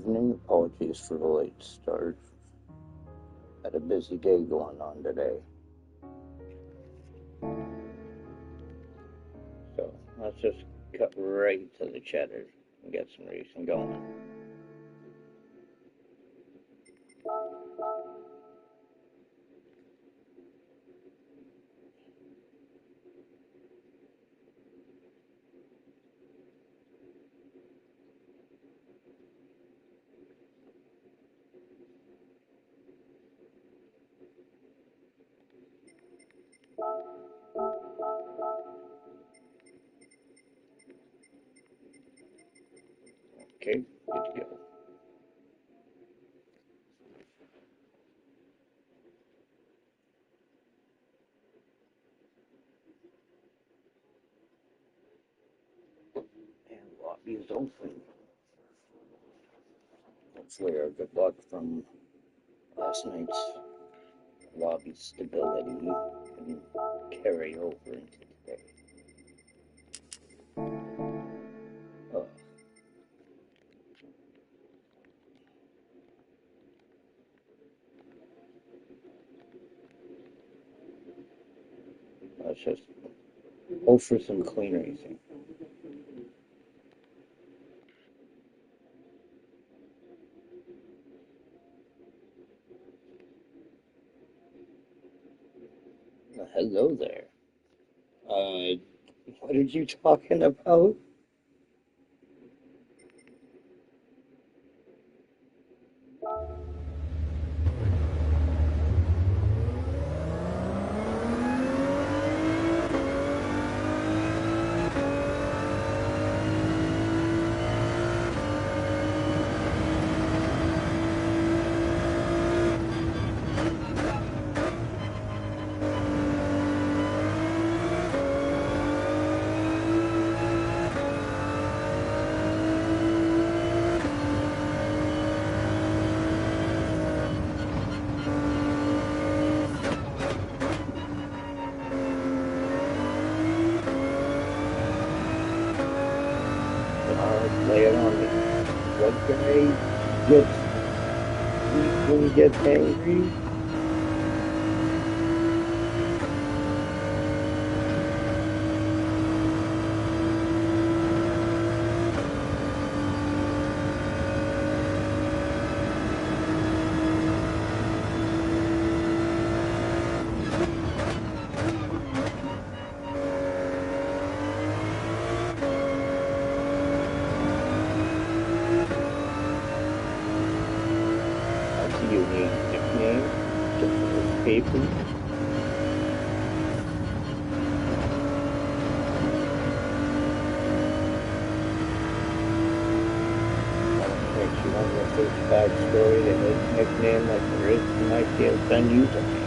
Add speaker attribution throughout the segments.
Speaker 1: evening. Apologies for the late start. Had a busy day going on today. So let's just cut right to the cheddar and get some racing going. Okay, good to go. And lobby is open. Hopefully our good luck from last night's lobby stability can carry over into today. Let's just hope for some clean racing. Hello there. What are you talking about? Lay it on me. What guy gets weak when he gets angry? Unique nickname to paper. Makes you wonder if there's a backstory to his nickname like there is to my GT7 username.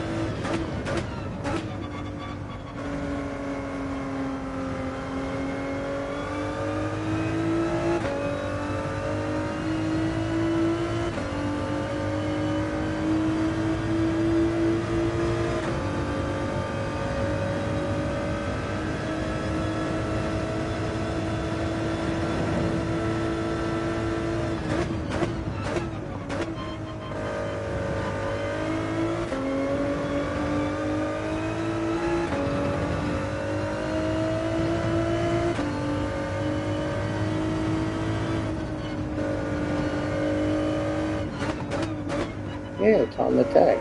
Speaker 1: Yeah, it's on the tag.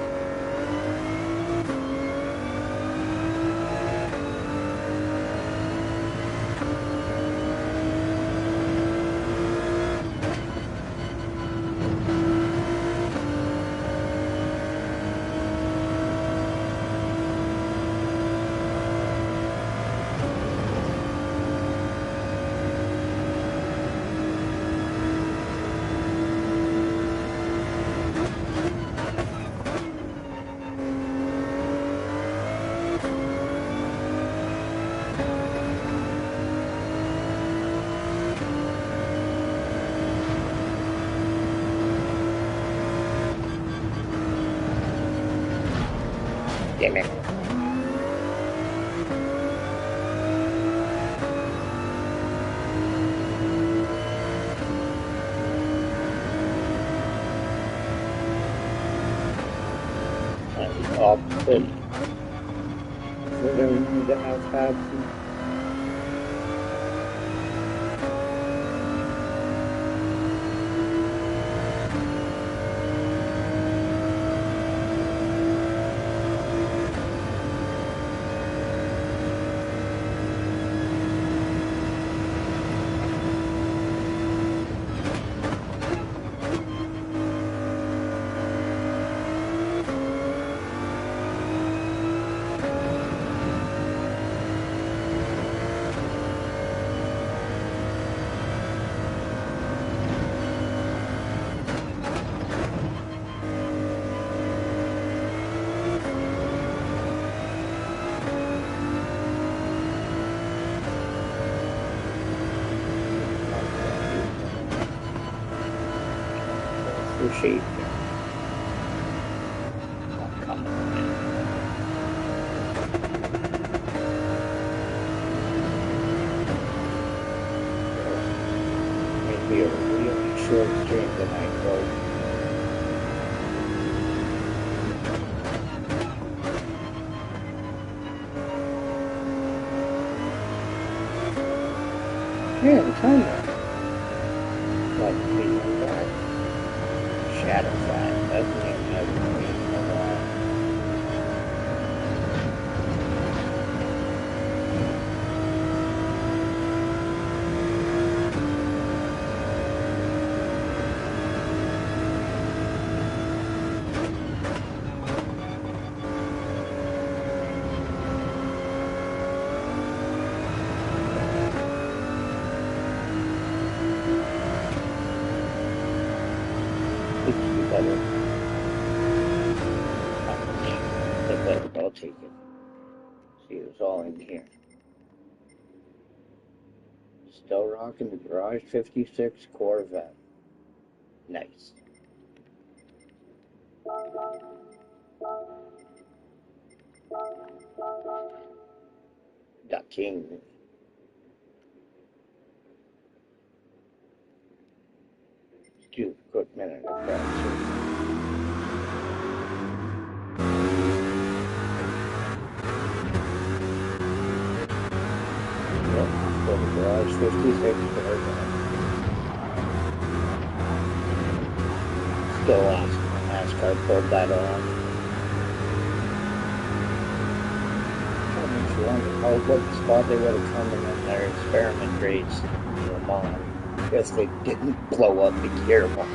Speaker 1: Damn it. opposite of what I wanted to have happen. Shape here. Oh, come on. Maybe a really short stream tonight, folks. Yeah, the timer. Like the back. Shadow fat. That's the name of the I'll take it. See, it was all in here. Still rocking the Garage 56 Corvette. Nice. Ducking. Let's do a quick minute of practice. For the Garage 56 Corvette. Still awesome. NASCAR pulled that on. Makes you wonder what spot they would have come in their experiment race in Le Mans. Guess they didn't blow up the gear one.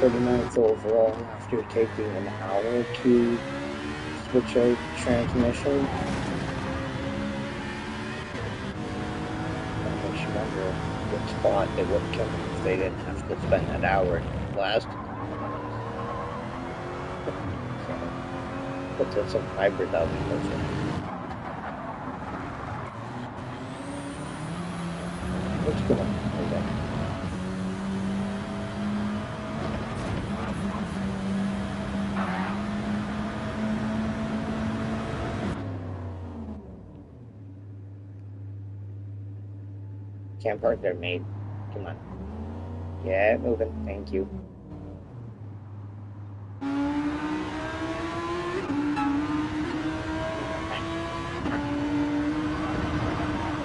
Speaker 1: 39th overall after taking an hour to switch out transmission. That makes you wonder what spot they would have come in if they didn't have to spend that hour last. Puts in some hybrid out in motion. What's going on? Okay. Can't park there, mate. Come on. Yeah, moving. Thank you.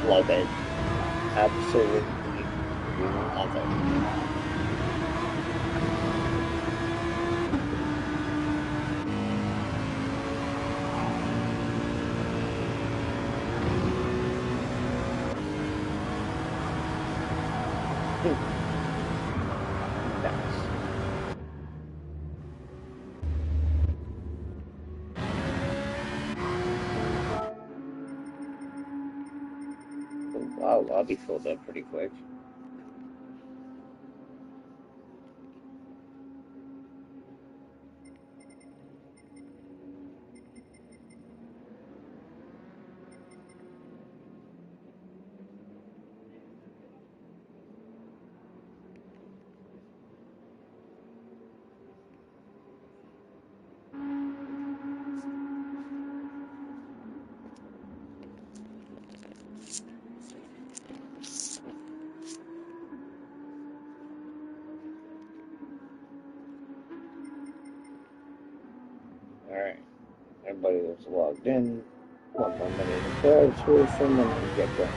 Speaker 1: Love it. Absolutely love it. Wow, lobby filled up pretty quick. Alright, everybody that's logged in, 1 more minute of crowd surfing, and we get going.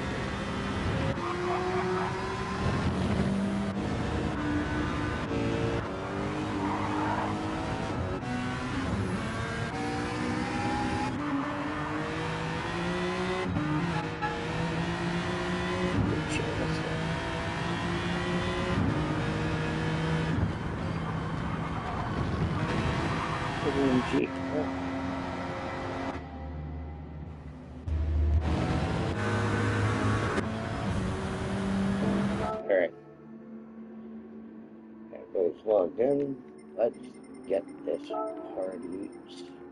Speaker 1: OMG. Alright. Everybody's logged in. Let's get this party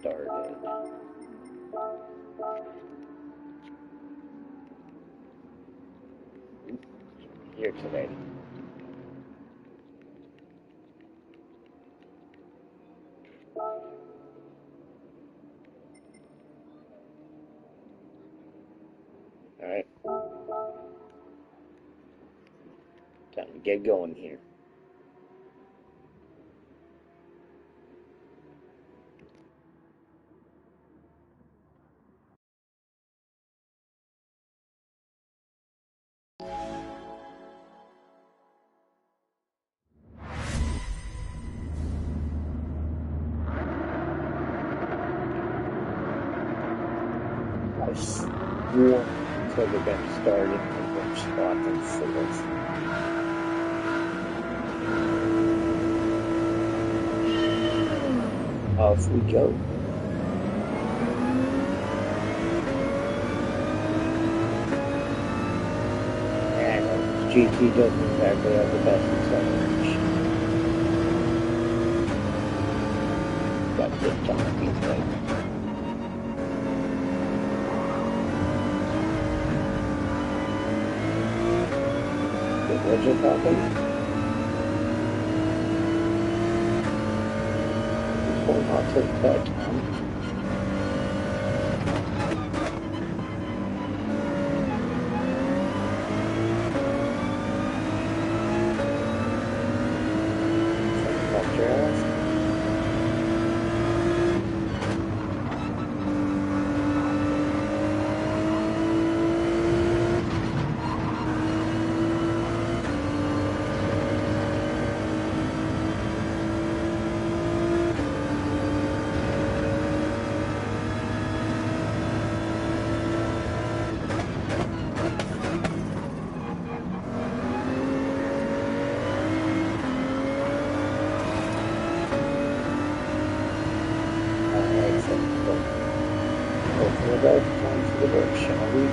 Speaker 1: started. Here today. Alright. Time to get going here. I swore until the game started and we're spot and fourth. Off we go. And GT doesn't exactly have the best acceleration. Got good time these days. What just happened? Will not take that time. Cut your ass. Time for the work, shall we?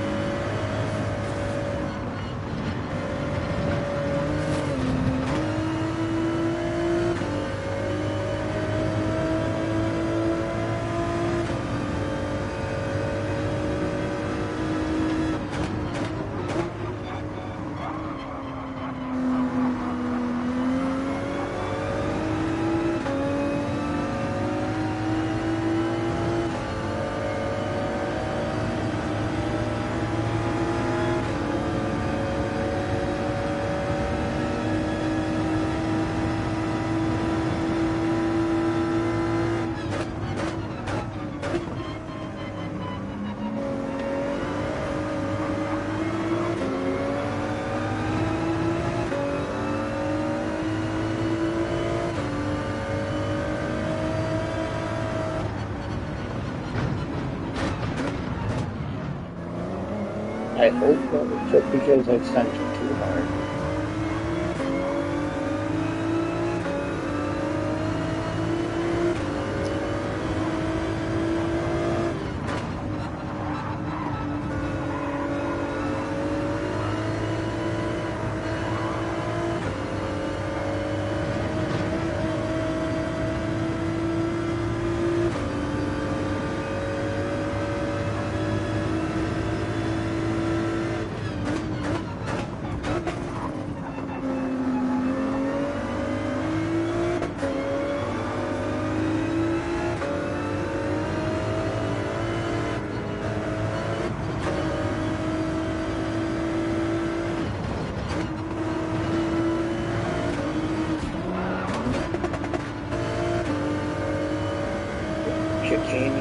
Speaker 1: I hope that it's because I sent it too hard.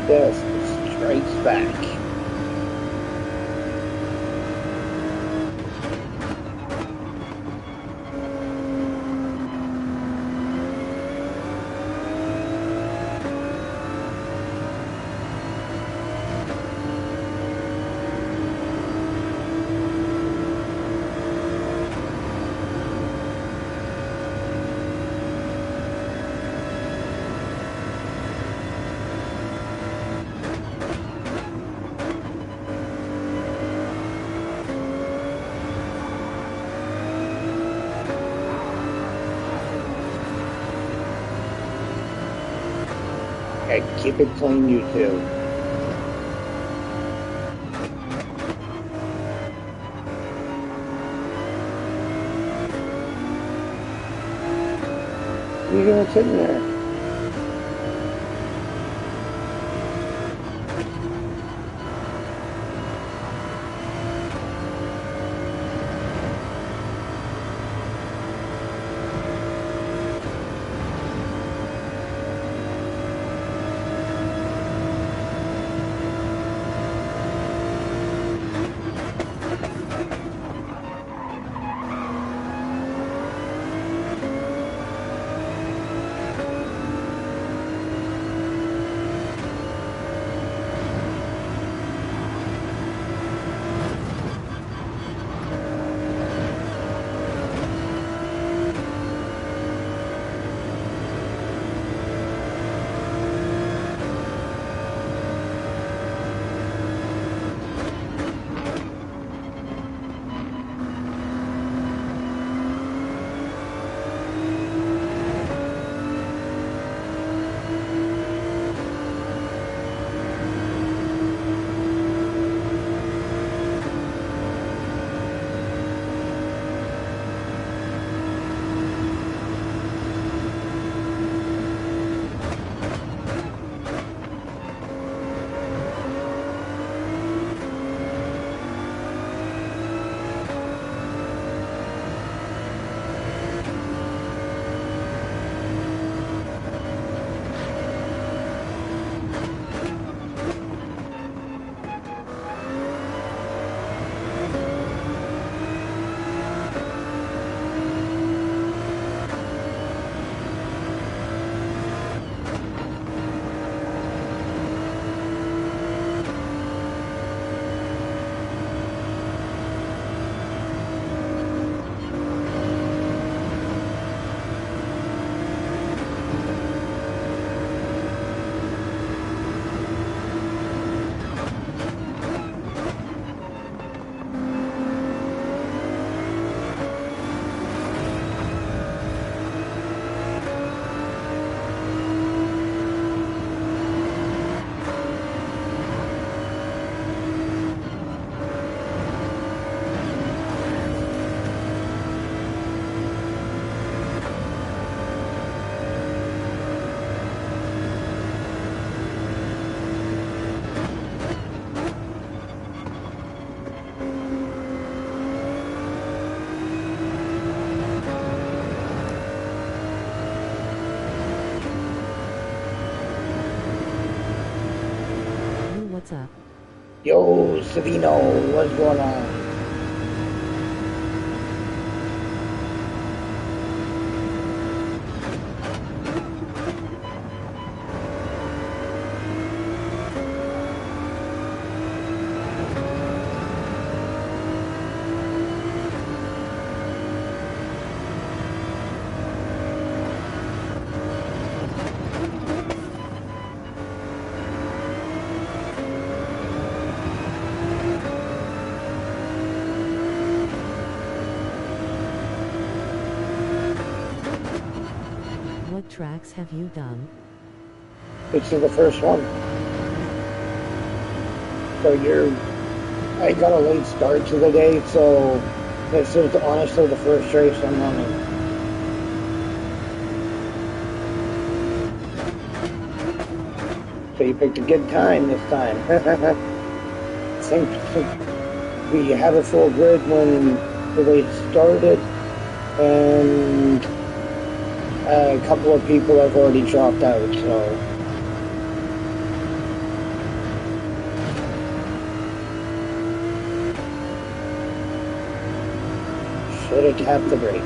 Speaker 1: Death strikes back. Okay, keep it clean, you two. You're gonna sit in there.
Speaker 2: What's up?
Speaker 1: Yo, Savino, what's going on?
Speaker 2: What tracks have you done?
Speaker 1: This is the first one. So I got a late start to the day, so this is honestly the first race I'm running. So you picked a good time this time. Think we had a full grid when the race started, and a couple of people have already dropped out, so Way to tap the brakes.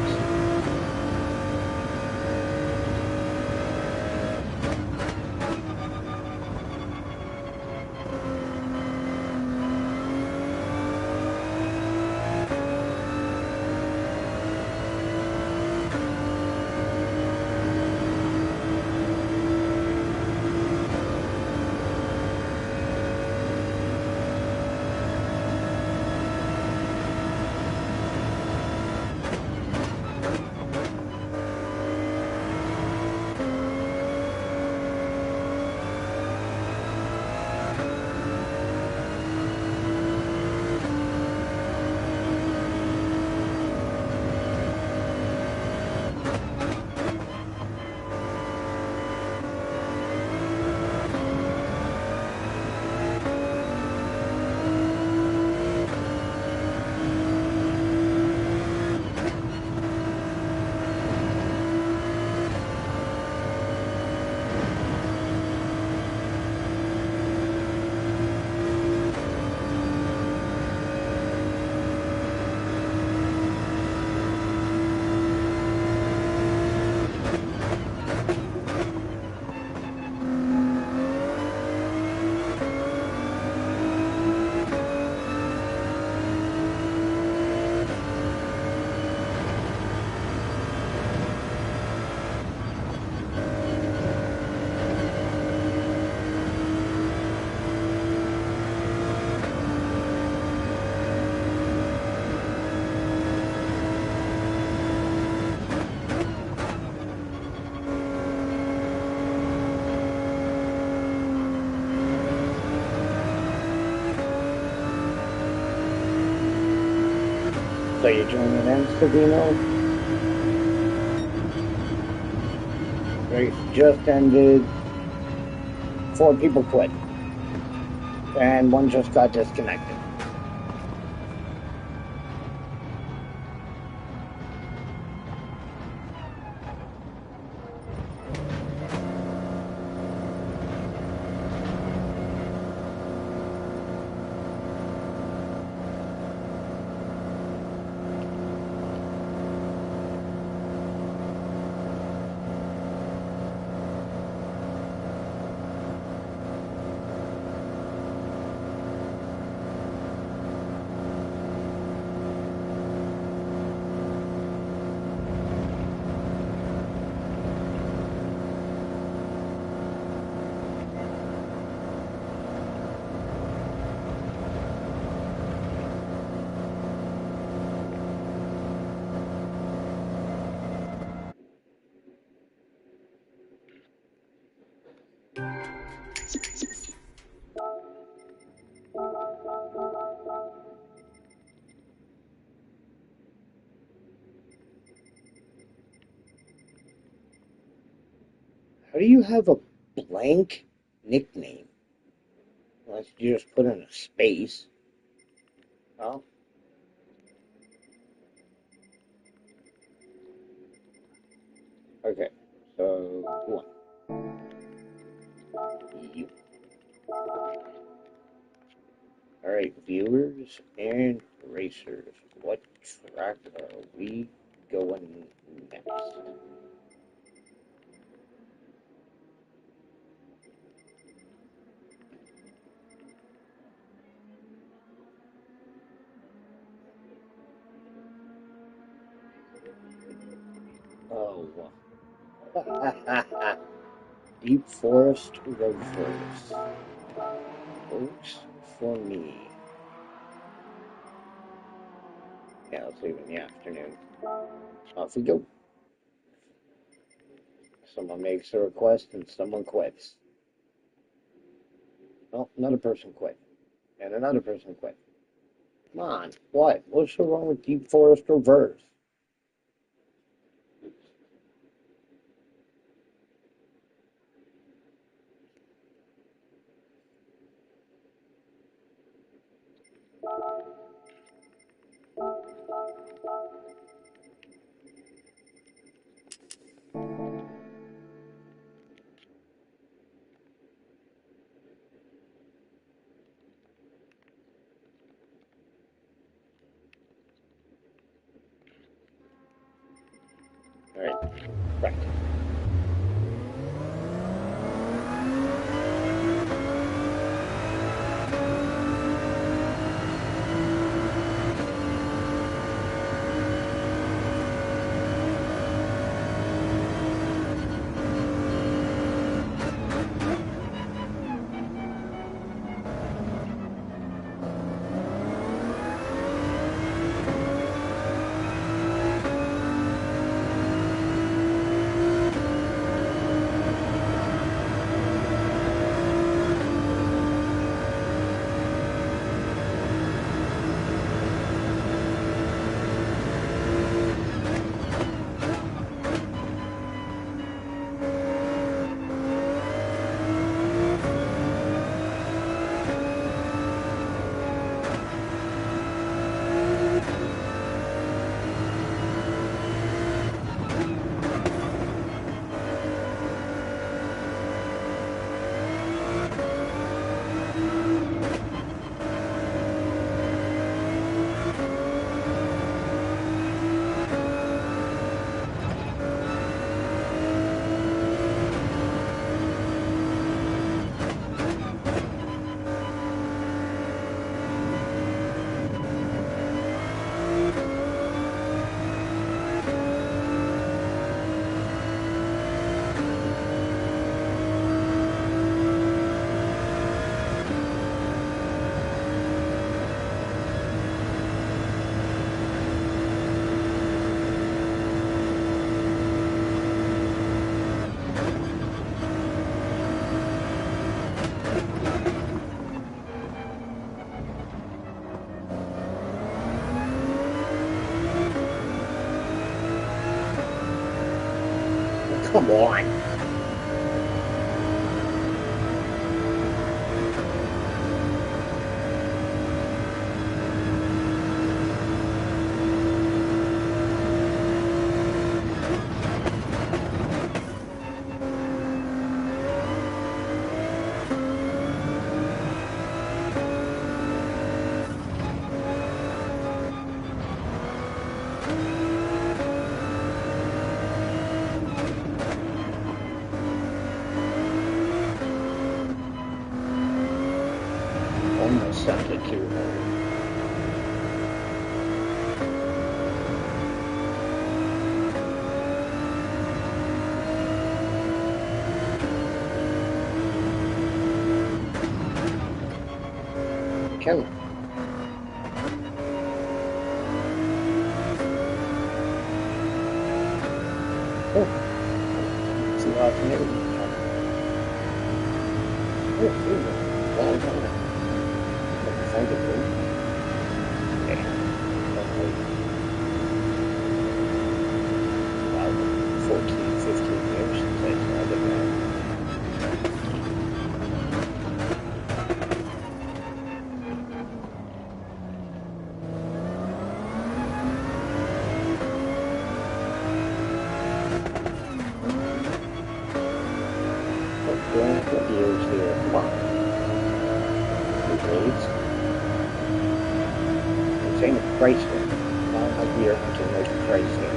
Speaker 1: So you joining in, Savino? Race just ended. 4 people quit. And 1 just got disconnected. How do you have a blank nickname? Unless you just put in a space. Oh. Okay. So, who won? You. Alright, viewers and racers. What track are we going next? Oh. Deep Forest Rovers. Works for me. Yeah, let's leave it in the afternoon. Off we go. Someone makes a request and someone quits. Well, another person quit. And another person quit. Come on. What? What's so wrong with Deep Forest Rovers? Alright, right. Come on. Almost sent it to her. Kill him. Oh, it's a lot of neighborhood. Oh, long time. Thank you. Yeah. About 14, 15 years since I tried it now. What years here? Come on. Grades. It's ain't a price one. Not like we are hunting like a price here.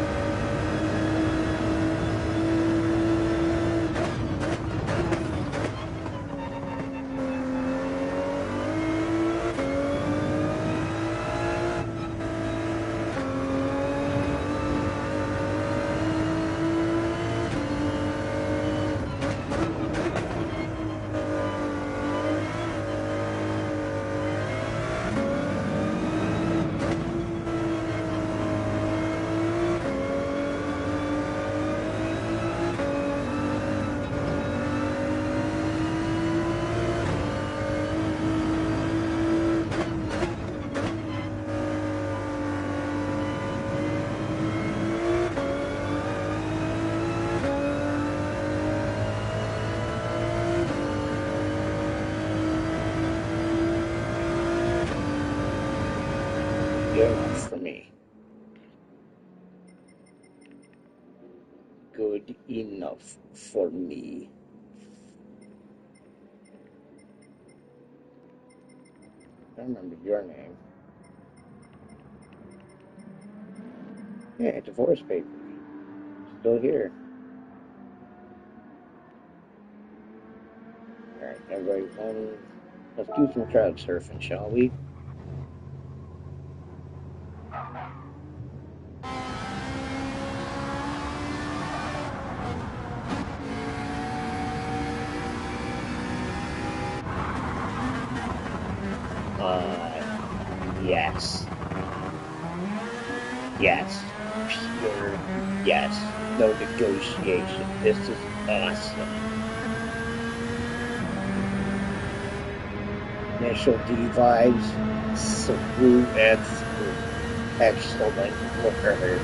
Speaker 1: Good enough for me. Good enough for me. I remember your name. Yeah, divorce papers. still here. Alright, everybody, let's do some crowd surfing, shall we? Yes. Yes. Pure yes. No negotiation. This is awesome. Initial D-vibes. Through and through. Excellent work.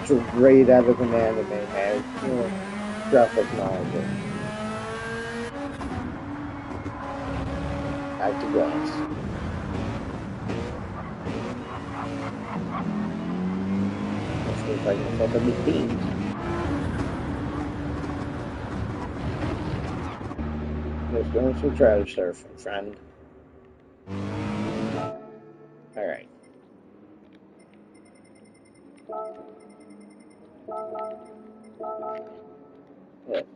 Speaker 1: Straight out of an anime, man. You know, graphic novel. I digress. Let's see if I can look at the themes. Just doing some crowd surfing, friend. Alright. Let's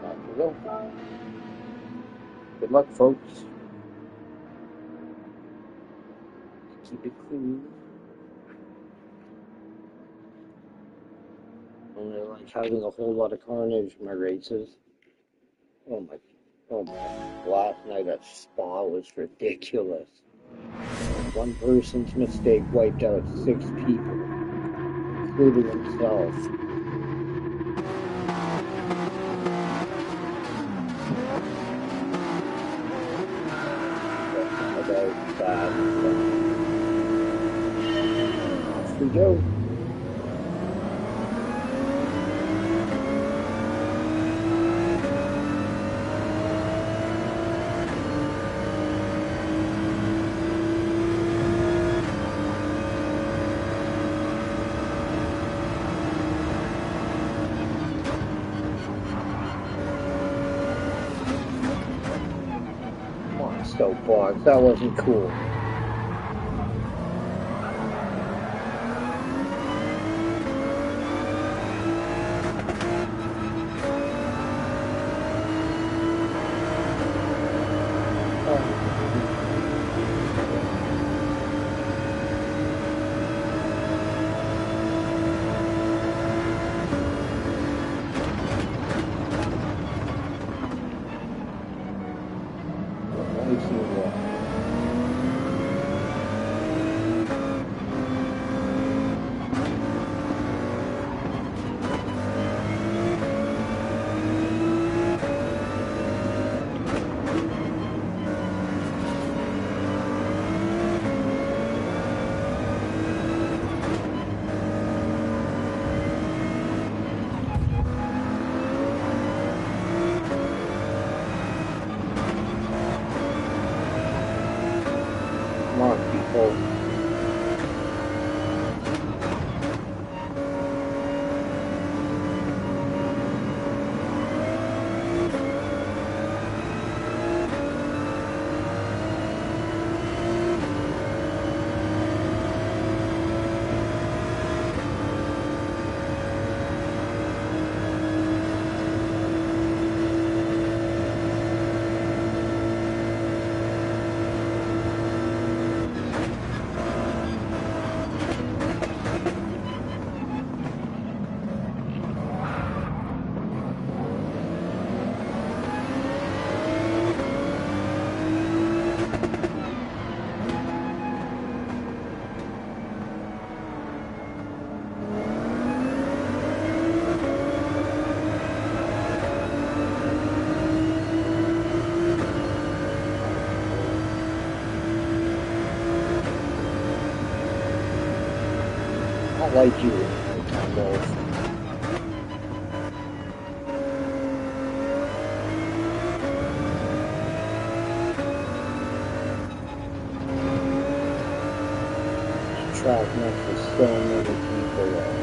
Speaker 1: off we go. Good luck, folks. Keep it clean. Only like having a whole lot of carnage in my races. Oh my, last night at Spa was ridiculous. One person's mistake wiped out 6 people, including himself. About that. Off we go. Soapbox, that wasn't cool. Come on, people. I like you, Wolf. track next to so many people though.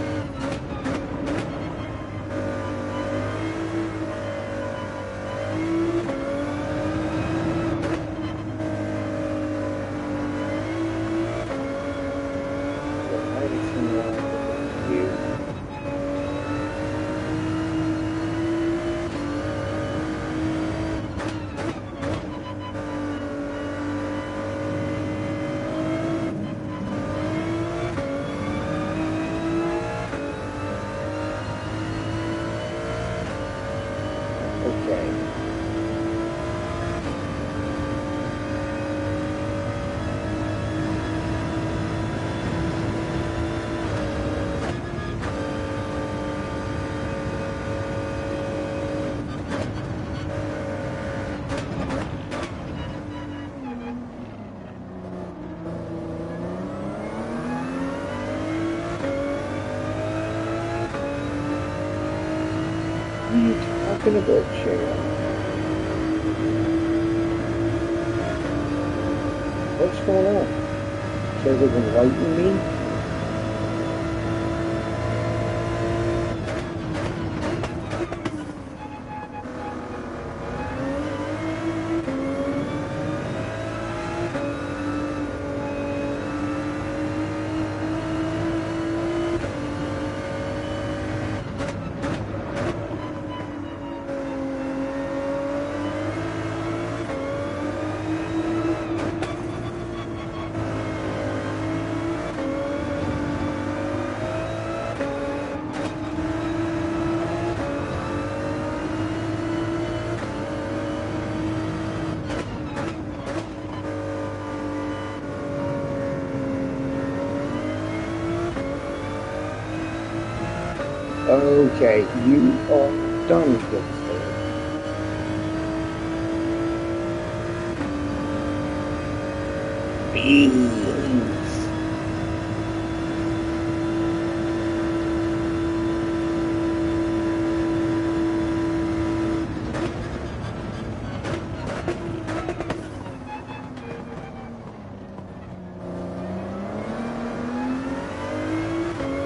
Speaker 1: What are you talking about, Sharon? What's going on? So they've been lighting me? Okay, you are done with this. Beans.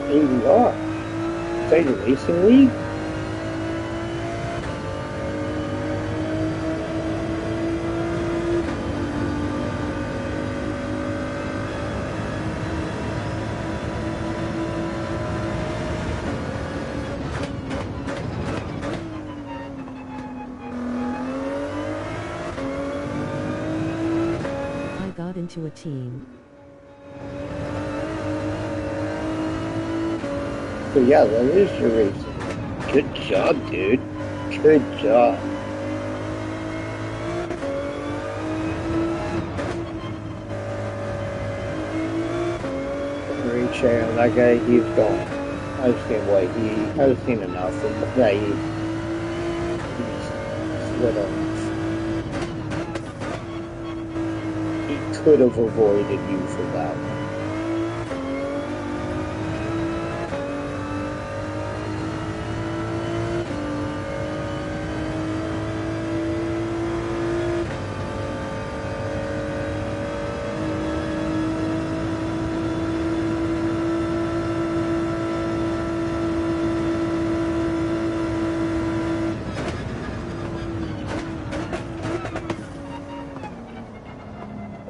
Speaker 1: ADR. Is that your racing league?
Speaker 2: I got into a team.
Speaker 1: So yeah, that is your racing. Good job, dude. Good job. Great Sharon, that guy, he's gone. I've seen what I've seen enough of that he's split off. He could have avoided you for that.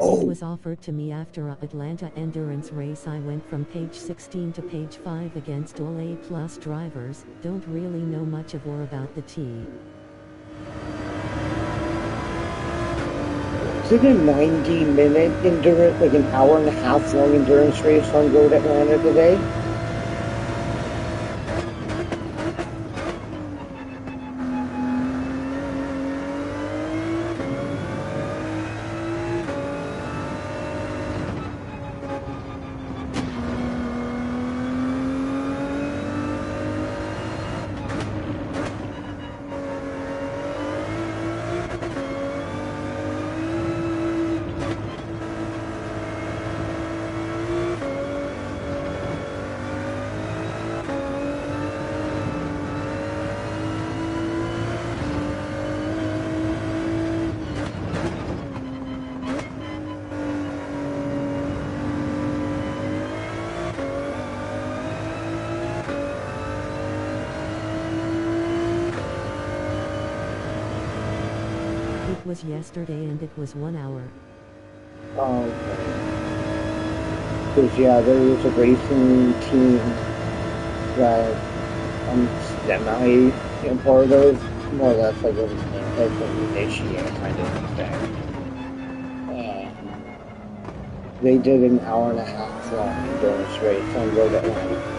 Speaker 2: It was offered to me after a Atlanta endurance race. I went from page 16 to page 5 against all A+ drivers. Don't really know much of or about the T.
Speaker 1: Is it a 90-minute endurance, like an hour and a half long endurance race on Road Atlanta today?
Speaker 2: was yesterday and it was 1 hour.
Speaker 1: Because, yeah, there was a racing team that I'm semi part of, more or less like an initiate kind of thing. They did an hour and a half long endurance race on Road Atlanta.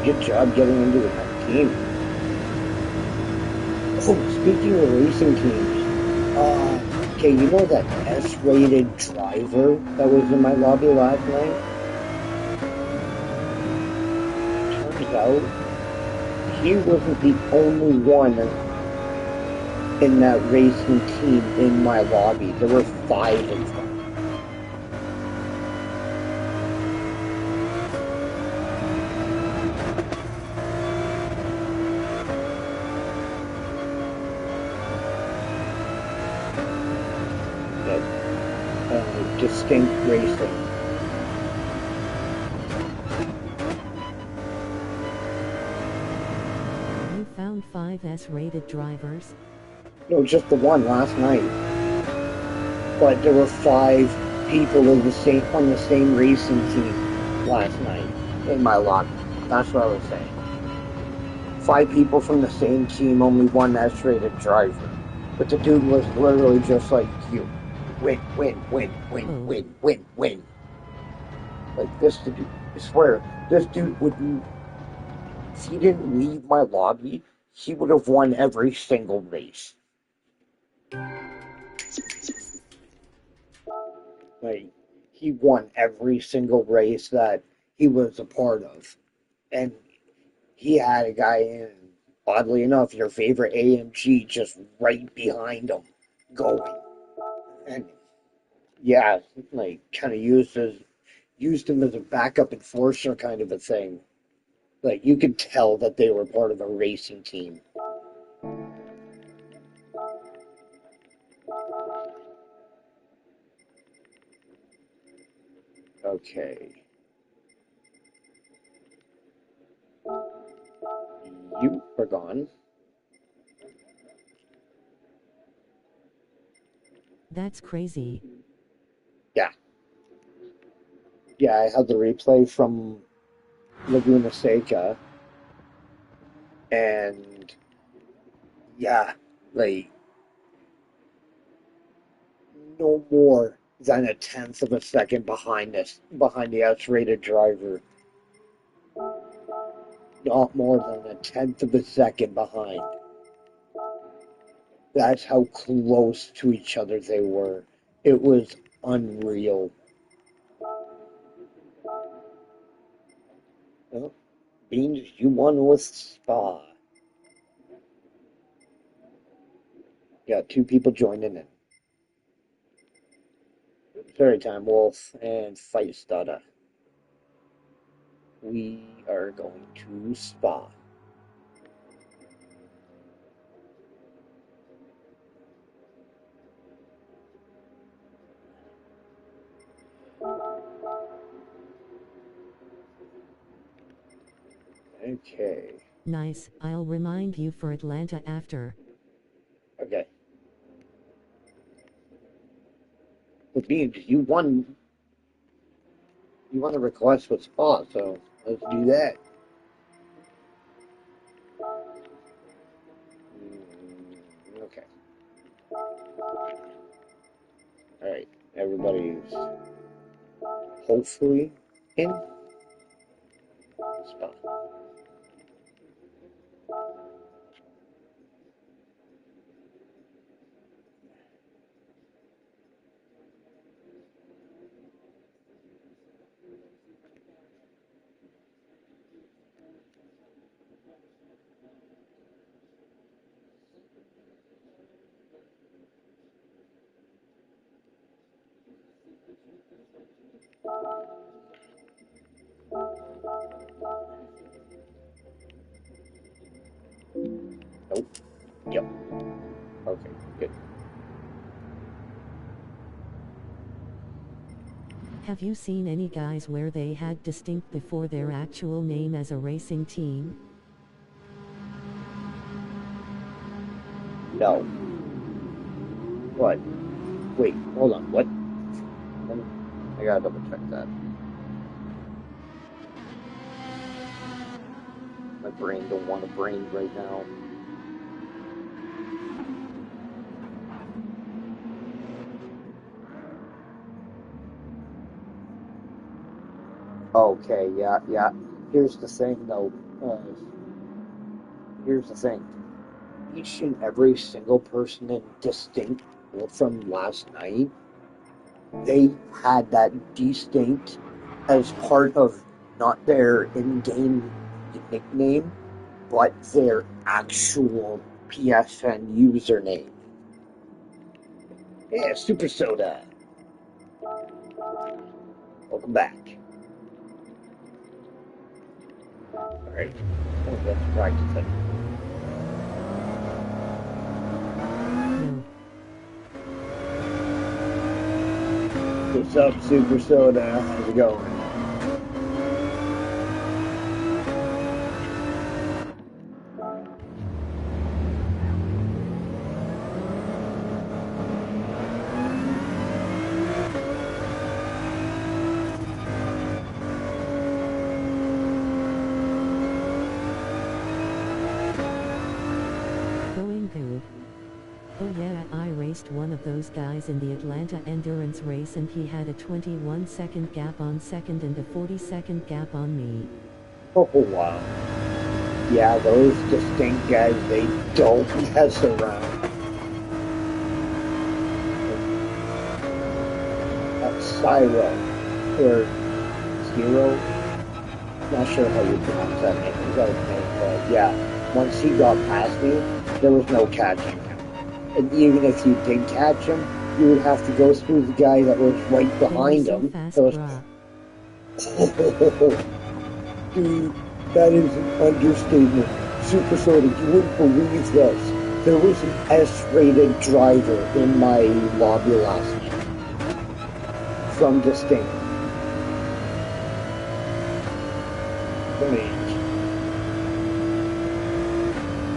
Speaker 1: Good job getting into the team. Oh, speaking of racing teams, okay, you know that S-rated driver that was in my lobby last night? Turns out he wasn't the only one in that racing team in my lobby. There were 5 of them. Distinct racing.
Speaker 2: You found 5 S-rated drivers?
Speaker 1: No, just the one last night. But there were 5 people on the same racing team last night in my lobby. That's what I was saying. 5 people from the same team, only one S-rated driver. But the dude was literally just like you. Win, win, win, win, win, win, win. Like this dude, I swear, this dude wouldn't. If he didn't leave my lobby, he would have won every single race. Like, he won every single race that he was a part of. And he had a guy in, oddly enough, your favorite AMG just right behind him going. And yeah, like kind of used him as a backup enforcer kind of a thing. Like you could tell that they were part of a racing team. Okay. You are gone.
Speaker 2: That's crazy.
Speaker 1: Yeah. Yeah, I had the replay from Laguna Seca. And yeah, like no more than a tenth of a second behind the S-rated driver. Not more than a tenth of a second behind. That's how close to each other they were. It was unreal. Well, Beans, you won with Spa. Got 2 people joining in. Story time, Wolf and Fight Stada. We are going to Spa. Okay.
Speaker 2: Nice, I'll remind you for Atlanta after.
Speaker 1: Okay. But Beans, you won a request with Spa, so let's do that. Okay. Alright. Everybody's hopefully in Spa. Nope. Yep. Okay, good.
Speaker 2: Have you seen any guys where they had distinct before their actual name as a racing team?
Speaker 1: No. What? Wait, hold on, what? I gotta double check that. My brain don't want to brain right now. Okay, yeah. Here's the thing, though. Here's the thing. Each and every single person in Distinct from last night, they had that distinct as part of not their in-game nickname, but their actual PSN username. Yeah, Super Soda. Welcome back. Alright, let's practice it.
Speaker 2: No.
Speaker 1: What's up, Super Soda? How's it going?
Speaker 2: Going good. Oh yeah, I raced one of those guys in the Atlanta endurance race and he had a 21-second gap on second and a 40-second gap on me.
Speaker 1: Oh, wow. Yeah, those Distinct guys, they don't mess around. Cyro, or Zero, not sure how you pronounce that name, he's out of name, but yeah, once he got past me, there was no catching him. And even if you did catch him, you would have to go through the guy that was right behind
Speaker 2: So
Speaker 1: him.
Speaker 2: fast,
Speaker 1: So dude, that is an understatement. Super Soda, you wouldn't believe this. There was an S-rated driver in my lobby last night. From Distinct.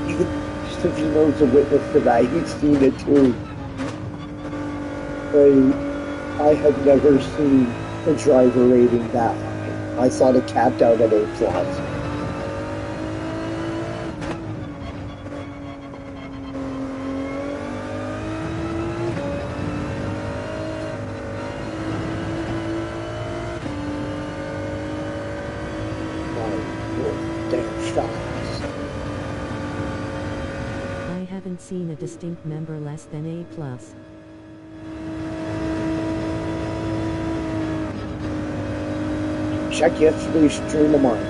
Speaker 1: Even Savino's a witness to that. He's seen it too. I have never seen a driver rating that high. I thought it capped out at A+.
Speaker 2: I haven't seen a Distinct member less than A+.
Speaker 1: Check yesterday's stream of mine.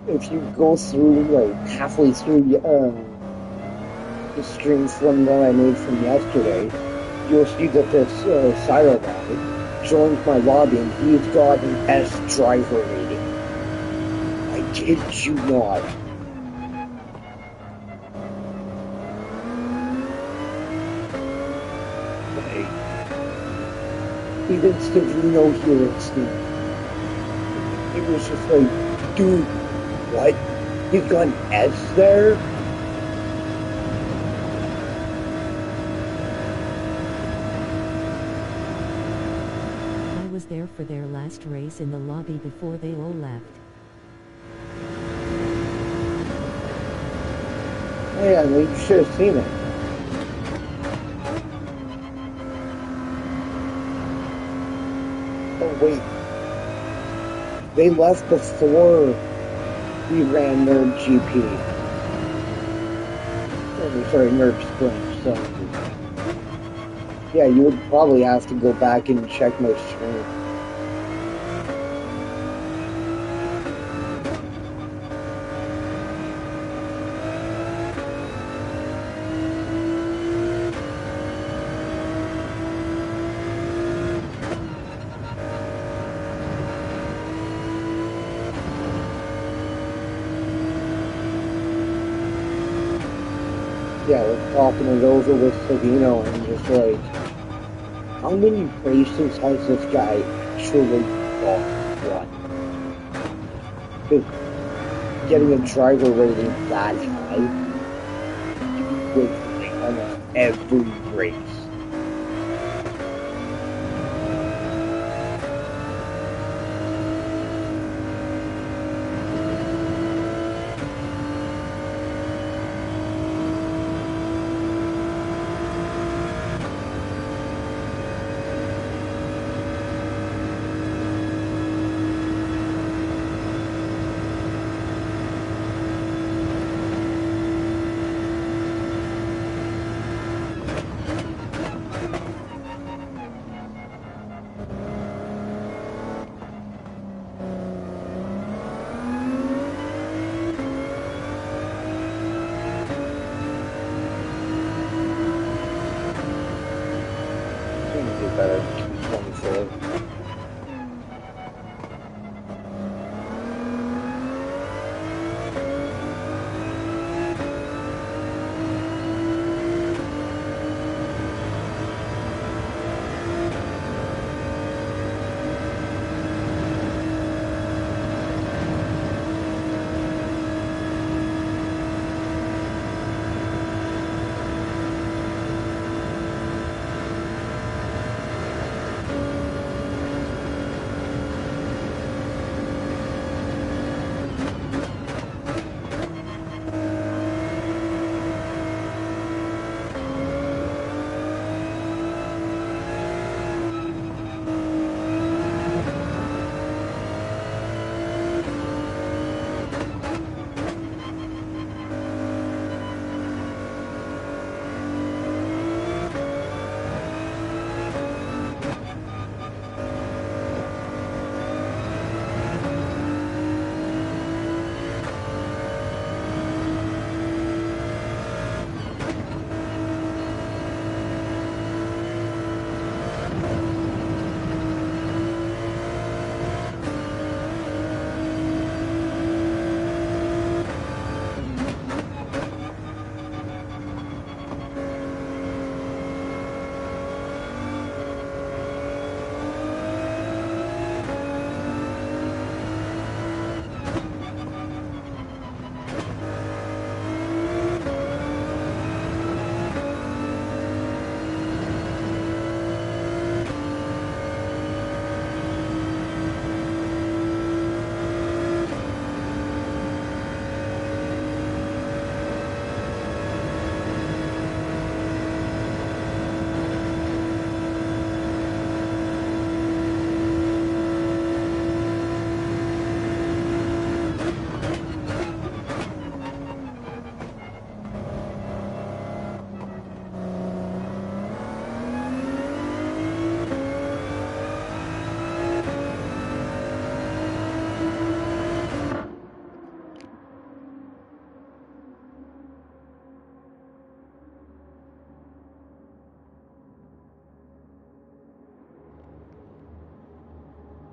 Speaker 1: If you go through, like, halfway through the stream from that I made from yesterday, you'll see that this Cyro guy joined my lobby and he's got an S driver rating. I kid you not. Even Savino here at Steam. It was just like, dude, what? He's got an S there?
Speaker 2: I was there for their last race in the lobby before they all left.
Speaker 1: Yeah, you should have seen it. Oh, wait. They left before we ran Nerd GP. Oh, sorry, Nerd Sprint, so... Yeah, you would probably have to go back and check my stream. Yeah, we're talking it over with Savino, and I'm just like, how many races has this guy actually won? Because getting a driver rating that high, he wins like almost every race. He's gonna do better than 224.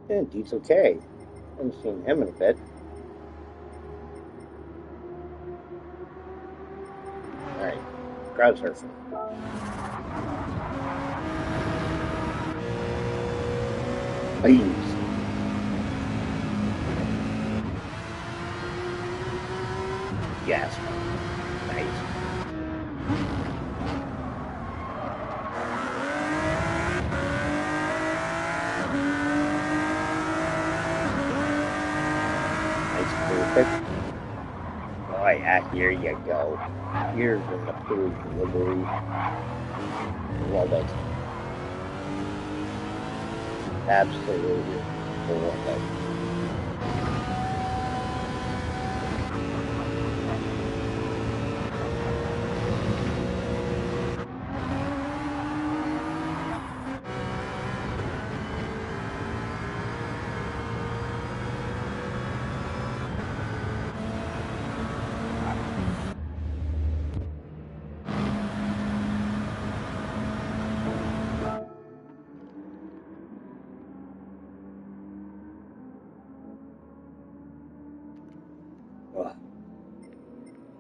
Speaker 1: Yeah, he's okay. Haven't seen him in a bit. Alright, crowd surfing. Please. Yes. Nice. Nice, perfect. Oh yeah, here you go. Here's an approved delivery. Love it. Absolutely love it. Oh.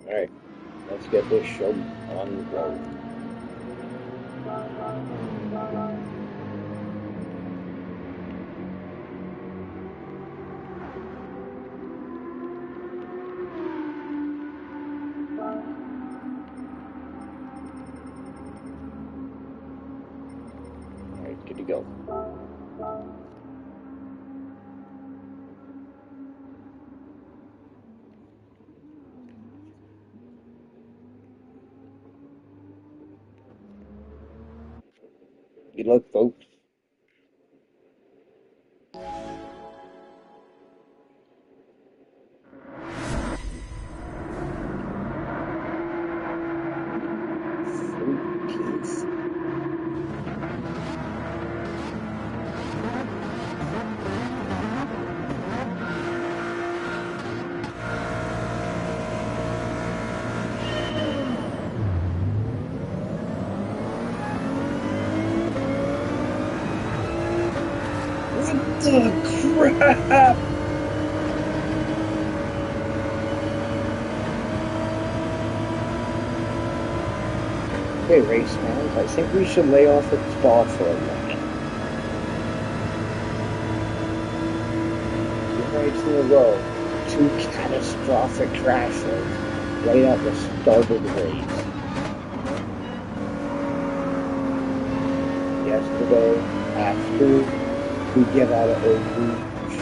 Speaker 1: Alright. Let's get this show on the road. Alright, good to go. Good luck, folks. Peace. What the crap? Okay, race fans, I think we should lay off at Spa for a minute. 2 nights in a row, 2 catastrophic crashes right at the start of the race. Yesterday, after we get out of Oak Ridge,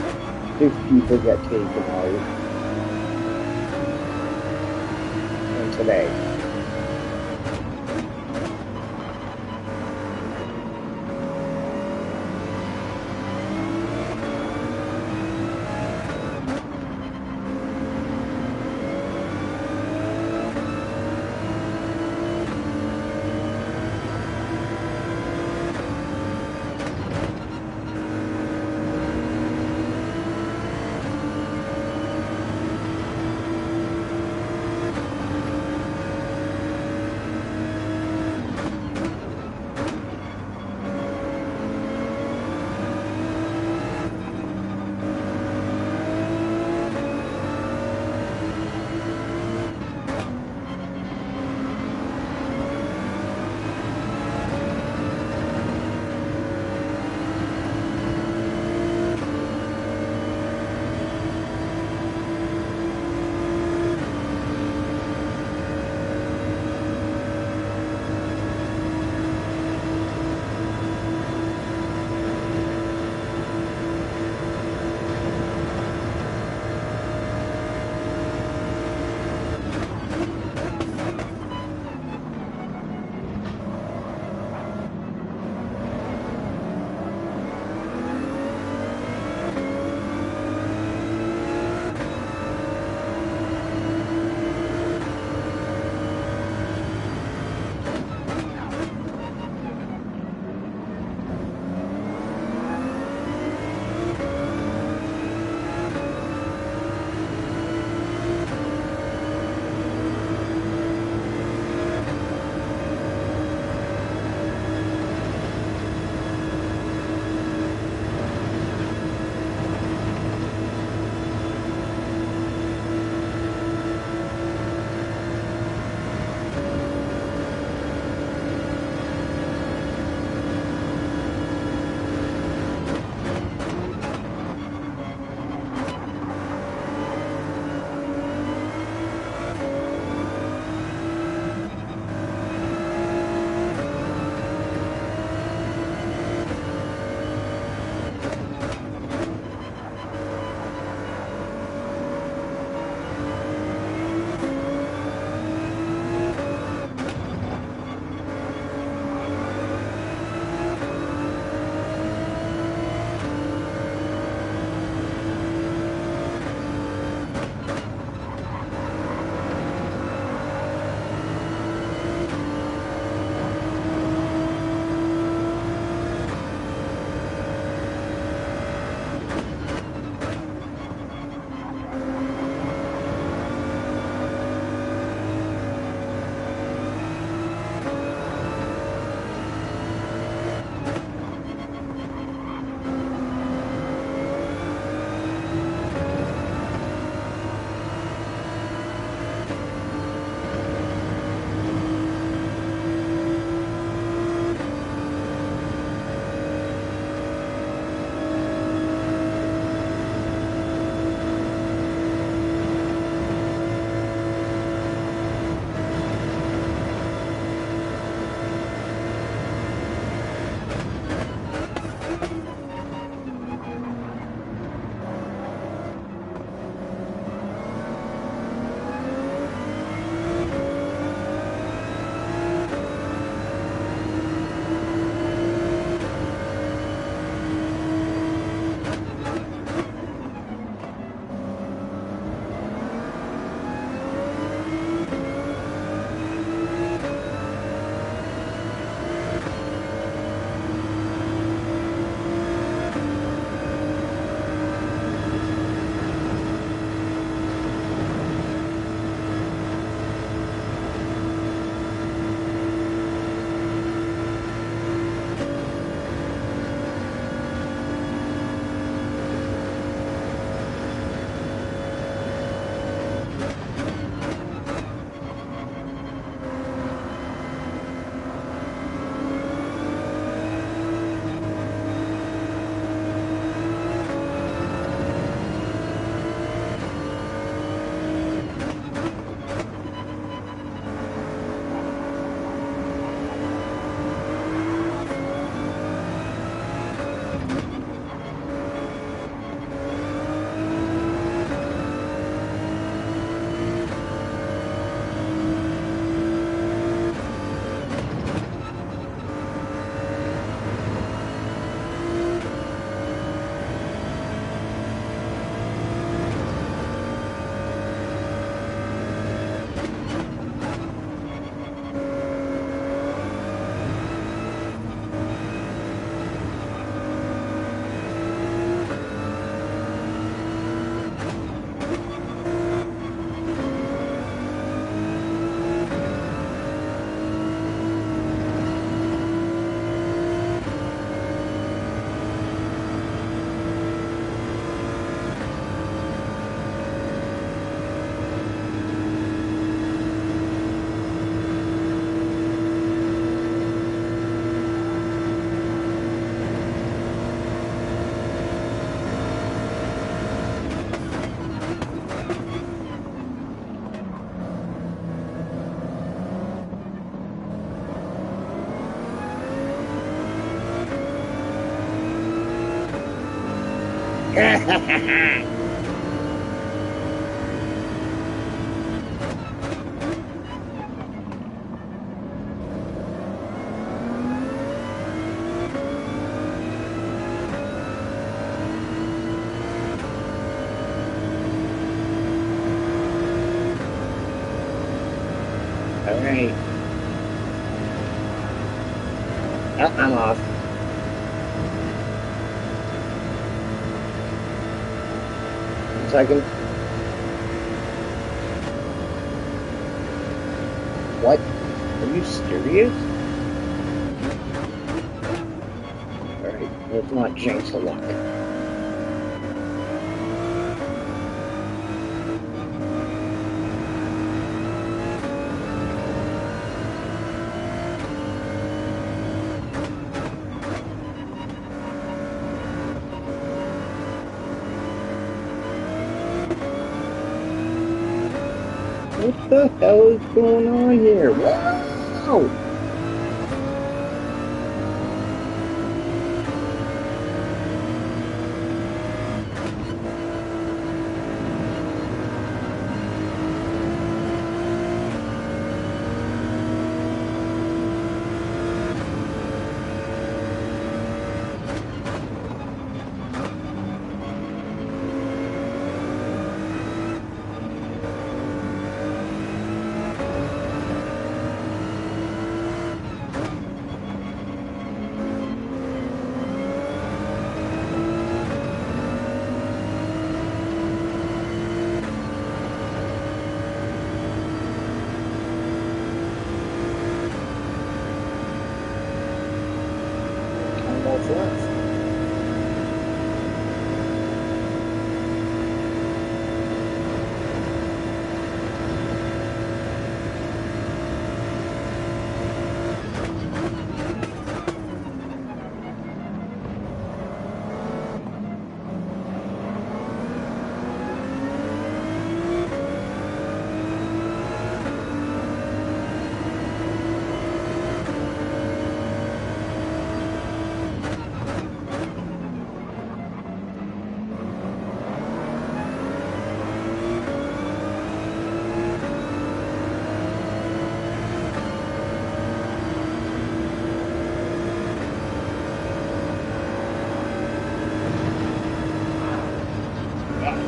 Speaker 1: 6 people get taken out. And today, Alright. Oh, I'm off. One second. What? Are you serious? Alright, let's not jinx the luck. What the hell is going on here? Wow! Almost left.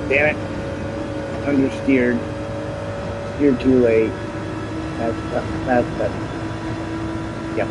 Speaker 1: Damn it. Understeered. Steered too late. That's yep.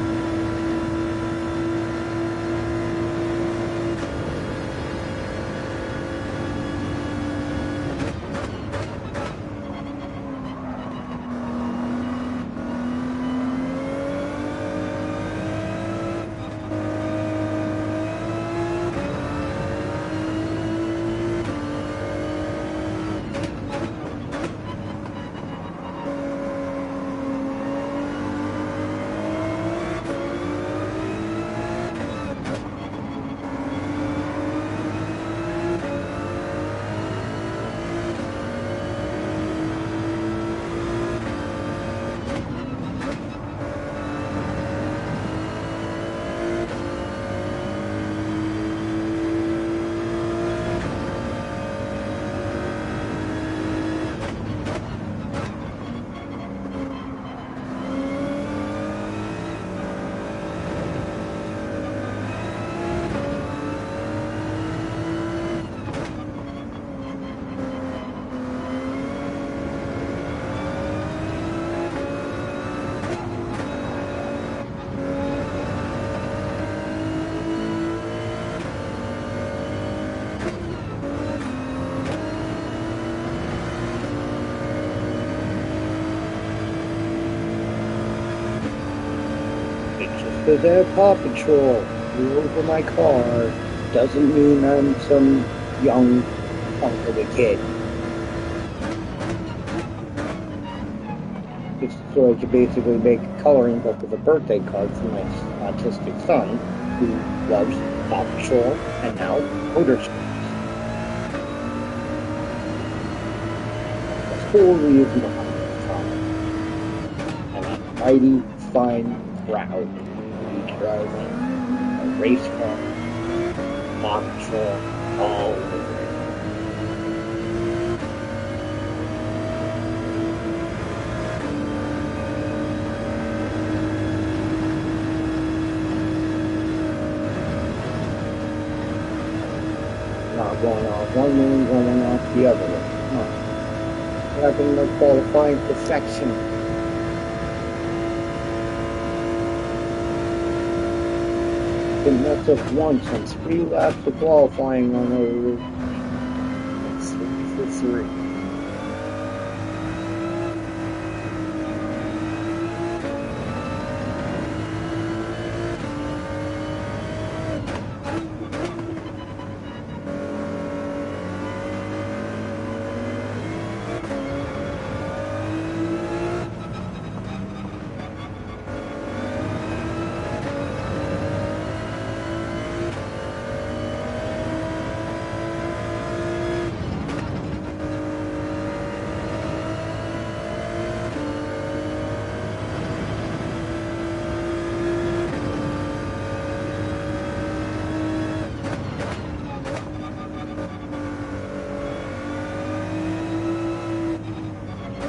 Speaker 1: Because they're Paw Patrol. Flew over my car doesn't mean I'm some young punk of a kid. It's so I could basically make a coloring book with a birthday card for my autistic son, who loves Paw Patrol and now motorsports. That's the whole reason behind this comic. And I'm mighty fine proud to be driving a race car, Paw Patrol, all over not going off one lane, going off the other lane. Come on. What happened to qualifying perfection? Didn't mess up once on 3 laps of qualifying on a 3 for 3.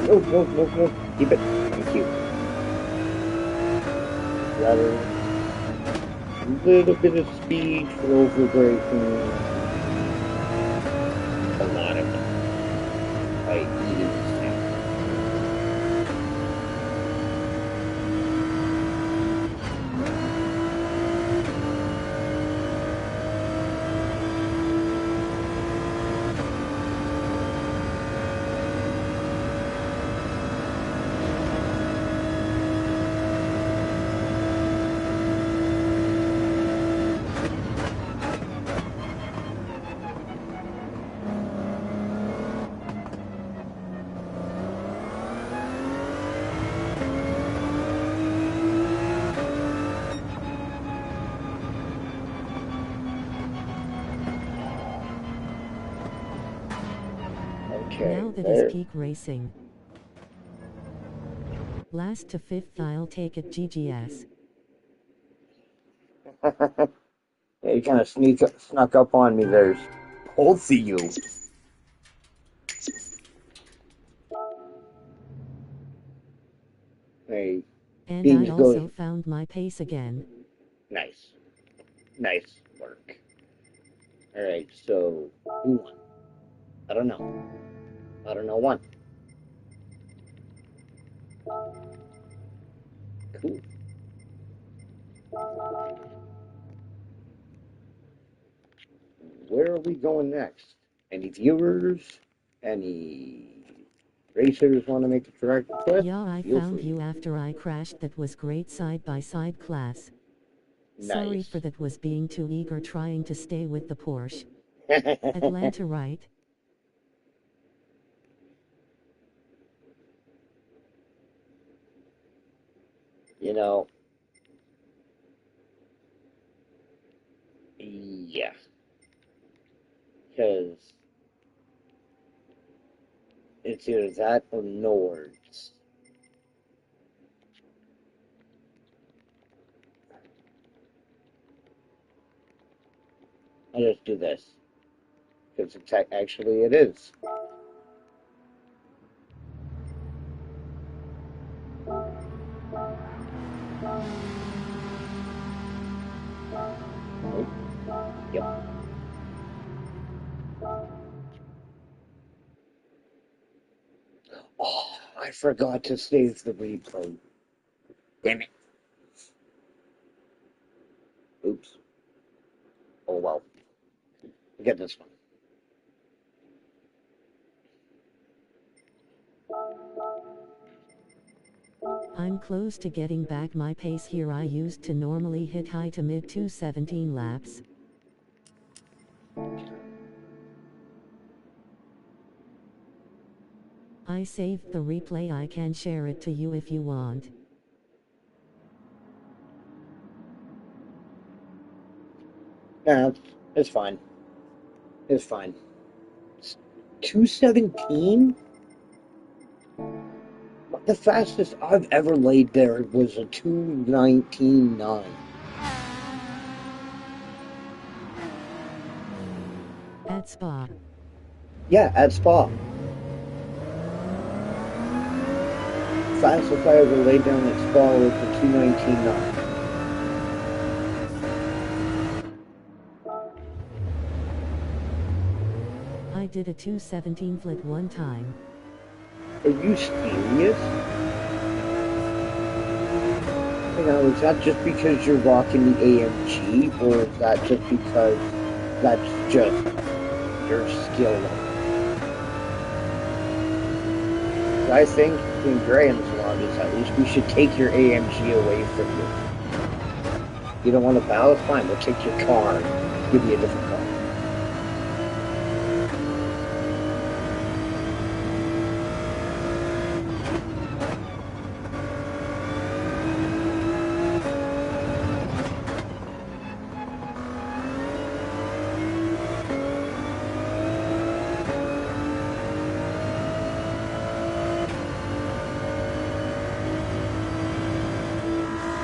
Speaker 1: No. Keep it. Thank you. Rather, a little bit of speed for over braking. A lot of it. I needed this thing. Okay,
Speaker 2: Now that
Speaker 1: there.
Speaker 2: is peak racing. Last to 5th, I'll take it GGS.
Speaker 1: Yeah, you kind of snuck up on me. There's both of you. Hey,
Speaker 2: And
Speaker 1: Beans
Speaker 2: I also
Speaker 1: goes.
Speaker 2: found my pace again.
Speaker 1: Nice work. All right, so who won? I don't know. One. Cool. Where are we going next? Any viewers? Any racers want to make a direct request?
Speaker 2: Yeah, I
Speaker 1: Feel
Speaker 2: found
Speaker 1: free.
Speaker 2: you after I crashed. That was great side-by-side class. Sorry
Speaker 1: Nice.
Speaker 2: for that, was being too eager trying to stay with the Porsche. Atlanta, right?
Speaker 1: You know, yeah. Because it's either that or Nords. I'll just do this. Because actually it is. Oh, yep. Oh, I forgot to save the replay. Damn it. Oops. Oh well. Get this one.
Speaker 2: I'm close to getting back my pace here. I used to normally hit high to mid 217 laps. I saved the replay. I can share it to you if you want.
Speaker 1: Nah, it's fine. It's fine. 217? The fastest I've ever laid there was a 219.9.
Speaker 2: At Spa.
Speaker 1: Yeah, at Spa. Fastest I ever laid down at Spa was a 219.9.
Speaker 2: I did a 217 flit one time.
Speaker 1: Are you serious? You know, is that just because you're rocking the AMG, or is that just because that's just your skill level? I think, in Graham's laws, at least we should take your AMG away from you. You don't want to battle? Fine, we'll take your car. Give you a different car.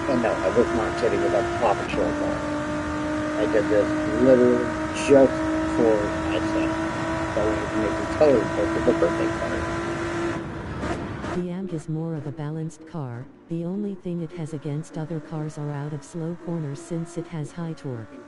Speaker 1: And no, I was not kidding about the Paw Patrol car. I did this literally just for myself. So I wanted to make it colorful for the birthday card.
Speaker 2: The AMG is more of a balanced car. The only thing it has against other cars are out of slow corners since it has high torque.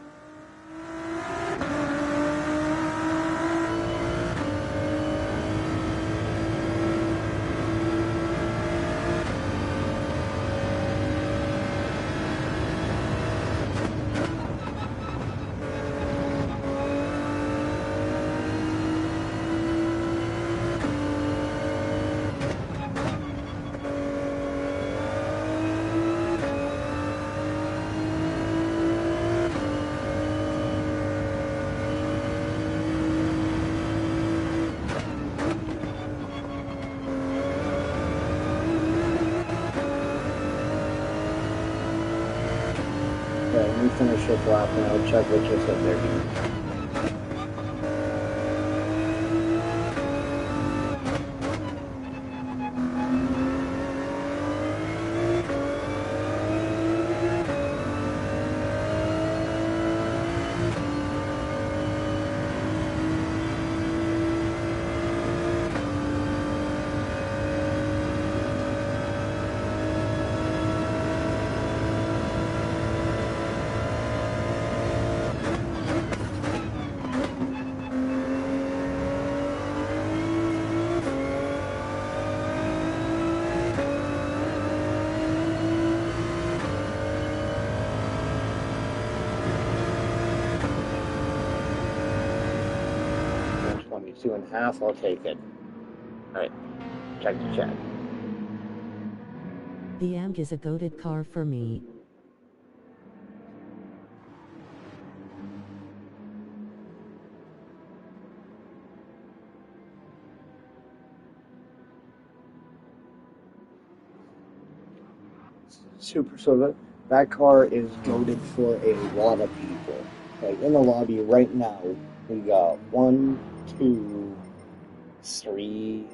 Speaker 2: Okay, let me finish this lap and I'll check what you said there. Two and a half, I'll take it. Alright, check the chat. The AMG is a goated car for me.
Speaker 1: Super, so that car is goated for a lot of people. Like in the lobby right now, we got 1, 2, 3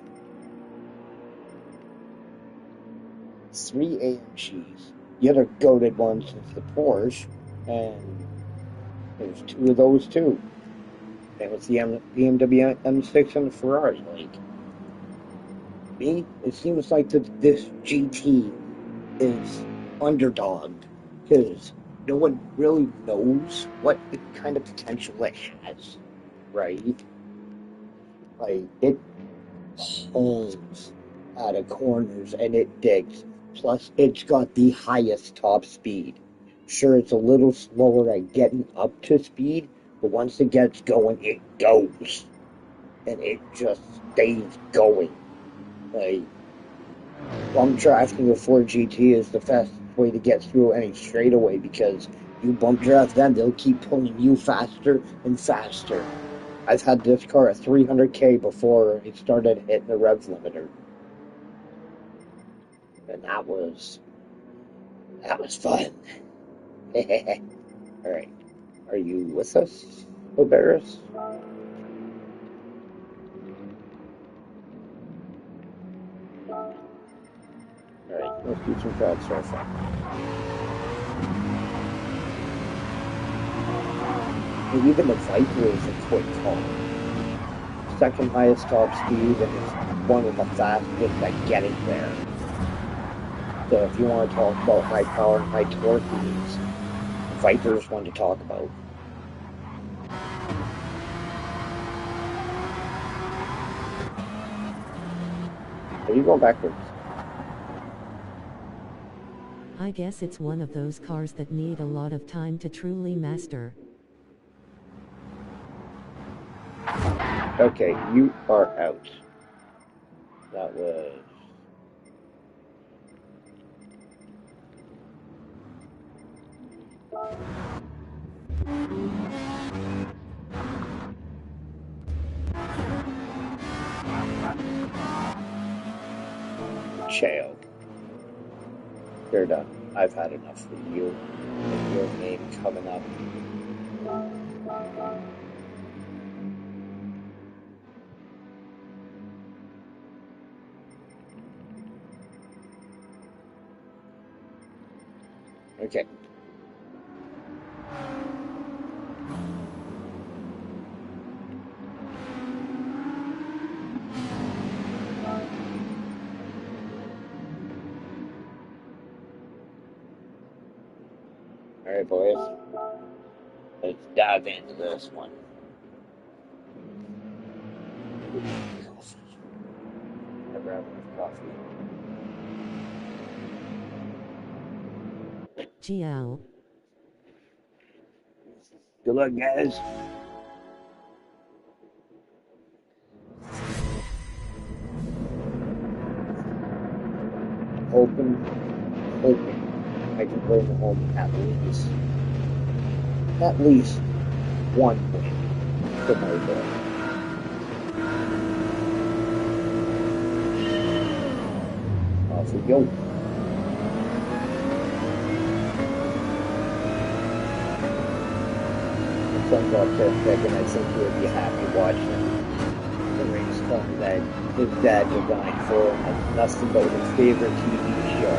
Speaker 1: AMGs. The other goated ones is the Porsche, and there's 2 of those too. And it's the BMW M6 and the Ferrari. Like, me, it seems like this GT is underdog, because no one really knows what kind of potential it has, right? Like, it pulls out of corners and it digs. Plus, it's got the highest top speed. Sure, it's a little slower at getting up to speed, but once it gets going, it goes. And it just stays going. Like, bump drafting a Ford GT is the fastest way to get through any straightaway, because you bump draft them, they'll keep pulling you faster and faster. I've had this car at 300k before it started hitting the rev limiter. And that was fun. Alright. Are you with us, Oberus? Alright, let's do some crowd surfing. And even the Viper is a quick car. Second highest top speed, and it's one of the fastest at getting there. So if you want to talk about high power and high torque, Viper's one to talk about. Are you going backwards?
Speaker 2: I guess it's one of those cars that need a lot of time to truly master.
Speaker 1: Okay, you are out. That was... Chael. You're done. I've had enough of you and your name coming up. Okay. Alright, boys. Let's dive into this one. Coffee. Never have enough coffee.
Speaker 2: Jiao.
Speaker 1: Good luck, guys. Hoping I can bring home at least one win for my boy. Off we go. The sun's all perfect, and I think he would be happy watching the race car that his dad designed for him. That's nothing but his favorite TV show.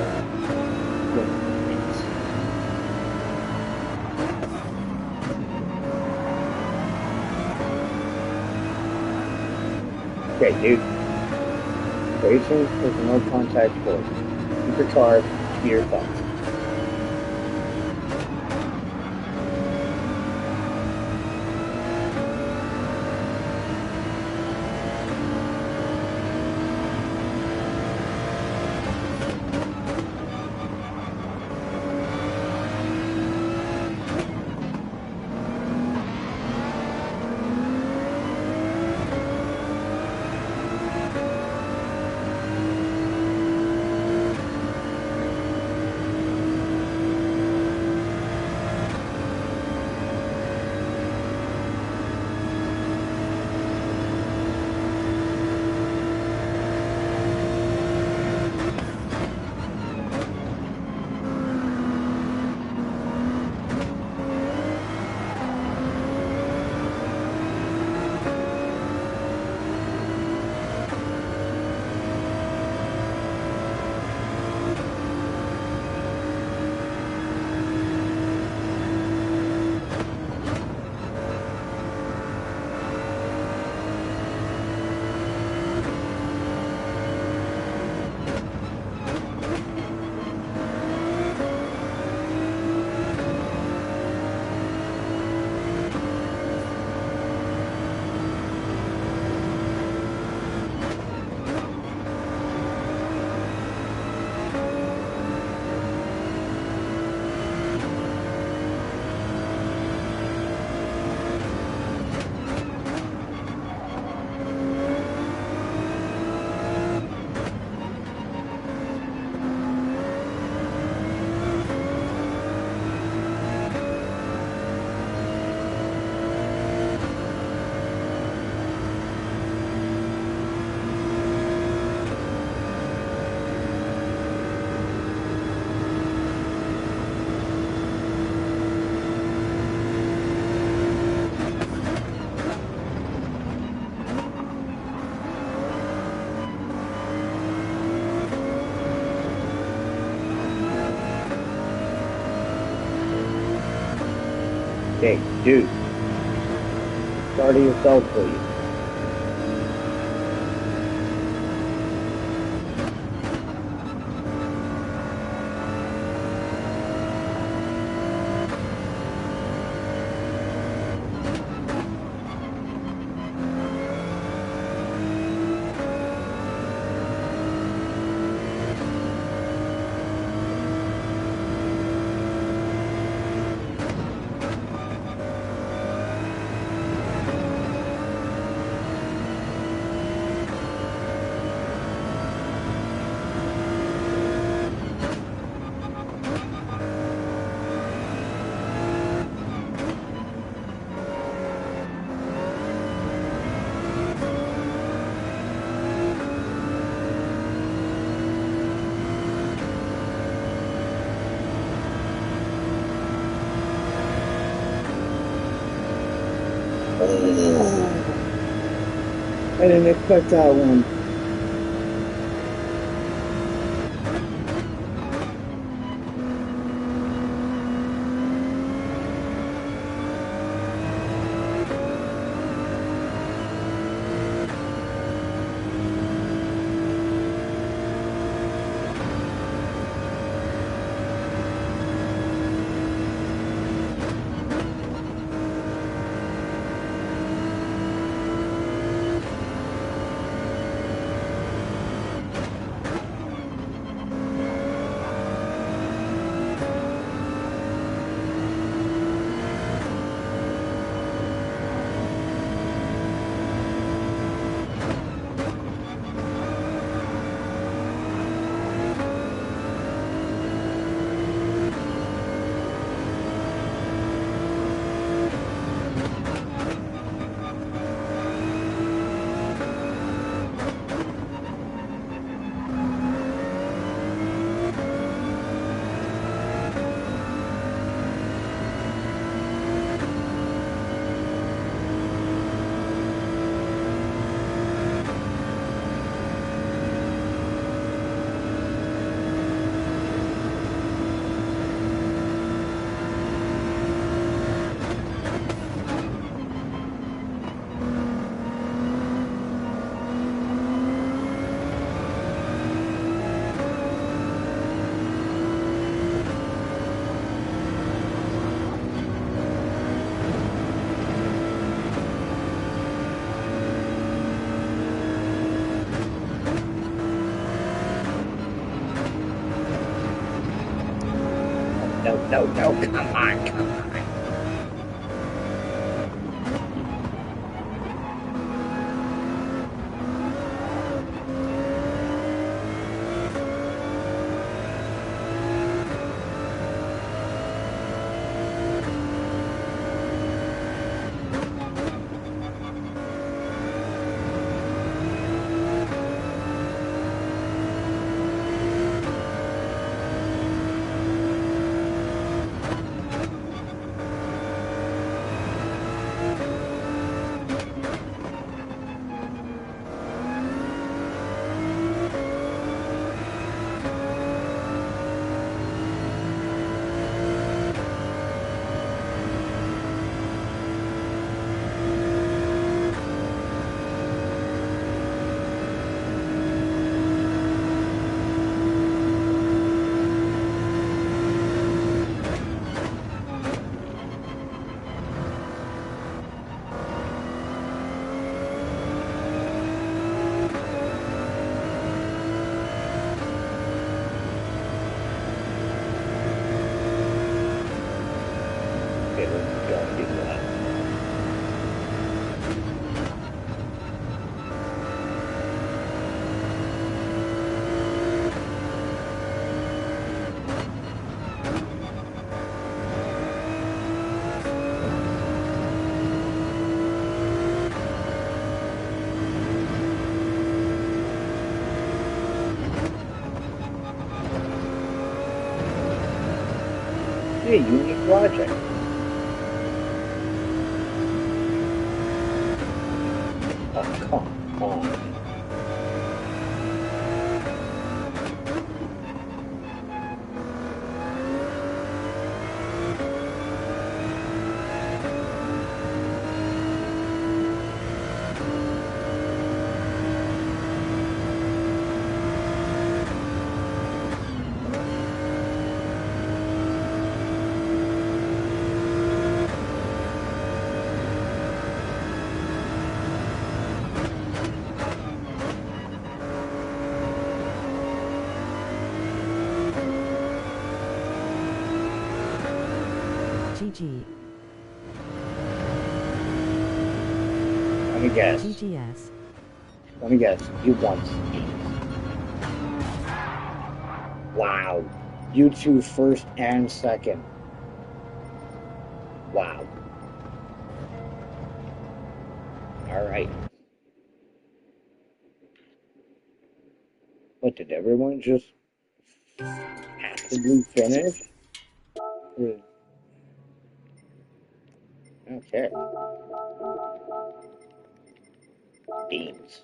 Speaker 1: Okay, dude. Racing is a no-contact sport. Keep your car to your thoughts. Hey, dude. Start of yourself, please. I didn't expect that one. No, come on, come on. A unique project. Oh, come on.
Speaker 2: GG.
Speaker 1: Let me guess.
Speaker 2: GGS.
Speaker 1: Let me guess. You won. Wow. You two first and second. Wow. All right. What, did everyone just passively finish? Okay. Beans.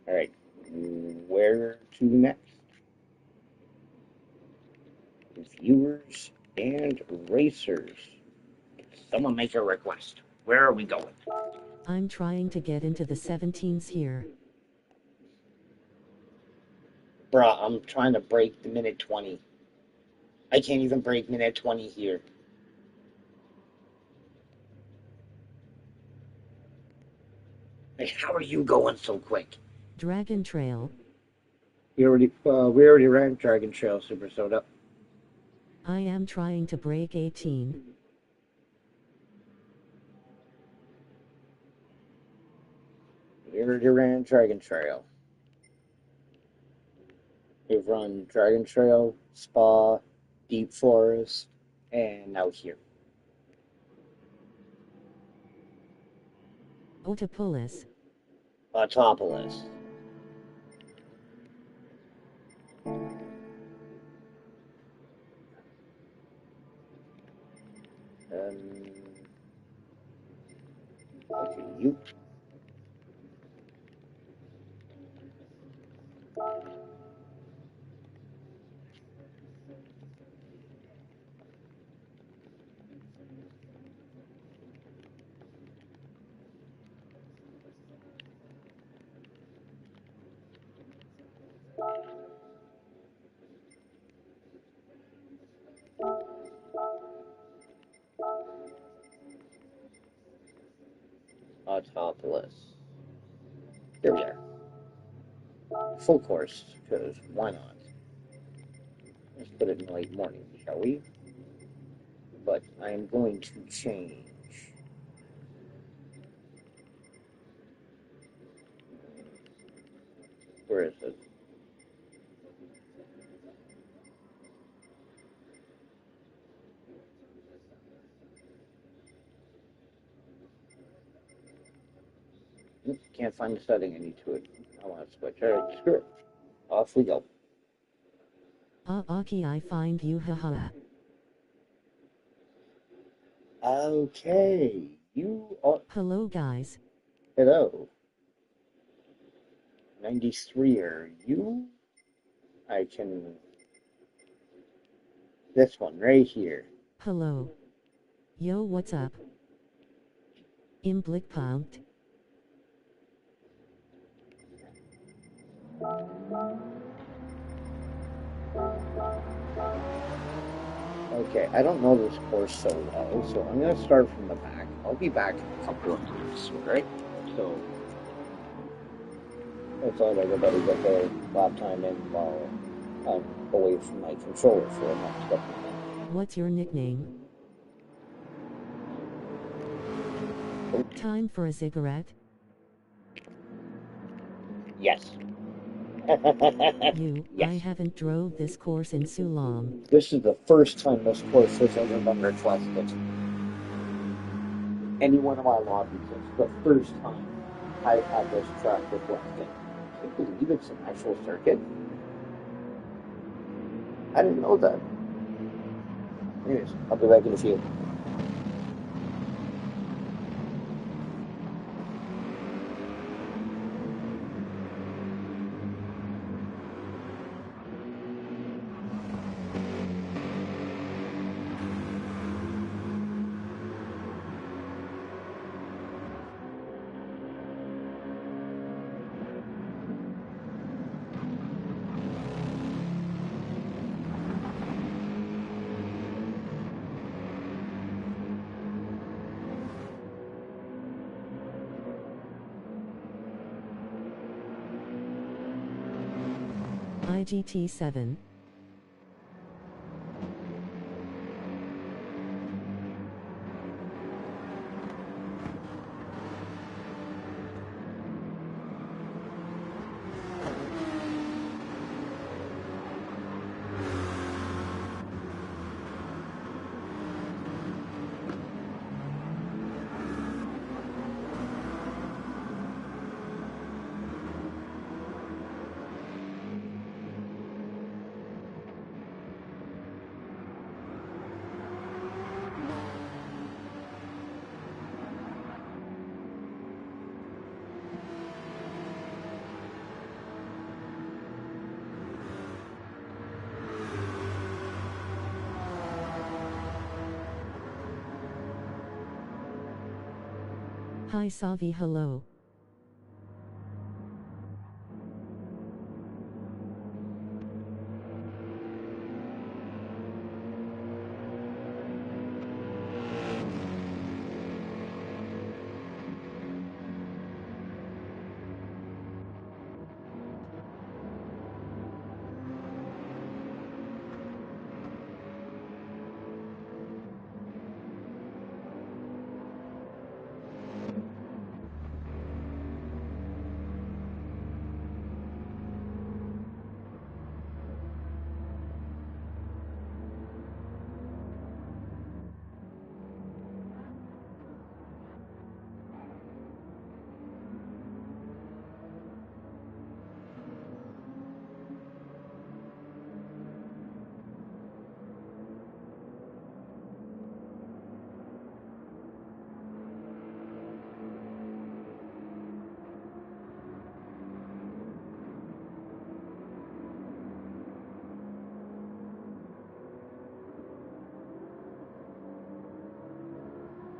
Speaker 1: Alright, where to next? Viewers and racers. Someone make a request. Where are we going?
Speaker 2: I'm trying to get into the 17s here.
Speaker 1: Bruh, I'm trying to break the minute 20. I can't even break minute 20 here. Like, how are you going so quick?
Speaker 2: Dragon Trail.
Speaker 1: We already ran Dragon Trail Super Soda.
Speaker 2: I am trying to break 18.
Speaker 1: We already ran Dragon Trail. We've run Dragon Trail, Spa, Deep Forest, and now here.
Speaker 2: Otopolis.
Speaker 1: Autopolis. Okay, you. Autopolis. Here we are. Full course, because why not? Let's put it in late morning, shall we? But I am going to change. Where is it? Can't find the setting I need to it. I want to switch. Alright, screw it. Off we go.
Speaker 2: Aki, I find you, haha.
Speaker 1: Okay, you are.
Speaker 2: Hello, guys.
Speaker 1: Hello. 93 are you? I can. This one right here.
Speaker 2: Hello. Yo, what's up? Im Blickpunkt.
Speaker 1: Okay, I don't know this course so well, so I'm going to start from the back. I'll be back in a couple of minutes, right? So, let's let everybody get their lap time in while I'm away from my controller for the next couple of minutes.
Speaker 2: What's your nickname? Time for a cigarette?
Speaker 1: Yes.
Speaker 2: You,
Speaker 1: Yes.
Speaker 2: I haven't drove this course in so long.
Speaker 1: This is the first time this course has ever been requested. Any one of my lobbies, it's the first time I've had this track requested. I can't believe it's an actual circuit. I didn't know that. Anyways, I'll be back in a few.
Speaker 2: GT7. Hi Savi, hello.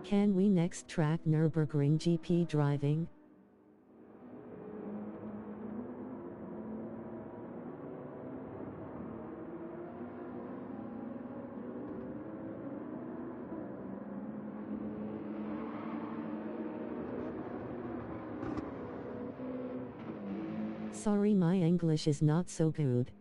Speaker 2: Can we next track Nürburgring GP driving? Sorry, my English is not so good.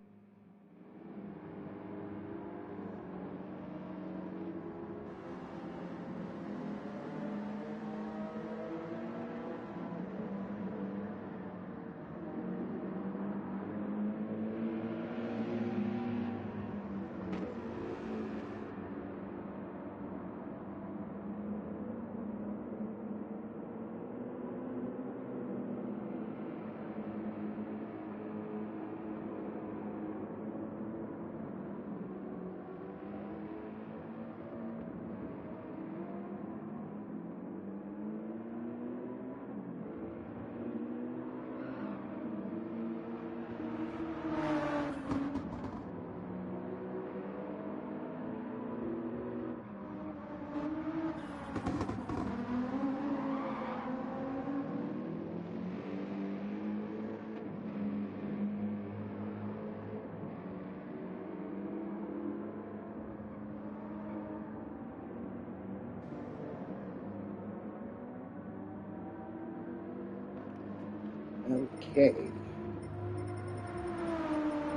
Speaker 1: Okay.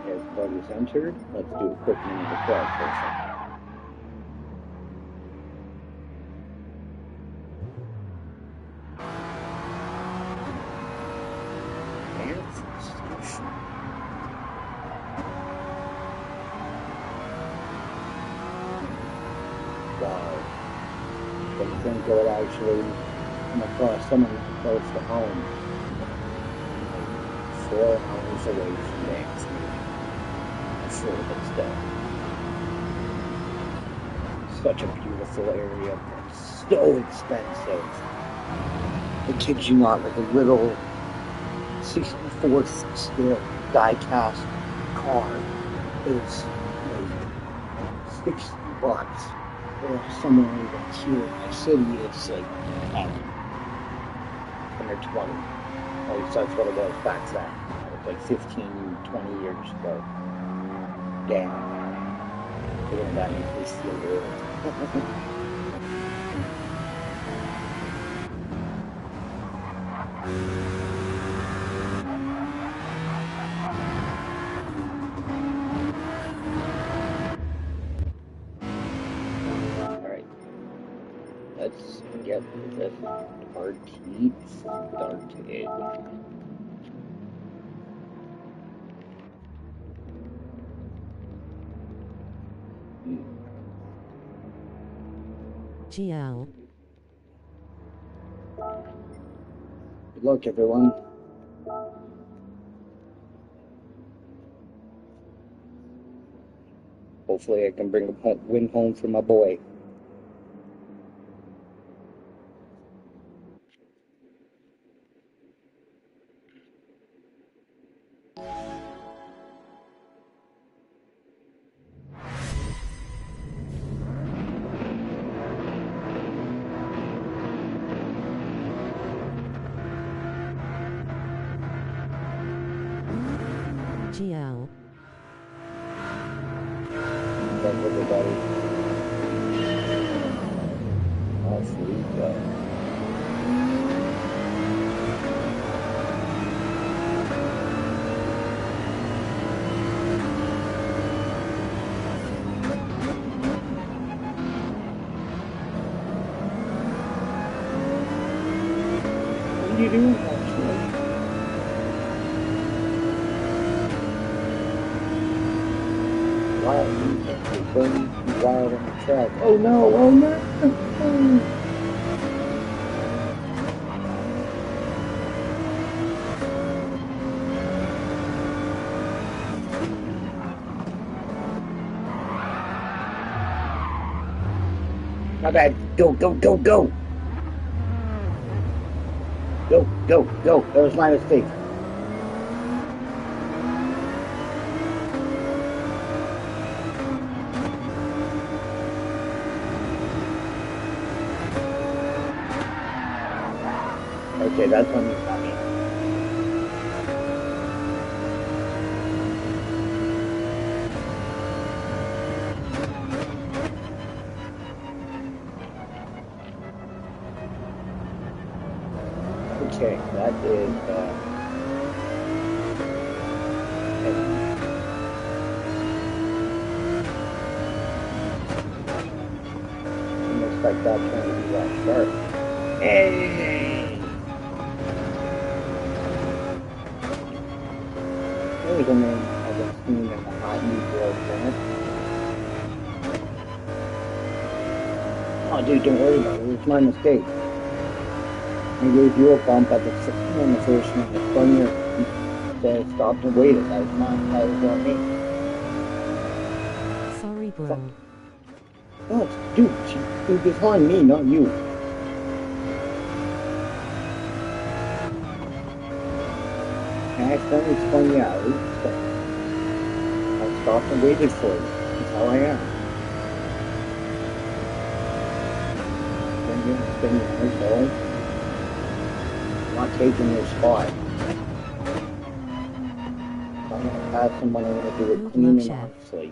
Speaker 1: Everybody's entered. Let's do a quick minute of crowdsourcing. Wow. Didn't think I would actually come across someone close to home. 4 hours away from Dance Meeting. I'm sure it's dead. Such a beautiful area, but so expensive. I kid you not, like a little 64th scale die-cast car is like $60. Or somewhere even here in my city, it's like 10 under 20. At least that's what it was back then. It was like 15, 20 years ago. Damn. Doing that makes me feel good. Alright. Let's get this party started.
Speaker 2: GL.
Speaker 1: Good luck, everyone. Hopefully I can bring a win home for my boy.
Speaker 2: GL.
Speaker 1: That's everybody. Off we go. What are you doing, actually? Wild on the track. Oh no, oh no! My bad. Go, go, go, go! Go, go, go. That was my mistake. Okay, that's when you got me. Okay, that is, I didn't expect that turn to be that sharp. Hey! There's a name I've been seeing in the hot new world plant. Oh, dude, don't worry about it. It's my mistake. I gave you a bump at the on the first one. The spun you said stopped and waited. That was mine. That was on me.
Speaker 2: Sorry, bro.
Speaker 1: Oh, dude, it was on me, not you. I accidentally spun you out. So I stopped and waited for you. That's how I am. Spin you, so I'm not taking your spot. If I'm gonna pass someone, I'm gonna do it clean and honestly.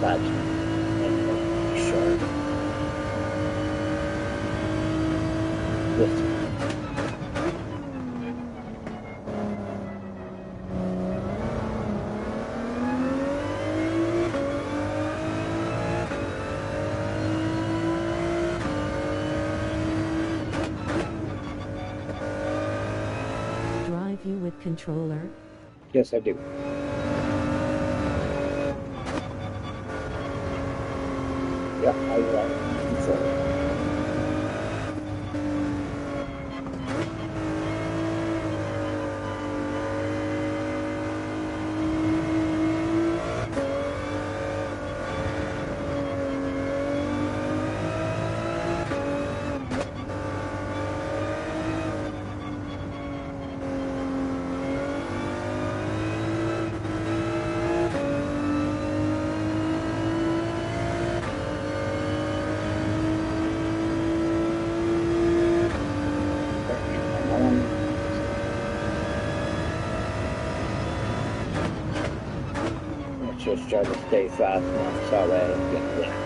Speaker 1: That's sure. This.
Speaker 2: Drive you with controller?
Speaker 1: Yes, I do. Yep, I control. Just try to stay fast enough so that I don't get licked.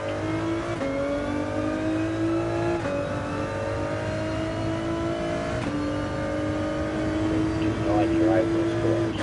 Speaker 1: Do not drive this course.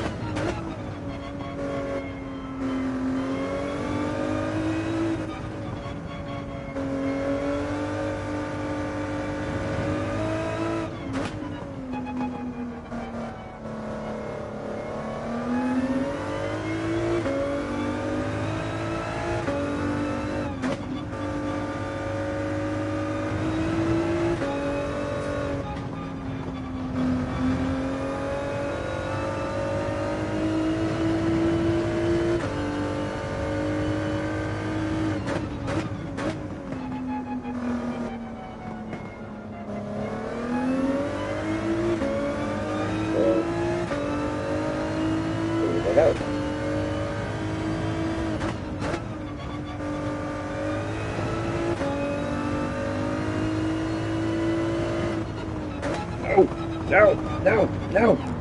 Speaker 1: No, no, no, no.
Speaker 2: Oh.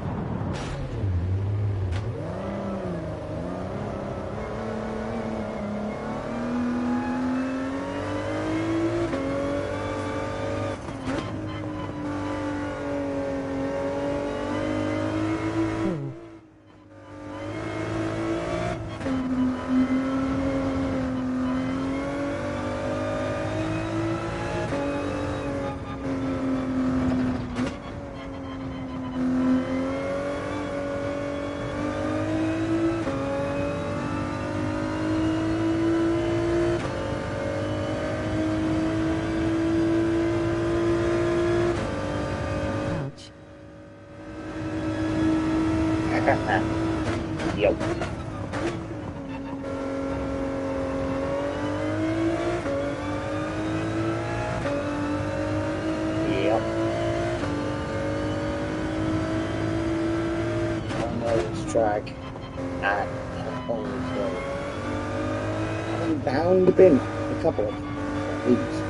Speaker 2: Ouch.
Speaker 1: Yep. Yep. I know this track at home, so I'm bound to bin a couple of these.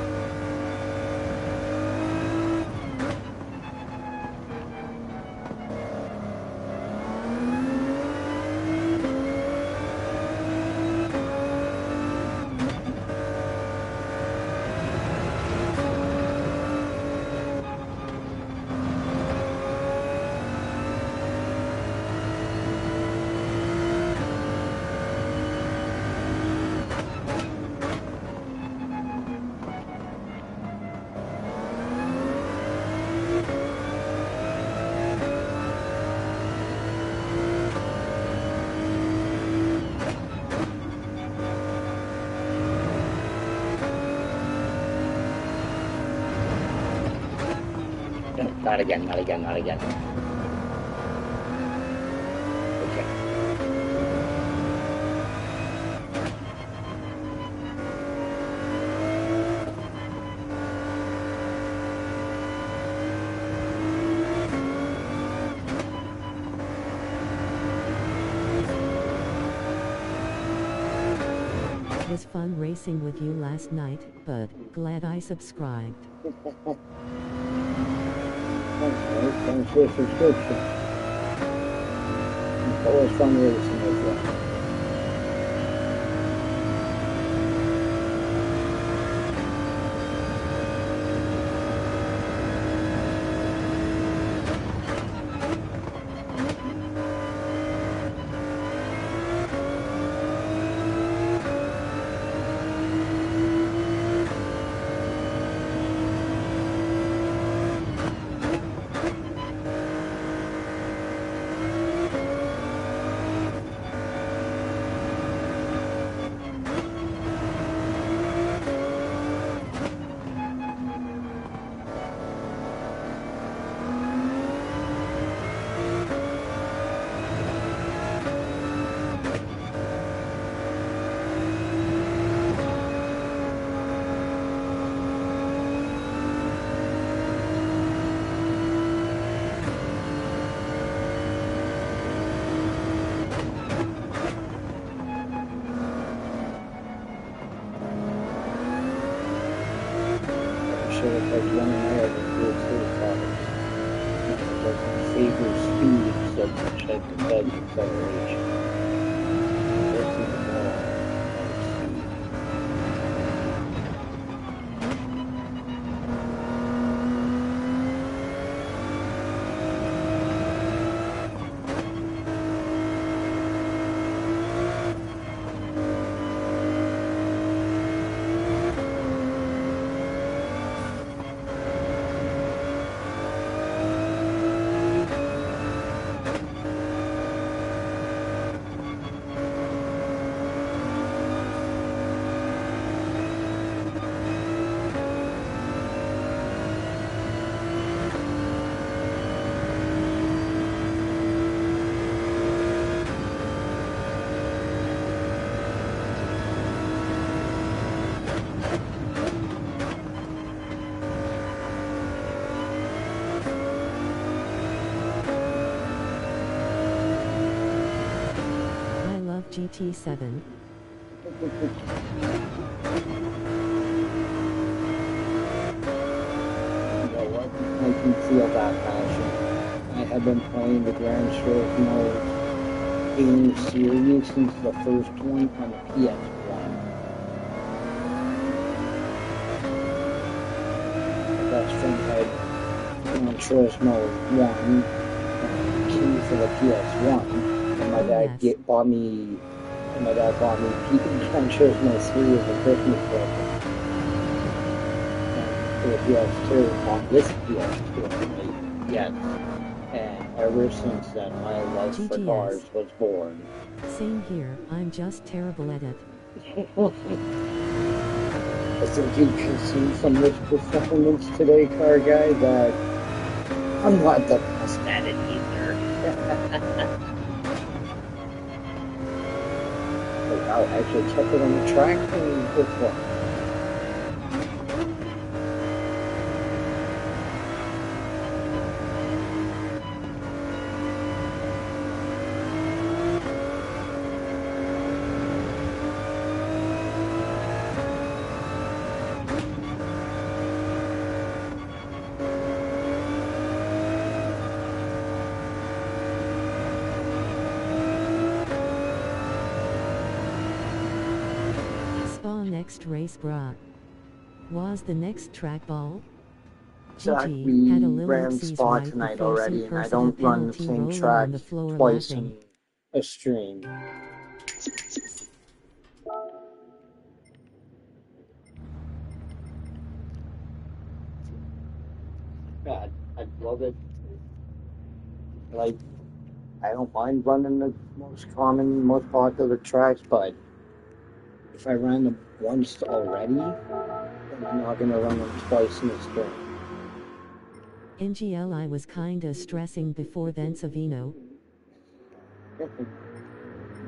Speaker 1: No, not again, not again, not again. Okay.
Speaker 2: It was fun racing with you last night, but glad I subscribed.
Speaker 1: Thanks for the subscription. It's always fun racing as well. Should have like one ahead of the cars. It doesn't favor speed so much like the bed acceleration. That's even more like speed.
Speaker 2: GT7.
Speaker 1: You know what? didn't feel that passion. I had been playing the Gran Turismo game series since the first one on the PS1. My best friend had Gran Turismo 1 and 2 for the PS1, and my dad bought me Gran Turismo 3 as a Christmas present. For the PS2 on this PS2, yes. And ever since then, my love for cars was born.
Speaker 2: Same here, I'm just terrible at it.
Speaker 1: I think you can see from this performance today, car guy, that I'm not the best at it either. But I'll actually check it on the track and go for it.
Speaker 2: Next race bra. Was the next track ball?
Speaker 1: GT had a ran Spa tonight already, and I don't run the same track twice in a stream. God, I love it. Like, I don't mind running the most common, most popular tracks, but if I ran them once already, I'm not going to run them twice in a stream.
Speaker 2: NGL, I was kinda stressing before then, Savino.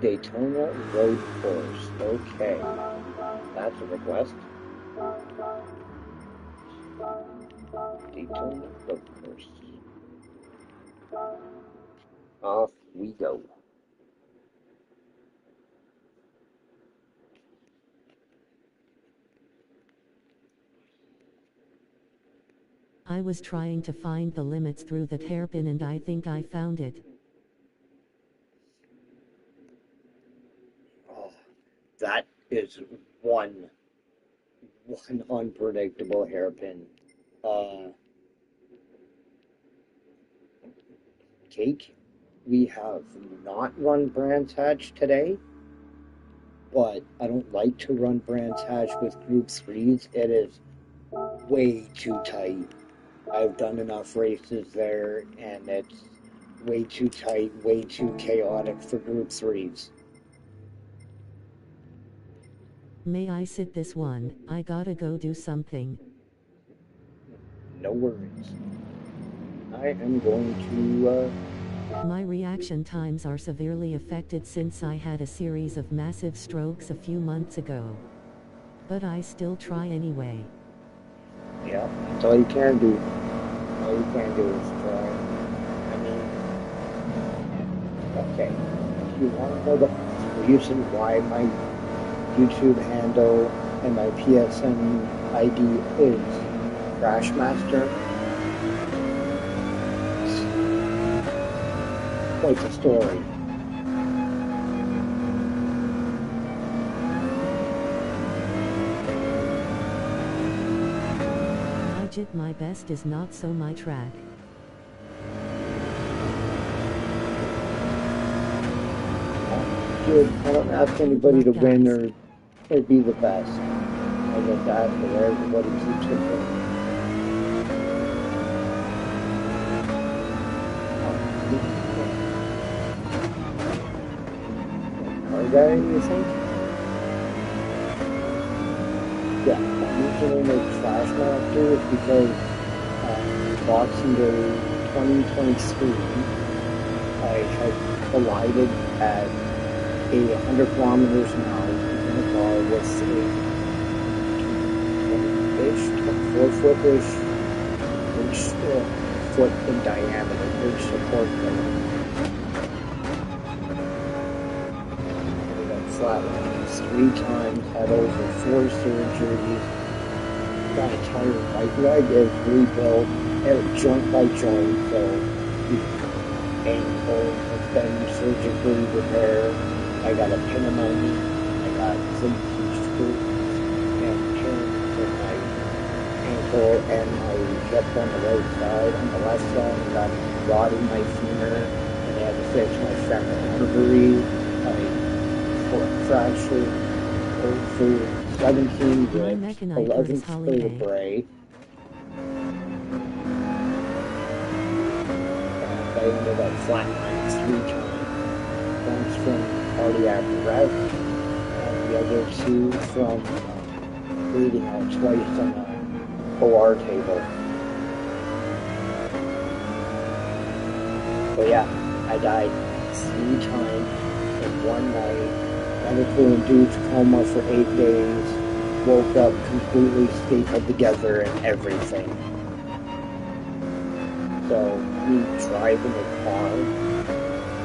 Speaker 1: Daytona Road Course. Okay. That's a request. Daytona Road Course. Off we go.
Speaker 2: I was trying to find the limits through that hairpin, and I think I found it.
Speaker 1: Oh, that is one unpredictable hairpin. Cake, we have not run Brands Hatch today, but I don't like to run Brands Hatch with Group 3s. It is way too tight. I've done enough races there, and it's way too tight, way too chaotic for Group 3s.
Speaker 2: May I sit this one? I gotta go do something.
Speaker 1: No worries. I am going to,
Speaker 2: My reaction times are severely affected since I had a series of massive strokes a few months ago. But I still try anyway.
Speaker 1: Yeah, that's all you can do. All you can do is try. I mean, okay. If you want to know the reason why my YouTube handle and my PSN ID is Crashmaster, it's quite a story.
Speaker 2: My best is not so my track.
Speaker 1: Good. I don't ask anybody to win or be the best. I just ask that everybody keeps it going. Are guy, you think? Yeah, I'm usually make Crashmaster because Boxing Day 2023, I had collided at 100 kilometers an hour in a car with a 4-foot-ish foot in diameter bridge support plate. Flatlined 3 times, had over 4 surgeries, got a entire right leg is rebuilt. joint by joint, so the ankle has been surgically repaired. I got a pin in my knee. I got safety screws and pins in my ankle and my hip on the right side. On the left side, I got a rod in my femur, and I had to fix my femoral artery. My foot fractured over 17
Speaker 2: My
Speaker 1: ribs,
Speaker 2: mechanite hurt
Speaker 1: 11
Speaker 2: his Holly A.
Speaker 1: vertebrae. I ended up flatlining 3 times. Once from cardiac arrest, and the other 2 from bleeding out twice on a OR table. So yeah, I died 3 times in one night. Medical induced coma for 8 days. Woke up completely stapled together and everything. So me driving a car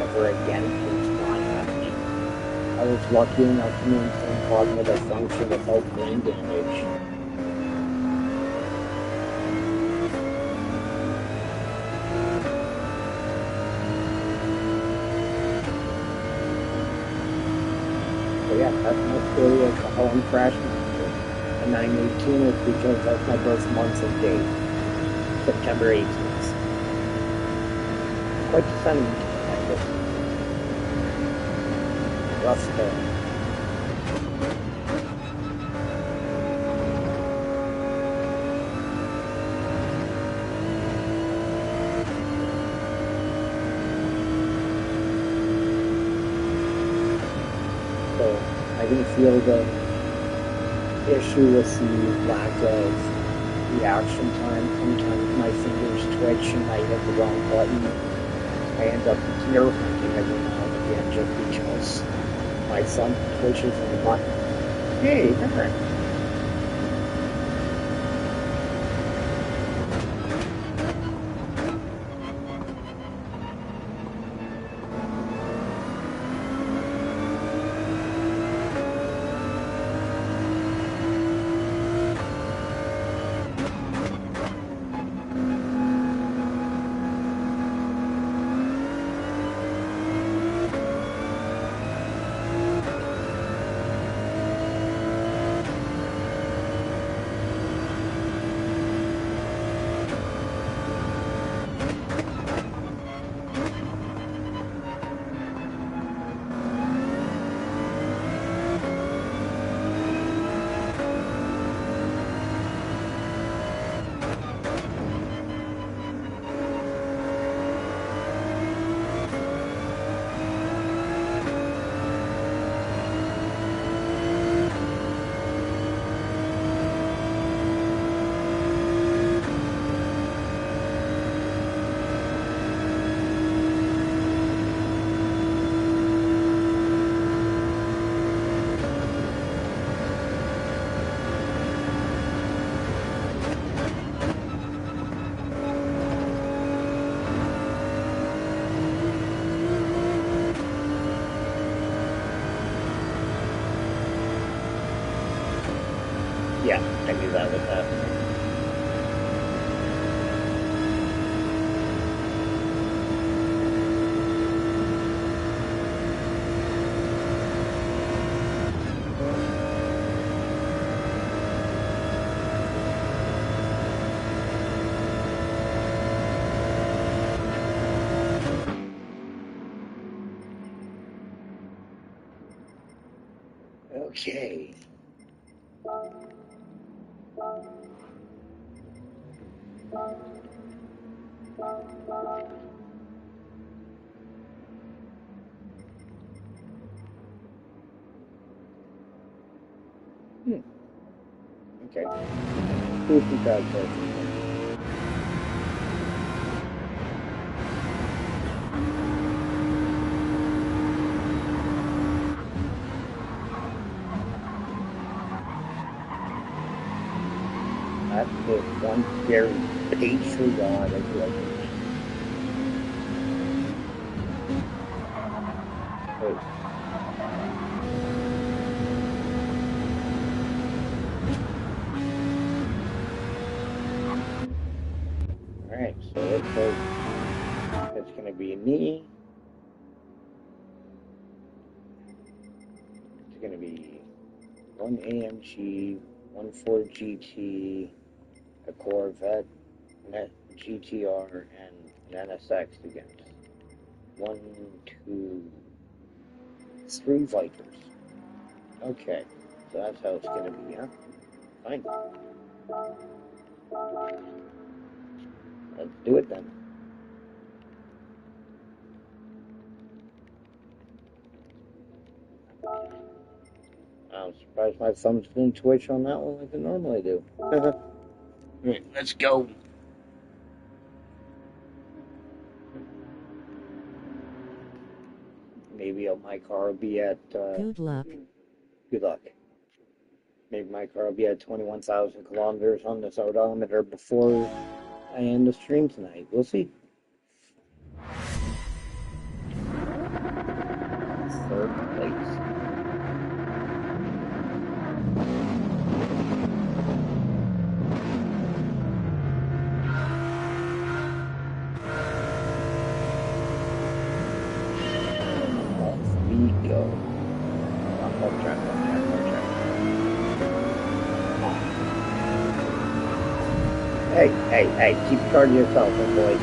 Speaker 1: ever again is not happening. I was lucky enough to maintain cognitive function without brain damage. So yeah, that's my story of how I'm crashing. And 9/18 is because that's my birth month and date. September 18th. Quite the sentiment, kind of. Rough day. So I can feel the issue with the lack of reaction time. Sometimes my fingers twitch and I hit the wrong button. I end up ear hunting every now and again just because my thumb twitches in the button. Hey, different. Yeah, I knew that was happening. Okay. Okay. Who's the bad person? That's the one very patriotic looking. Hey. Alright, so it says it's going to be me. It's going to be one AMG, one Ford GT, a Corvette, Net GTR, and an NSX against 1, 2, 3 Vipers. Okay, so that's how it's going to be, huh? Fine. Let's do it then. I'm surprised my thumbs didn't twitch on that one like they normally do. Alright, let's go. Maybe my car will be at...
Speaker 2: Good luck.
Speaker 1: Good luck. Maybe my car will be at 21,000 kilometers on this odometer before I end the stream tonight. We'll see. Third place. Off we go. One track. Hey, keep car to yourself, boy.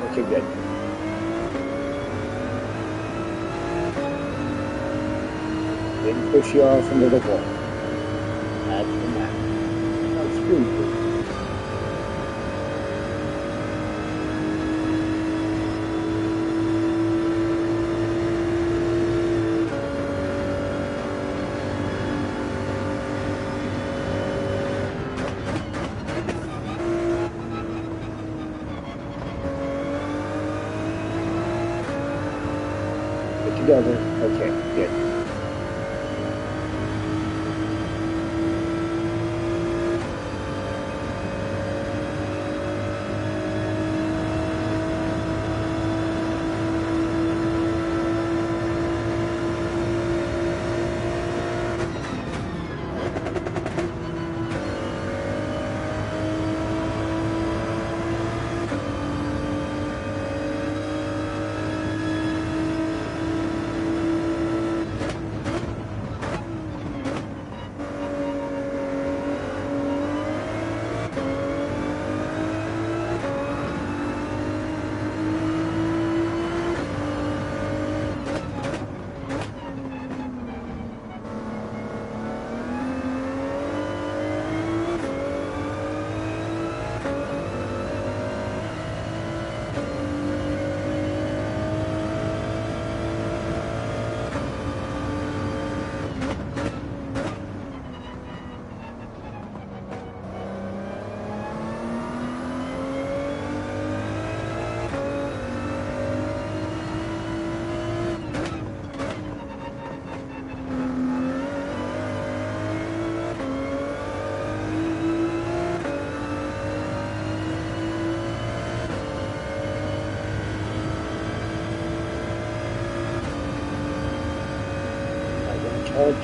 Speaker 1: Okay, good. Didn't push you off into the wall. That's the matter. Now screw you. Together. Okay, good.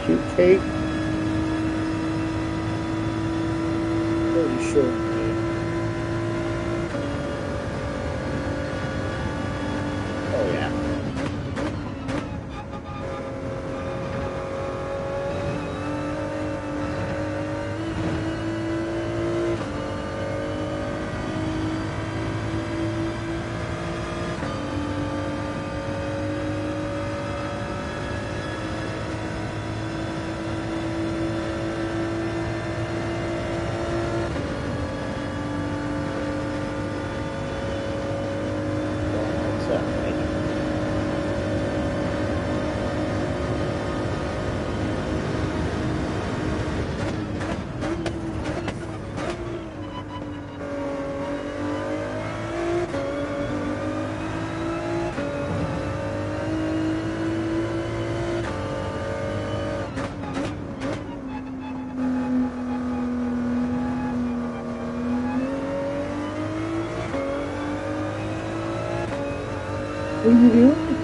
Speaker 1: Cute cake. Pretty sure. Oh yeah. What are you doing?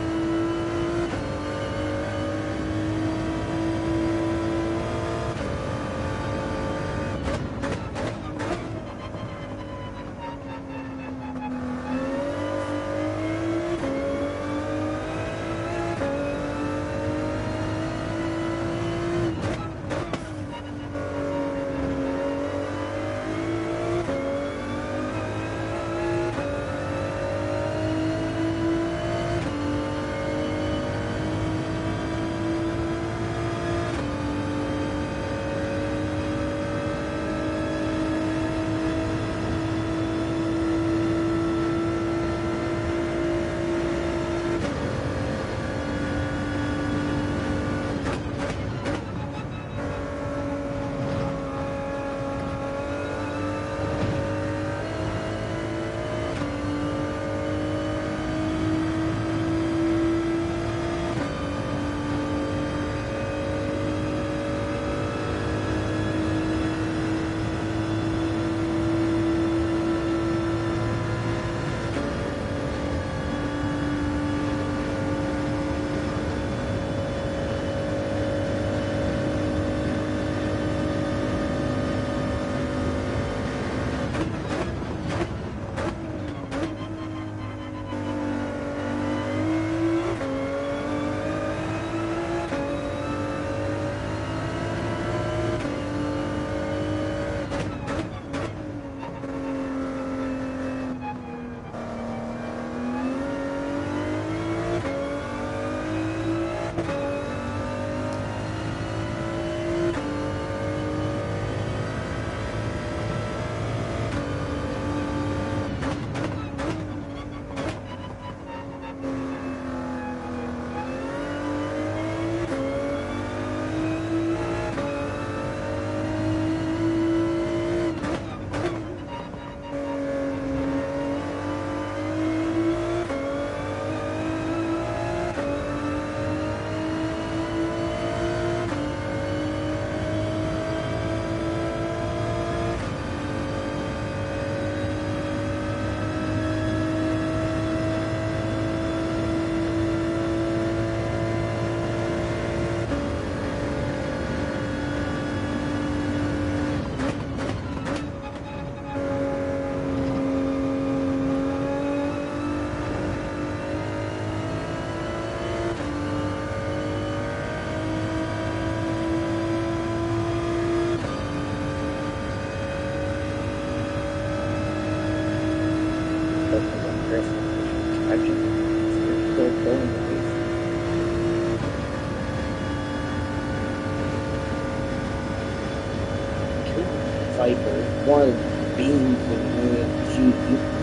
Speaker 1: Viper, one beams and shoot.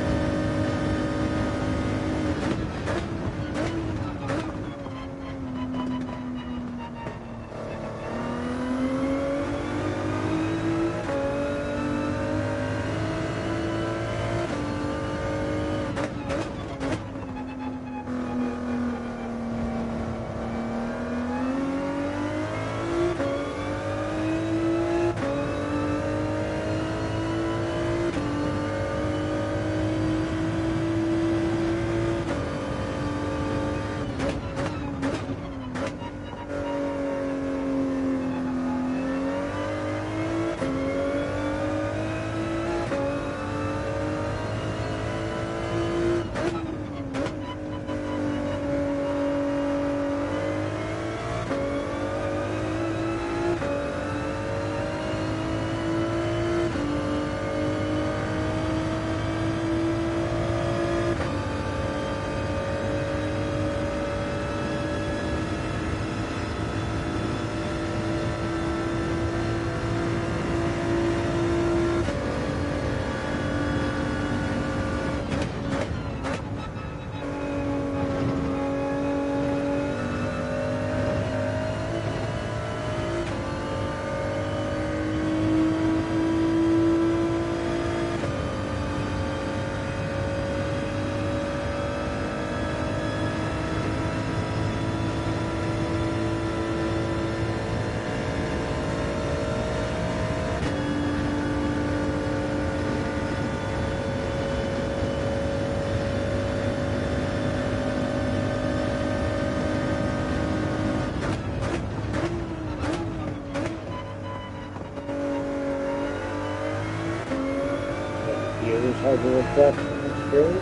Speaker 1: charger request on the screen.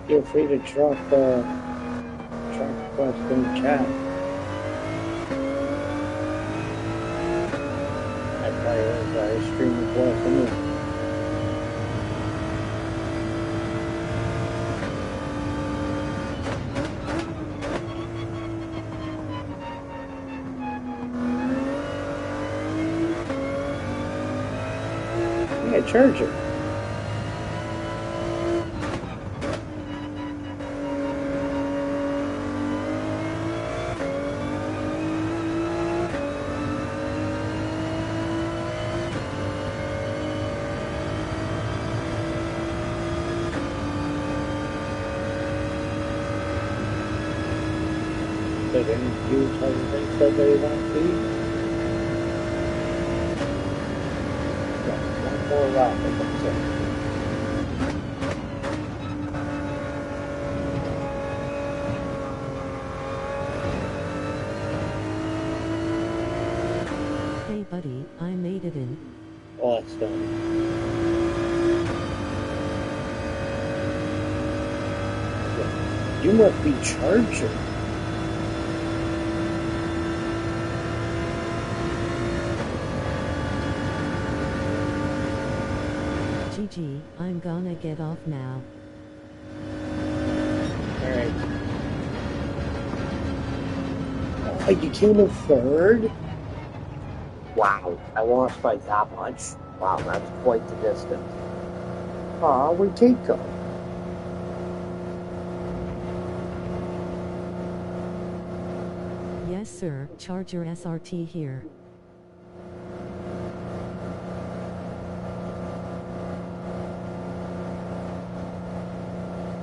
Speaker 1: Feel free to drop request in the chat. I prioritize stream request anyway. Yeah, charger. Did any of you tell the things that they want to see? Yeah, one more lap of them saying.
Speaker 2: Hey buddy, I made it in.
Speaker 1: Oh, it's done. You must be charging.
Speaker 2: GG, I'm gonna get off now.
Speaker 1: Alright. Oh, you came in third? Wow, I lost by that much. Wow, that's quite the distance. Aw, we take them.
Speaker 2: Yes sir, Charger SRT here.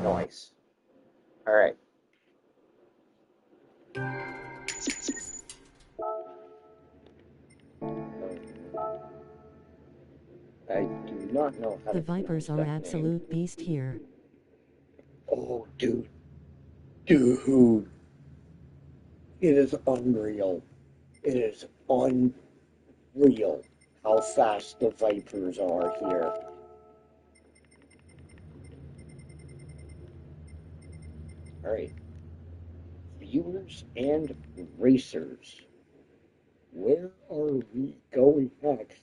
Speaker 1: Nice. Alright. I do not know how
Speaker 2: The
Speaker 1: to
Speaker 2: Vipers are
Speaker 1: pronounce that
Speaker 2: absolute
Speaker 1: name.
Speaker 2: beast here.
Speaker 1: Oh, dude. Dude. It is unreal. It is unreal how fast the Vipers are here. Alright. Viewers and racers. Where are we going next?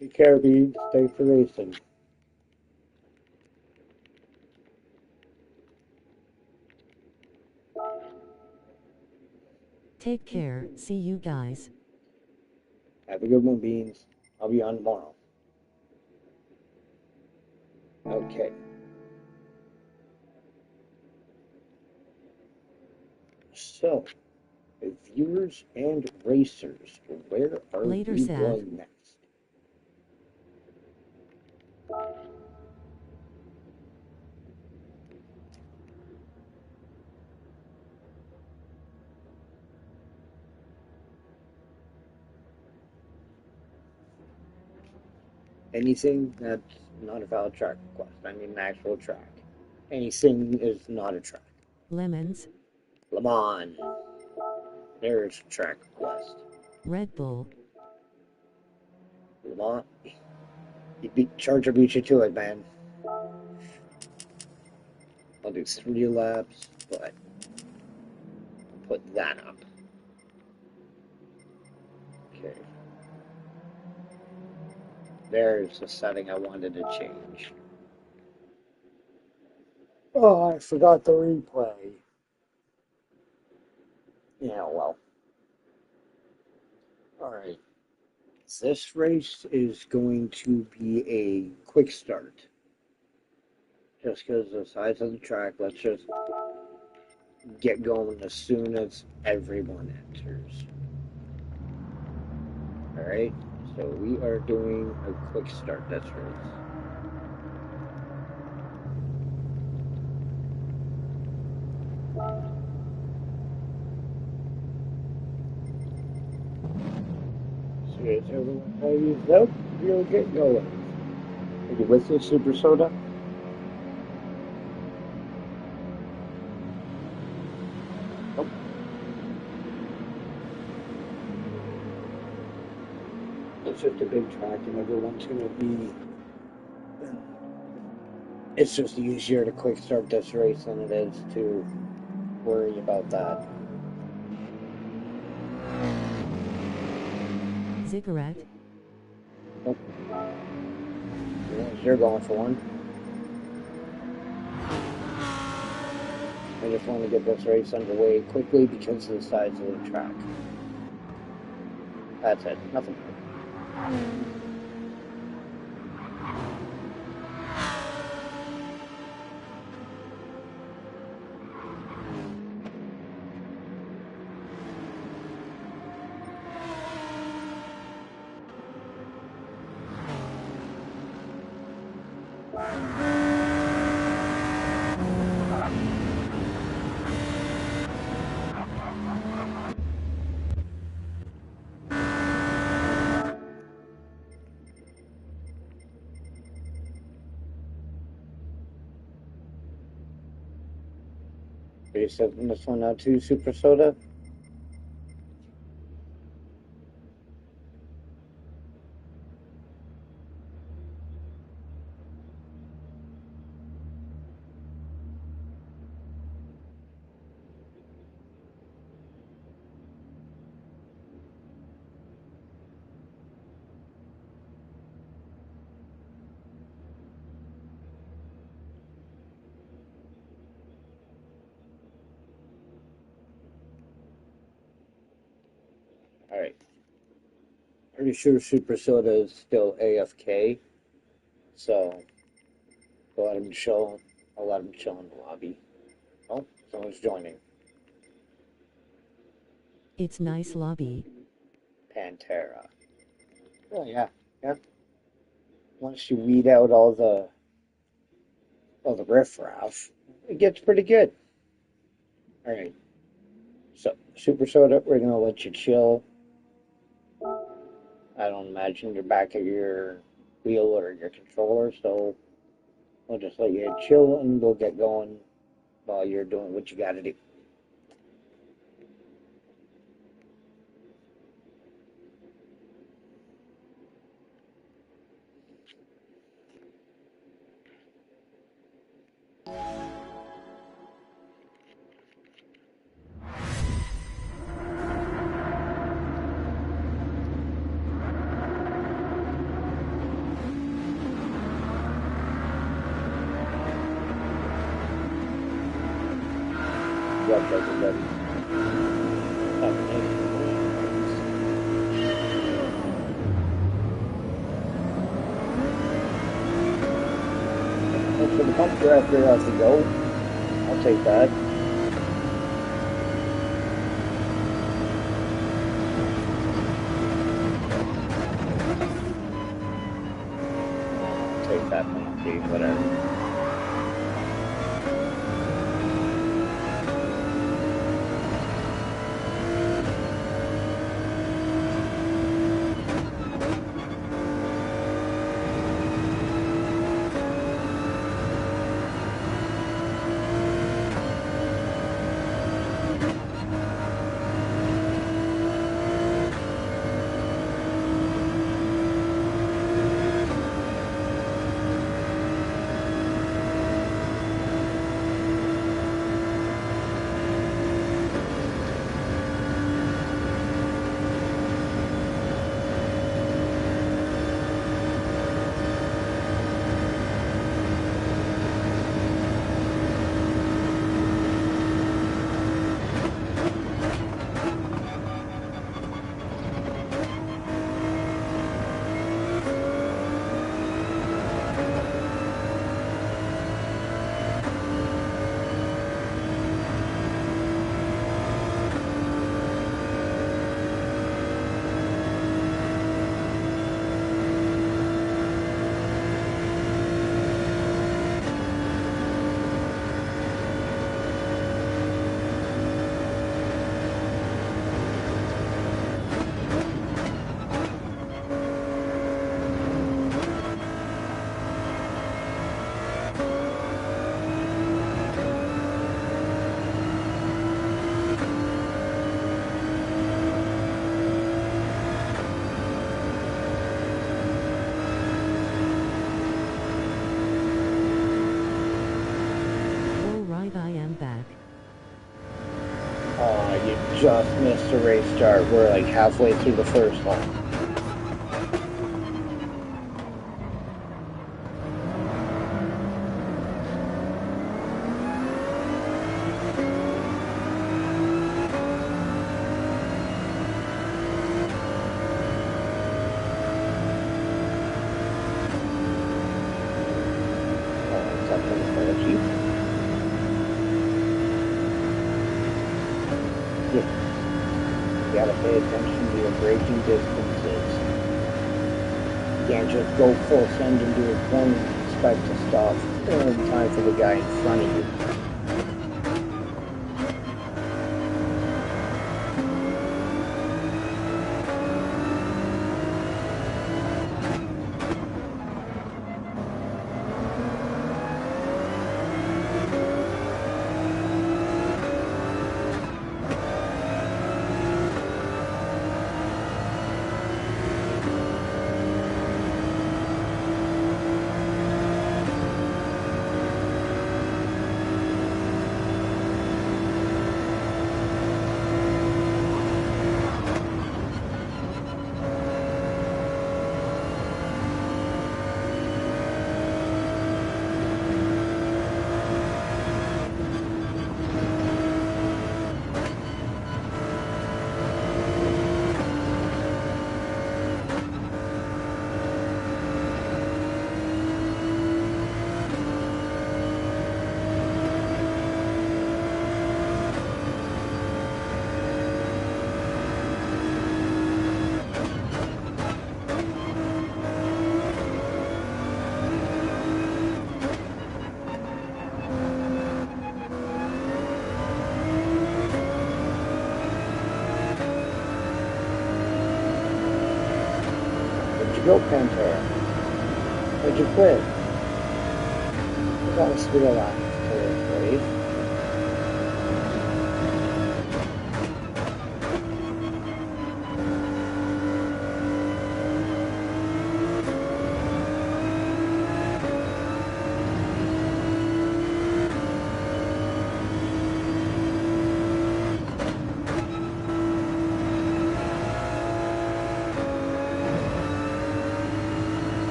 Speaker 1: Take care, Beans. Thanks for racing.
Speaker 2: Take care, see you guys.
Speaker 1: Have a good one, Beans. I'll be on tomorrow. Okay. So, viewers and racers, where are
Speaker 2: Later,
Speaker 1: we
Speaker 2: Sav.
Speaker 1: going next? Anything that's not a valid track request. I mean an actual track. Anything is not a track.
Speaker 2: Lemons.
Speaker 1: Le Mans. There's a track request.
Speaker 2: Red Bull.
Speaker 1: Le Mans. Charger beat you to it, man. I'll do 3 laps, but I'll put that up. Okay. There's the setting I wanted to change. Oh, I forgot the replay. Yeah, well. Alright. This race is going to be a quick start. Just because of the size of the track, let's just get going as soon as everyone enters. Alright, so we are doing a quick start this race. So as everyone hurries up, we'll get going. Are you with us, Super Soda? Nope. just a big track, and everyone's going to be. It's just easier to quick start this race than it is to worry about that.
Speaker 2: Ziggurat.
Speaker 1: Oh. You're going for one. I just want to get this race underway quickly because of the size of the track. That's it. Nothing. Are you setting this one out too, Super Soda? Alright. Pretty sure Super Soda is still AFK. So, I'll let him chill. I'll let him chill in the lobby. Oh, someone's joining.
Speaker 2: It's nice lobby.
Speaker 1: Pantera. Oh, yeah. Yeah. Once you weed out all the riffraff, it gets pretty good. Alright. So, Super Soda, we're going to let you chill. I don't imagine you're back at your wheel or your controller, so we'll just let you chill and we'll get going while you're doing what you gotta do. Yep, everybody. Thanks for the pump director as we go. I'll take that. I'll take that penalty, whatever. just missed the race start. We're like halfway through the first lap. You gotta pay attention to your braking distances. You can't just go full send into a corner and expect to stop in time for the guy in front of you. Go Pantera. Why'd you quit? That was real life, brave.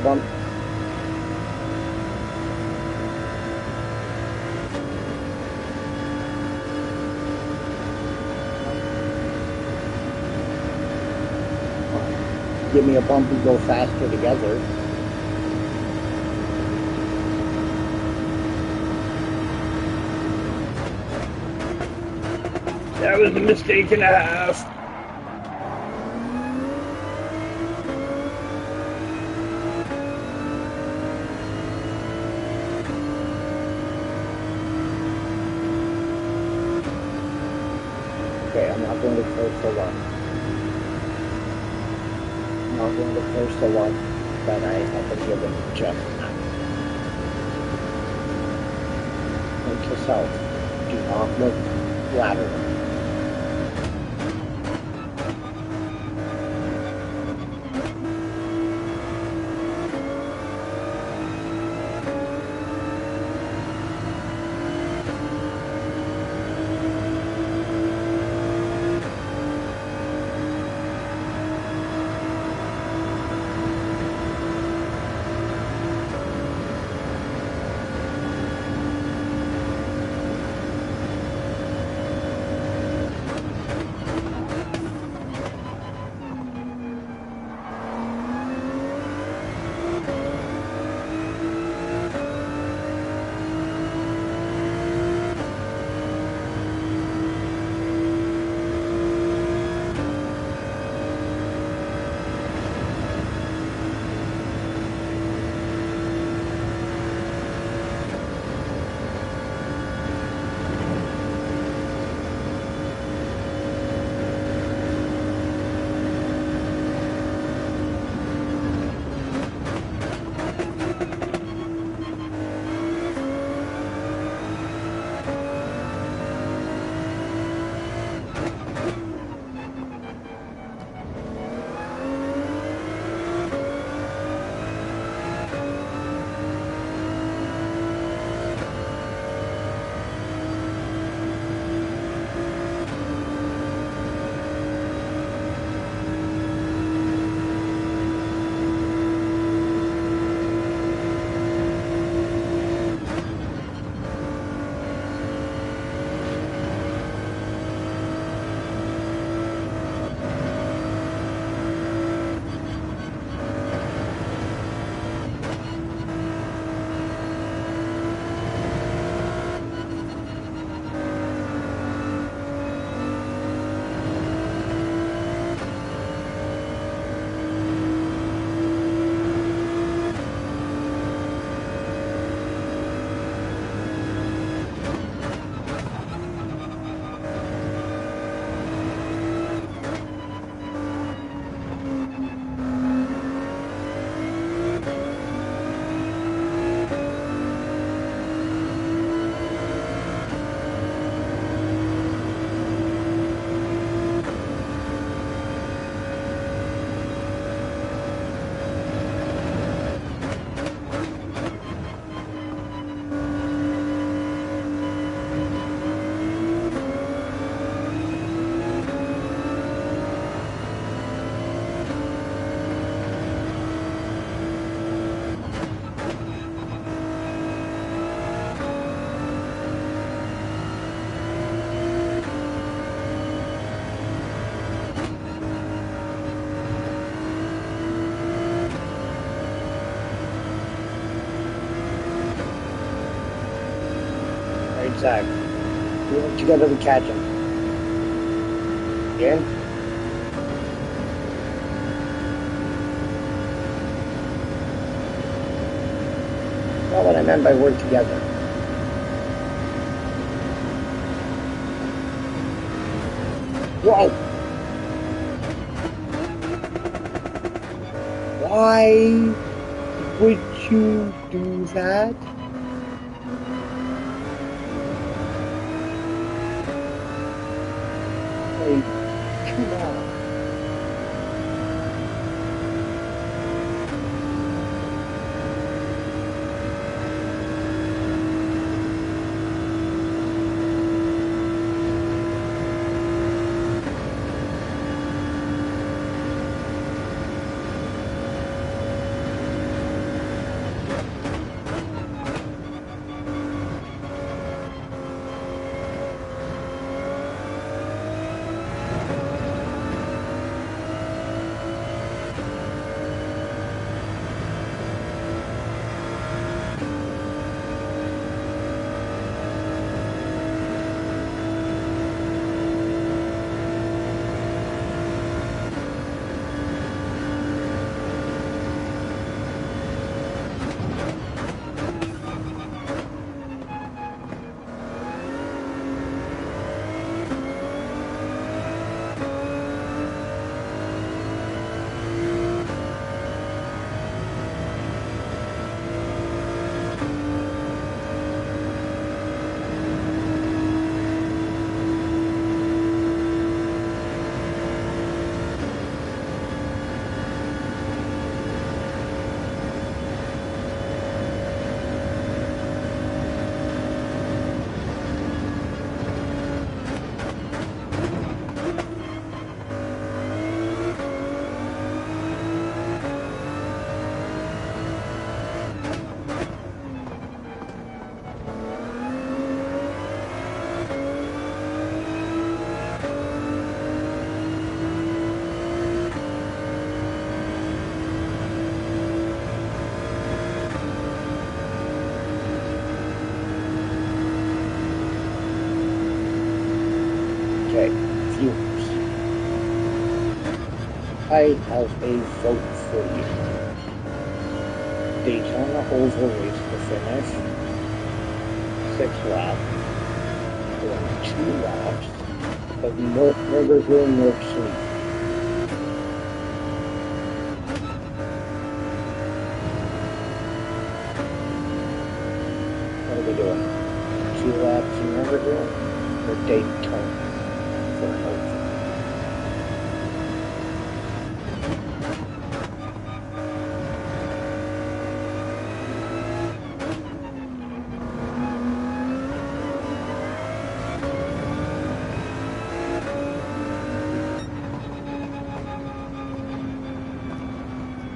Speaker 1: Bump. Give me a bump and go faster together. That was a mistake and a half. Okay, I'm not going to curse a lot. I'm not going to curse a lot that I haven't given just now. Note to self, do not look laterally. sec. We work together to catch him. Yeah? Not what I meant by work together. Whoa! Why would you do that? Like, come on. Okay, viewers. I have a vote for you. Daytona Oval race to finish. 6 laps. Or 2 laps of Nürburgring North Street. What are we doing? 2 laps in Nürburgring or Daytona for an oval?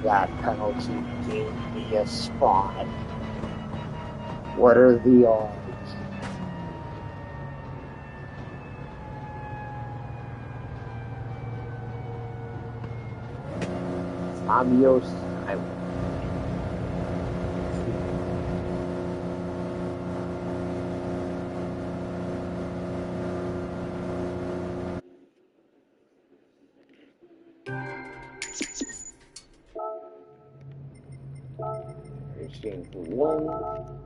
Speaker 1: That penalty gave me a spot. What are the odds? Fabio Simon. Racing for 1.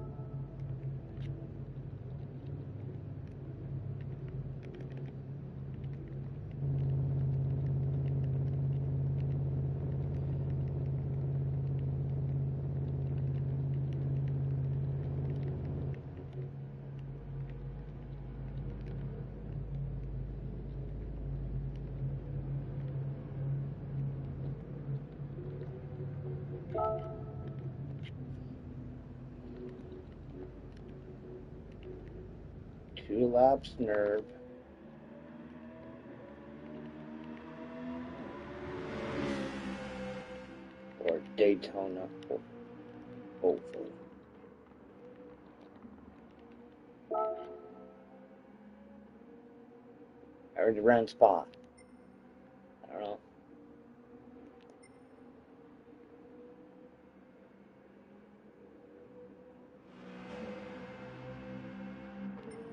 Speaker 1: Two laps nerve. Or Daytona Oval. I already ran spot. I don't know.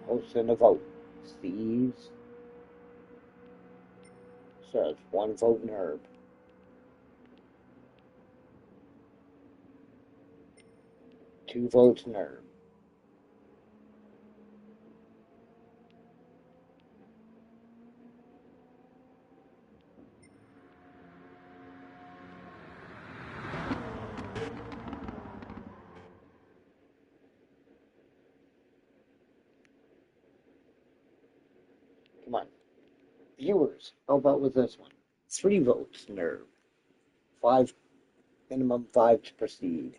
Speaker 1: Most in the vote. Steve's. So it's 1 vote in Herb. 2 votes in Herb. Come on. Viewers, how about with this one? 3 votes in Herb. 5, minimum 5 to proceed.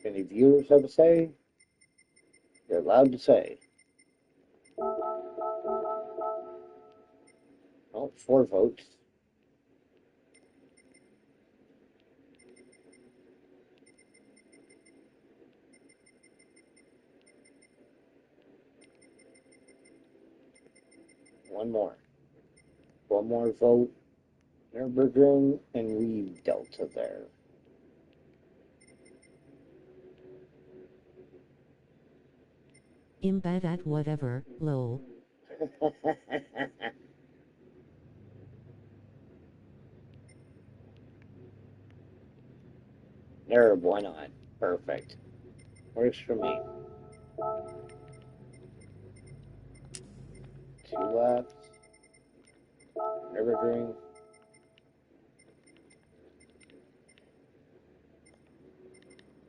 Speaker 1: Any viewers have a say? You're allowed to say. Oh, 4 votes. One more. One more vote. Nürburgring and Reeve Delta there.
Speaker 2: Imbad at whatever, lol.
Speaker 1: Nurb, why not? Perfect. Works for me. 2 laps. Nürburgring.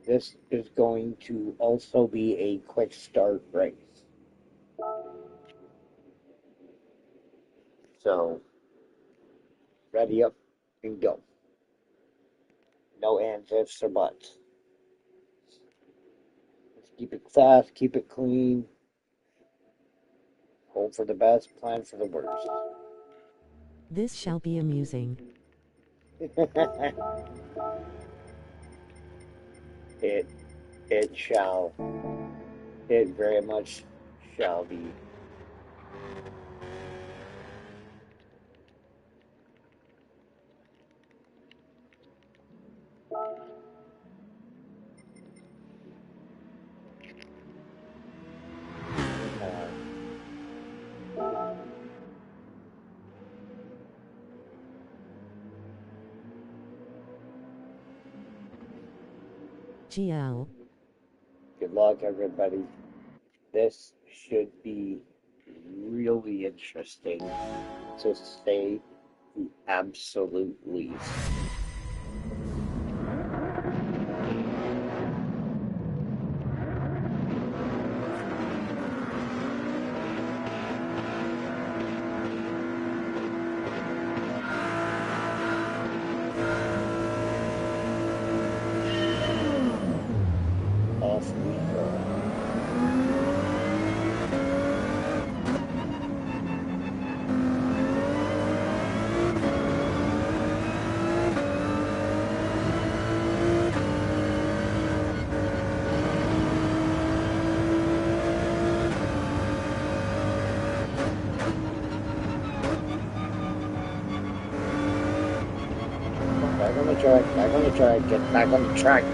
Speaker 1: This is going to also be a quick start race. So, ready up and go. No ands, ifs, or buts. Let's keep it fast, keep it clean. Hope for the best, plan for the worst.
Speaker 2: This shall be amusing.
Speaker 1: It shall. It very much shall be.
Speaker 2: Giao.
Speaker 1: Good luck, everybody. This should be really interesting, to say the absolute least. Off we go. Back on the track, back on the track, get back on the track.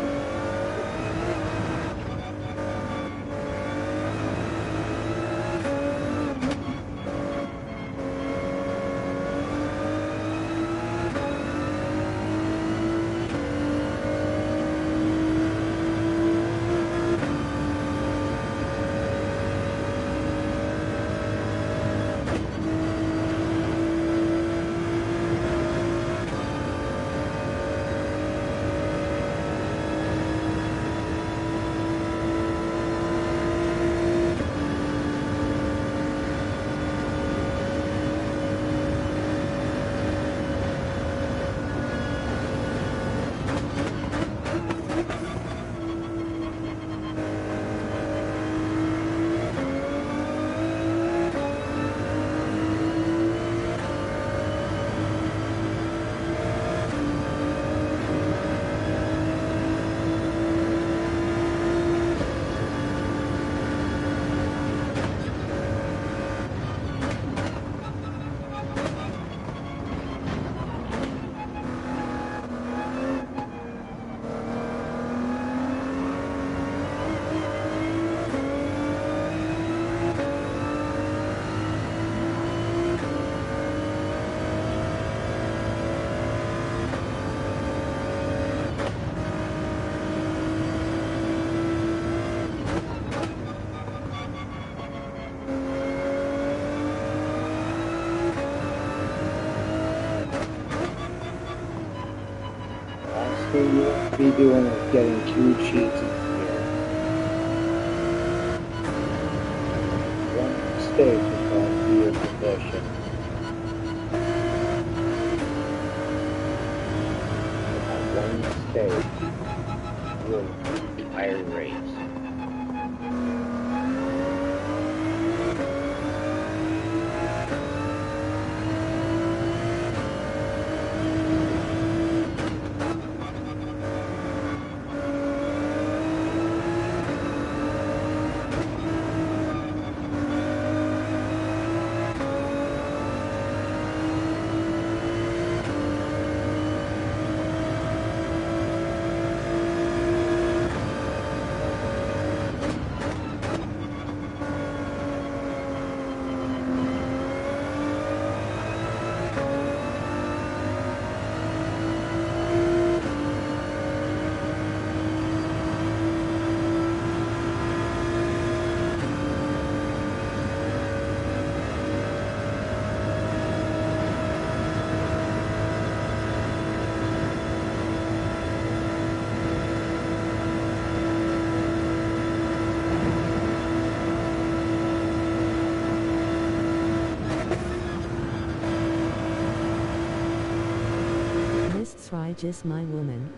Speaker 1: thing you won't be doing is getting too cheesy here. One mistake will cost you your position. That one mistake will win the entire race.
Speaker 2: Let's try just my woman.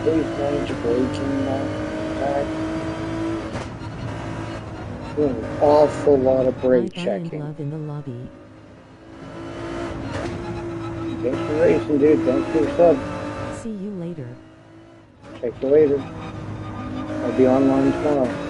Speaker 1: Please manage braking that. Doing an awful lot of brake
Speaker 2: Bye bye and
Speaker 1: checking.
Speaker 2: love in the lobby.
Speaker 1: Thanks for racing, dude. Thanks for the sub.
Speaker 2: See you later.
Speaker 1: Check you later. I'll be online tomorrow.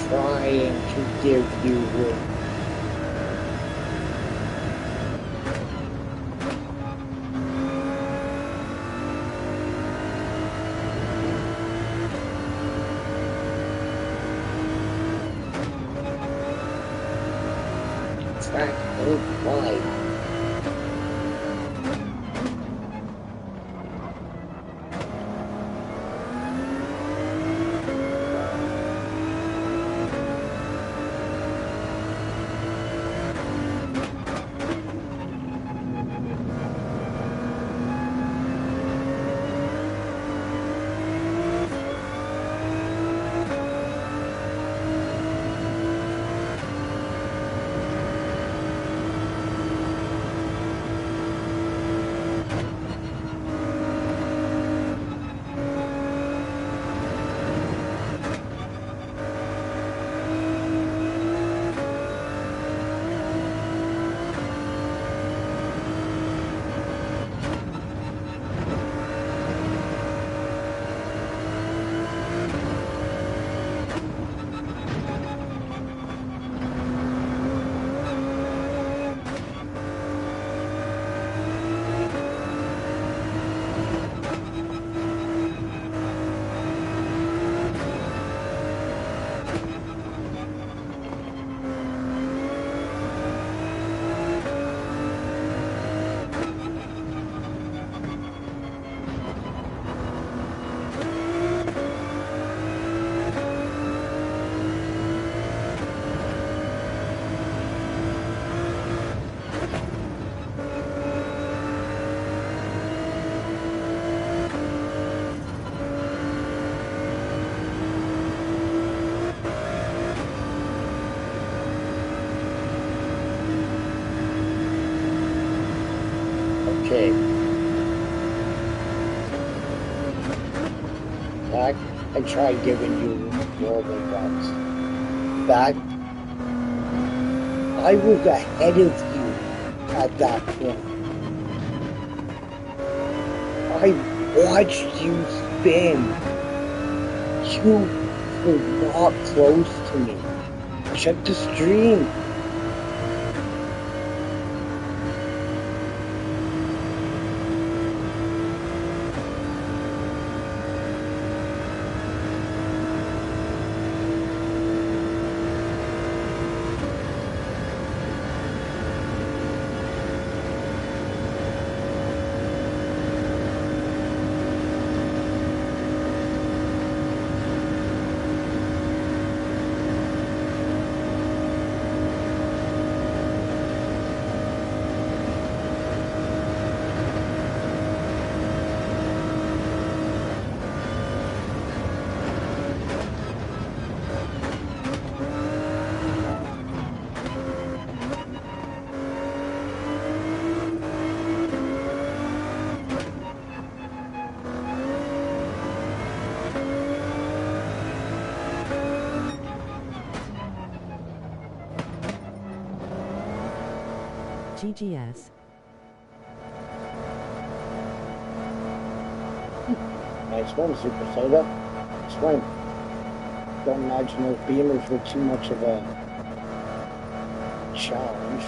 Speaker 1: trying to give you room. Track ain't wide. Okay. Back, I tried giving you more than once. Back, I was ahead of you at that point. I watched you spin. You were not close to me. Check the stream.
Speaker 2: GGS.
Speaker 1: Nice one, Super Soda. Nice one. Don't imagine those beamers were too much of a challenge.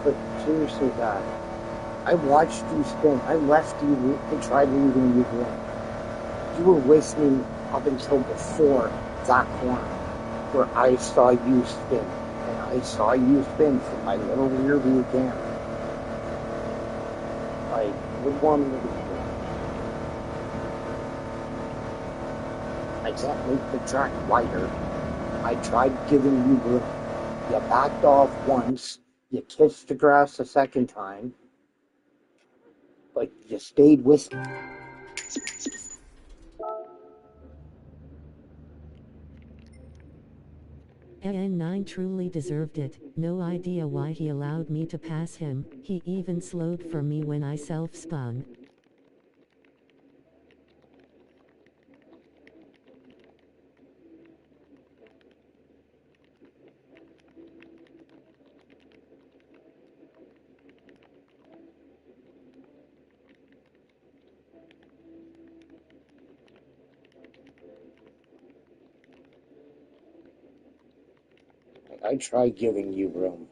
Speaker 1: But seriously, God, I watched you spin. I left you and tried leaving you alone. You were with me up until before that corner where I saw you spin. And I saw you spin from my little rear view camera. Like, what do you want me to do? I can't make the track wider. I tried giving you room. You backed off once. You kissed the grass a second time. But you stayed with me.
Speaker 2: AN9 truly deserved it, no idea why he allowed me to pass him, he even slowed for me when I self-spun.
Speaker 1: I try giving you room.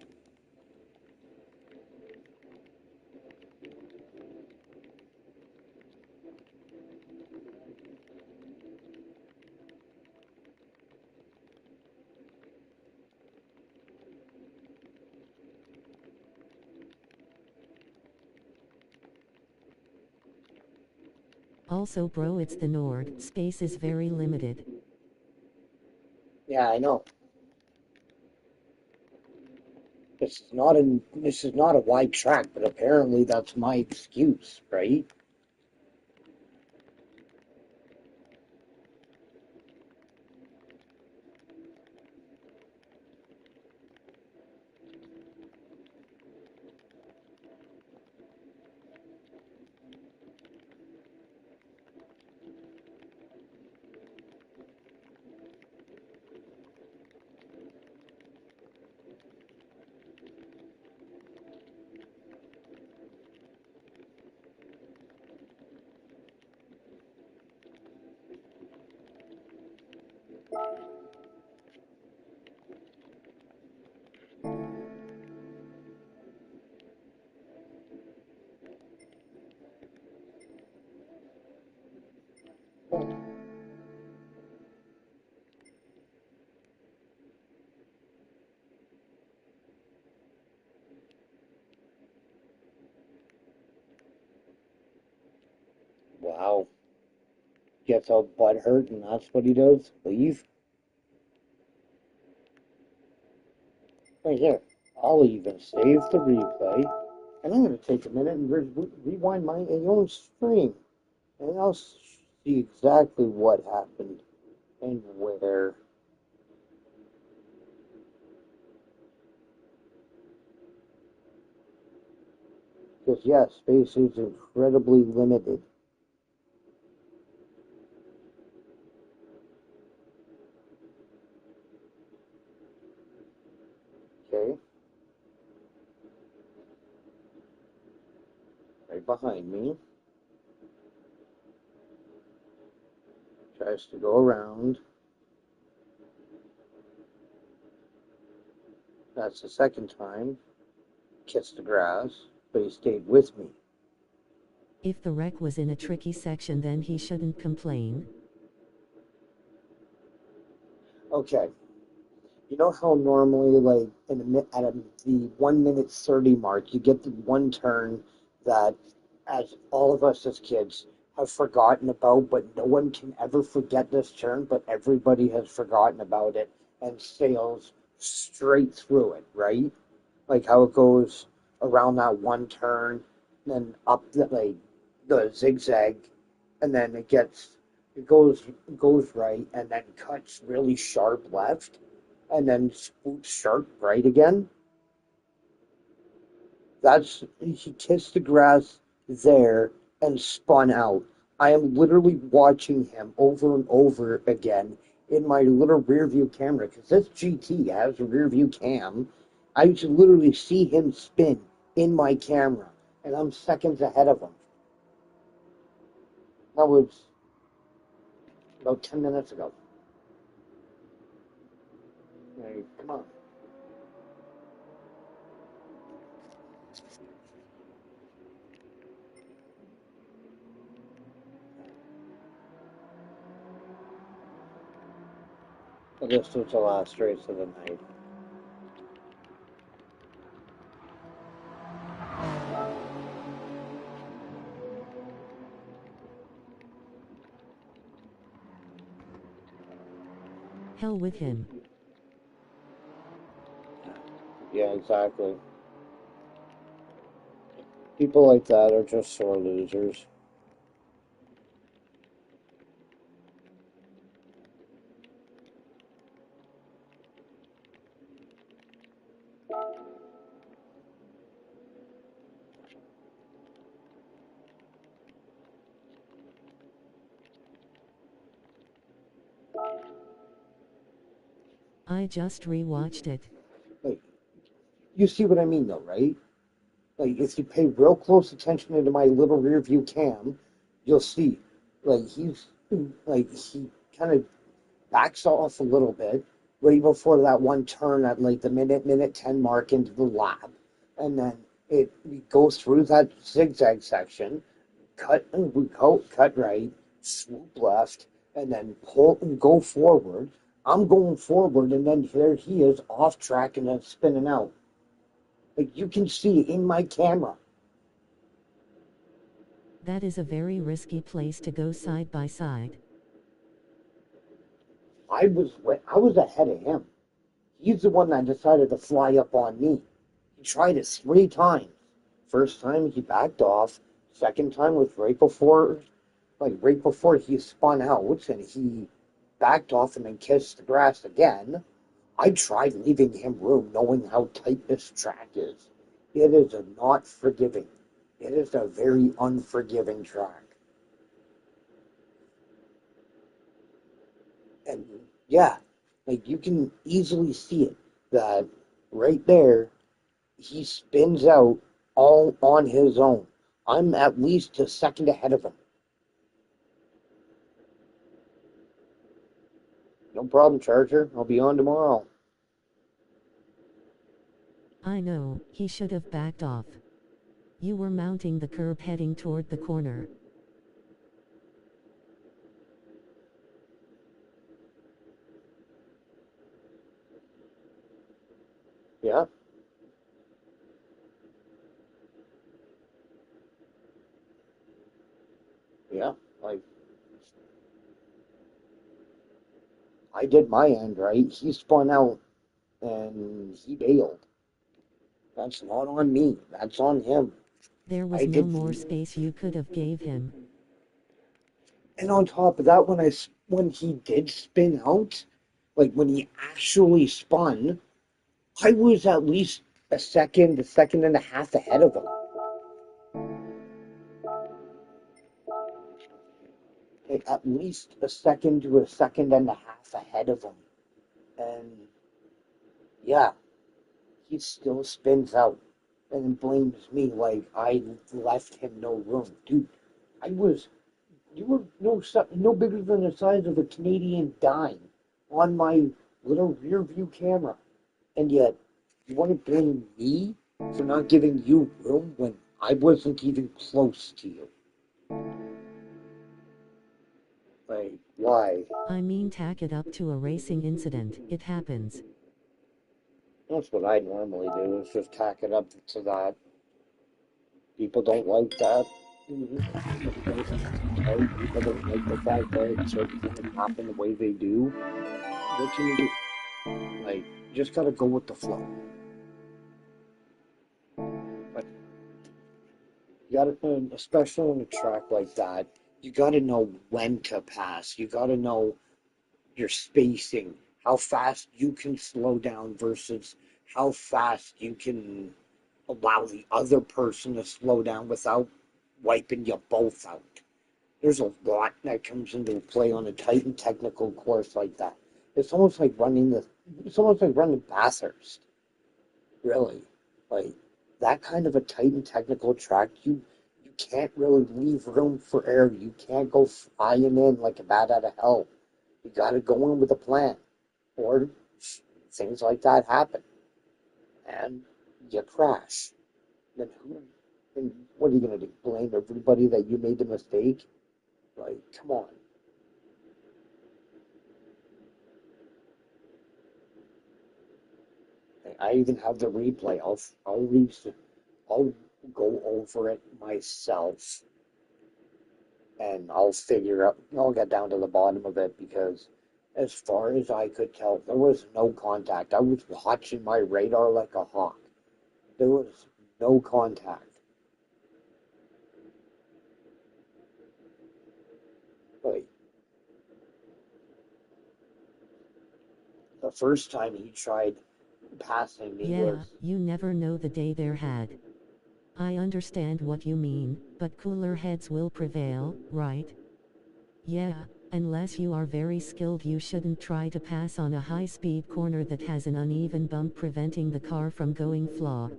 Speaker 2: Also bro, it's the Nord, space is very limited.
Speaker 1: Yeah, I know. This is not a wide track, but apparently that's my excuse, right? Wow. Gets all butthurt and that's what he does? Leave? Right here. I'll even save the replay. And I'm going to take a minute and rewind my own stream. And I'll see exactly what happened and where. Because, yes, space is incredibly limited. Okay? Right behind me. Tries to go around. That's the second time. Kissed the grass, but he stayed with me.
Speaker 2: If the wreck was in a tricky section, then he shouldn't complain.
Speaker 1: Okay. You know how normally, like, the 1 minute 30 mark, you get the one turn that, as all of us as kids have forgotten about, but no one can ever forget this turn, but everybody has forgotten about it and sails straight through it, right? Like how it goes around that one turn, then up the zigzag, and then it goes right, and then cuts really sharp left, and then scoots sharp right again. He kissed the grass there and spun out. I am literally watching him over and over again in my little rear view camera because this GT has a rear view cam. I should literally see him spin in my camera, and I'm seconds ahead of him. That was about 10 minutes ago. Hey, come on. This was the last race of the night.
Speaker 2: Hell with him.
Speaker 1: Yeah, exactly. People like that are just sore losers.
Speaker 2: I just rewatched it.
Speaker 1: Like, you see what I mean, though, right? Like, if you pay real close attention into my little rear view cam, you'll see, like, he kind of backs off a little bit, right before that one turn at like the minute 10 mark into the lap. And then we go through that zigzag section, cut right, swoop left, and then pull and go forward. I'm going forward, and then there he is off track and then spinning out. Like you can see in my camera.
Speaker 2: That is a very risky place to go side by side.
Speaker 1: I was ahead of him. He's the one that decided to fly up on me. He tried it 3 times. First time he backed off. Second time was right before he spun out, and he backed off and then kissed the grass again. I tried leaving him room, knowing how tight this track is. It is not forgiving. It is a very unforgiving track. And yeah, like you can easily see it that right there he spins out all on his own. I'm at least a second ahead of him. No problem, Charger. I'll be on tomorrow.
Speaker 2: I know, he should have backed off. You were mounting the curb heading toward the corner.
Speaker 1: Yeah, yeah. Like I did my end right. He spun out and he bailed. That's not on me. That's on him.
Speaker 2: There was
Speaker 1: I
Speaker 2: no
Speaker 1: did.
Speaker 2: more space you could have gave him.
Speaker 1: And on top of that, when he did spin out, like when he actually spun, I was at least a second and a half ahead of him. Like, at least a second to a second and a half ahead of him. And yeah, he still spins out and blames me like I left him no room. Dude, I was you were no bigger than the size of a Canadian dime on my little rear view camera. And yet you want to blame me for not giving you room when I wasn't even close to you. Like, why?
Speaker 2: I mean, tack it up to a racing incident. It happens.
Speaker 1: That's what I normally do, is just tack it up to that. People don't like that. People don't like the fact that certain things happen the way they do. What can you do? Like, just gotta go with the flow. But you gotta, especially on a track like that, you gotta know when to pass. You gotta know your spacing, how fast you can slow down versus how fast you can allow the other person to slow down without wiping you both out. There's a lot that comes into play on a tight and technical course like that. It's almost like it's almost like running Bathurst, really. Like that kind of a tight and technical track, you can't really leave room for error. You can't go flying in like a bat out of hell. You got to go in with a plan, or things like that happen, and you crash. Then who? Then what are you gonna do? Blame everybody that you made the mistake? Like, come on. I even have the replay. I'll go over it myself, and I'll figure out. I'll get down to the bottom of it because, as far as I could tell, there was no contact. I was watching my radar like a hawk. There was no contact. Like the first time he tried passing me
Speaker 2: Yeah,
Speaker 1: was
Speaker 2: you never know the day they're had. I understand what you mean, but cooler heads will prevail, right? Yeah, unless you are very skilled, you shouldn't try to pass on a high-speed corner that has an uneven bump preventing the car from going flat.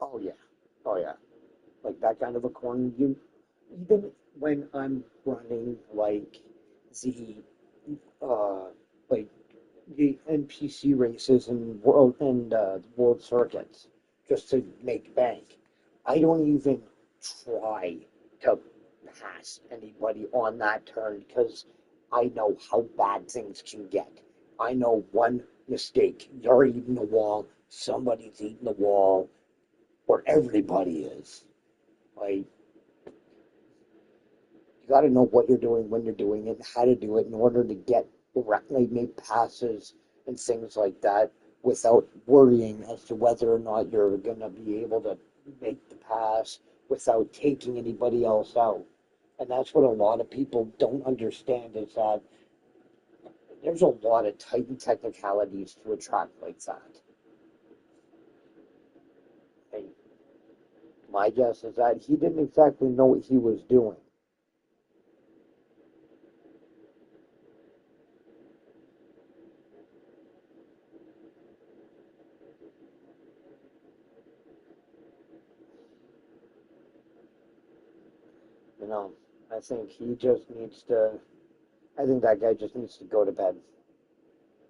Speaker 1: oh yeah, oh yeah, like that kind of a corner. even when I'm running the uh like the NPC races and world circuits just to make bank, I don't even try to pass anybody on that turn because I know how bad things can get. I know one mistake, you're eating the wall, somebody's eating the wall, or everybody is. Like, you got to know what you're doing, when you're doing it, and how to do it in order to get like make passes and things like that without worrying as to whether or not you're going to be able to make the pass without taking anybody else out. And that's what a lot of people don't understand is that there's a lot of tight technicalities to a track like that. And my guess is that he didn't exactly know what he was doing. You know, I think he just needs to. I think that guy just needs to go to bed.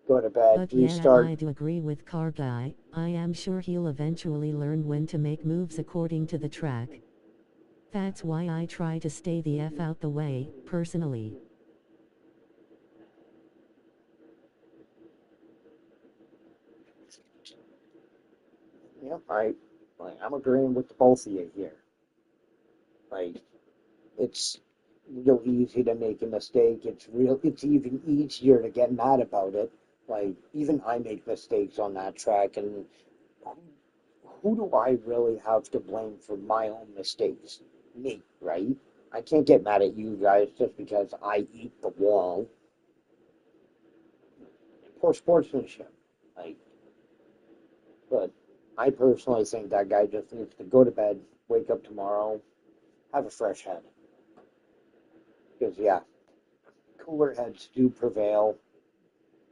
Speaker 1: Go to bed,
Speaker 2: But yeah,
Speaker 1: restart.
Speaker 2: I do agree with Car Guy. I am sure he'll eventually learn when to make moves according to the track. That's why I try to stay the F out the way, personally.
Speaker 1: Yeah, I'm agreeing with both of you here. Like, it's real easy to make a mistake. It's even easier to get mad about it. Like, even I make mistakes on that track, and who do I really have to blame for my own mistakes? Me, right? I can't get mad at you guys just because I eat the wall. Poor sportsmanship. Like, but I personally think that guy just needs to go to bed, wake up tomorrow, have a fresh head. Because, yeah, cooler heads do prevail.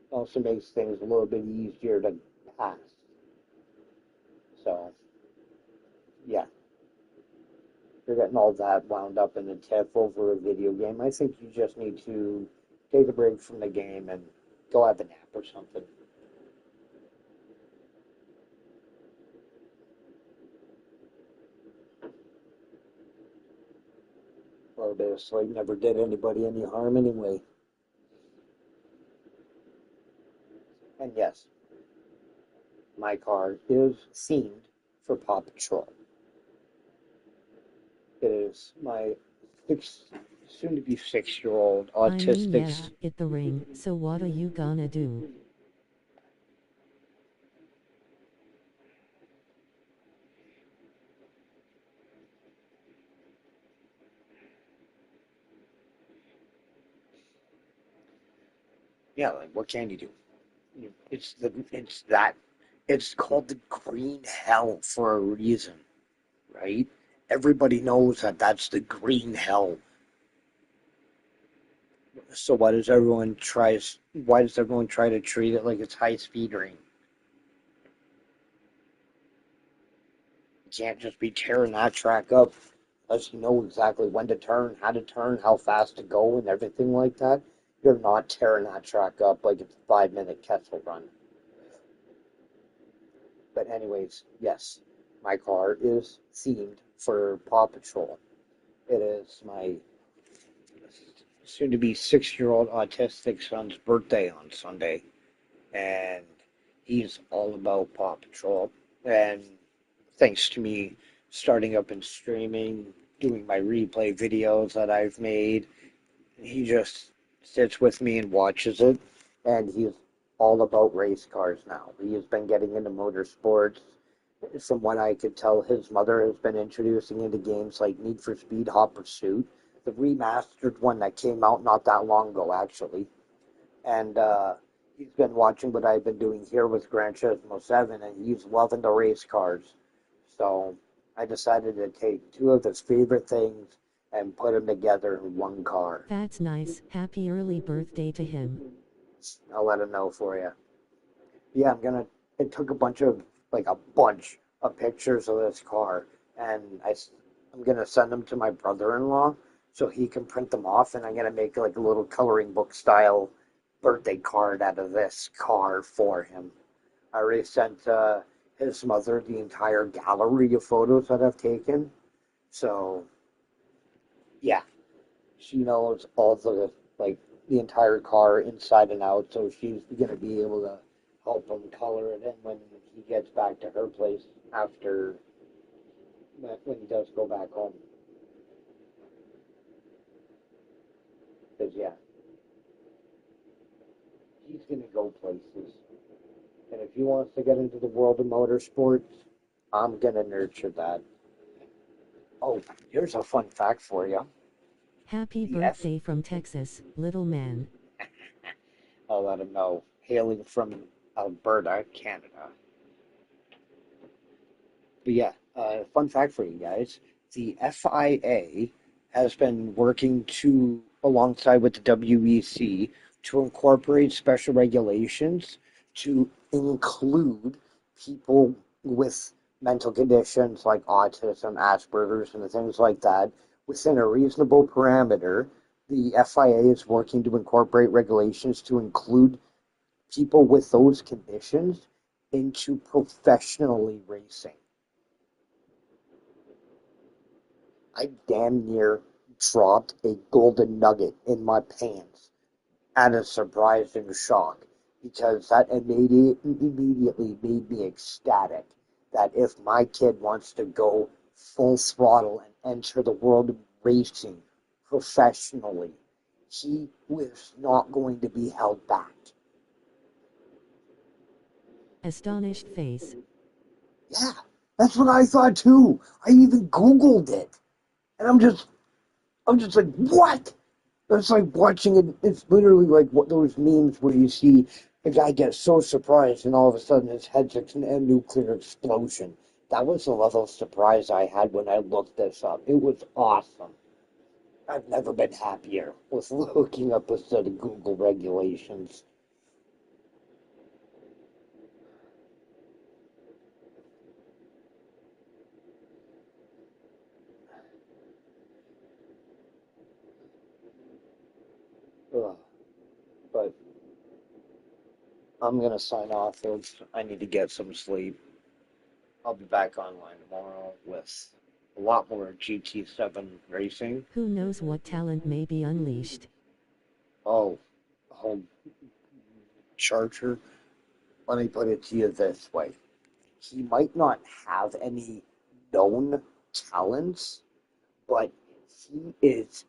Speaker 1: Also makes things a little bit easier to pass. So, yeah, you're getting all that wound up in a tiff over a video game. I think you just need to take a break from the game and go have a nap or something. A little bit of sleep never did anybody any harm anyway. And yes, my car is themed for Paw Patrol. It is my six, soon to be 6 year old
Speaker 2: I mean,
Speaker 1: autistic.
Speaker 2: yeah, hit the ring, so what are you gonna do?
Speaker 1: Yeah, like what can you do? It's called the green hell for a reason, right? Everybody knows that that's the green hell. So why does everyone try to treat it like it's high speed ring? You can't just be tearing that track up unless you know exactly when to turn, how to turn, how fast to go, and everything like that. You're not tearing that track up like it's a 5 minute Kessel run. But anyways, yes, my car is themed for Paw Patrol. It is my soon to be 6 year old autistic son's birthday on Sunday, and he's all about Paw Patrol. And thanks to me starting up and streaming, doing my replay videos that I've made, he just sits with me and watches it. And he's all about race cars now. He has been getting into motorsports. From what I could tell, his mother has been introducing into games like Need for Speed Hot Pursuit, the remastered one that came out not that long ago, actually. And he's been watching what I've been doing here with Gran Turismo 7, and he's loving the race cars. So I decided to take two of his favorite things and put them together in one car.
Speaker 2: That's nice. Happy early birthday to him.
Speaker 1: I'll let him know for you. Yeah, it took a bunch of, like a bunch of pictures of this car, and I'm gonna send them to my brother-in-law so he can print them off, and I'm gonna make like a little coloring book style birthday card out of this car for him. I already sent his mother the entire gallery of photos that I've taken. So yeah, she knows all the like the entire car inside and out, so she's gonna be able to help him color it in when he gets back to her place after when he does go back home. Because yeah, he's gonna go places, and if he wants to get into the world of motorsports, I'm gonna nurture that. Oh, here's a fun fact for you.
Speaker 2: Happy
Speaker 1: The F.
Speaker 2: birthday from Texas, little man.
Speaker 1: I'll let him know. Hailing from Alberta, Canada. But yeah, fun fact for you guys: the FIA has been working alongside with the WEC to incorporate special regulations to include people with mental conditions like autism, Asperger's, and things like that within a reasonable parameter. The FIA is working to incorporate regulations to include people with those conditions into professionally racing. I damn near dropped a golden nugget in my pants out of surprise and shock because that immediately made me ecstatic that if my kid wants to go full throttle and enter the world of racing professionally, he was not going to be held back.
Speaker 2: Astonished face.
Speaker 1: Yeah, that's what I thought too. I even Googled it. And I'm just like, what? It's like watching it. It's literally like what those memes where you see a guy get so surprised and all of a sudden his head's a nuclear explosion. That was the level of surprise I had when I looked this up. It was awesome. I've never been happier with looking up a set of Google regulations. Ugh. But I'm gonna sign off, folks. I need to get some sleep. I'll be back online tomorrow with a lot more GT7 racing.
Speaker 2: Who knows what talent may be unleashed?
Speaker 1: Oh, home charger. Let me put it to you this way. He might not have any known talents, but he is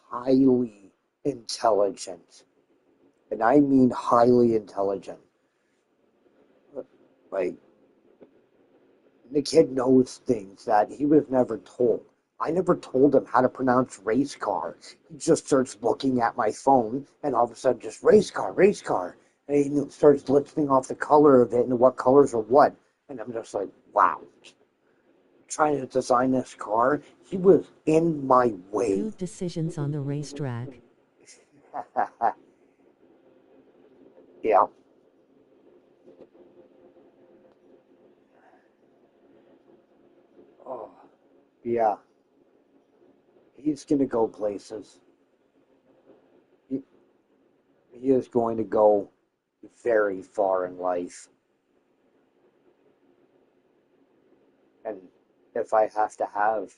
Speaker 1: highly intelligent. And I mean highly intelligent. Like, the kid knows things that he was never told. I never told him how to pronounce race car. He just starts looking at my phone and all of a sudden just race car, race car. And he starts listing off the color of it and what colors are what. And I'm just like, wow. Trying to design this car, he was in my way.
Speaker 2: Good decisions on the racetrack.
Speaker 1: Yeah. Oh, yeah. He's going to go places. He, he is going to go very far in life. And if I have to have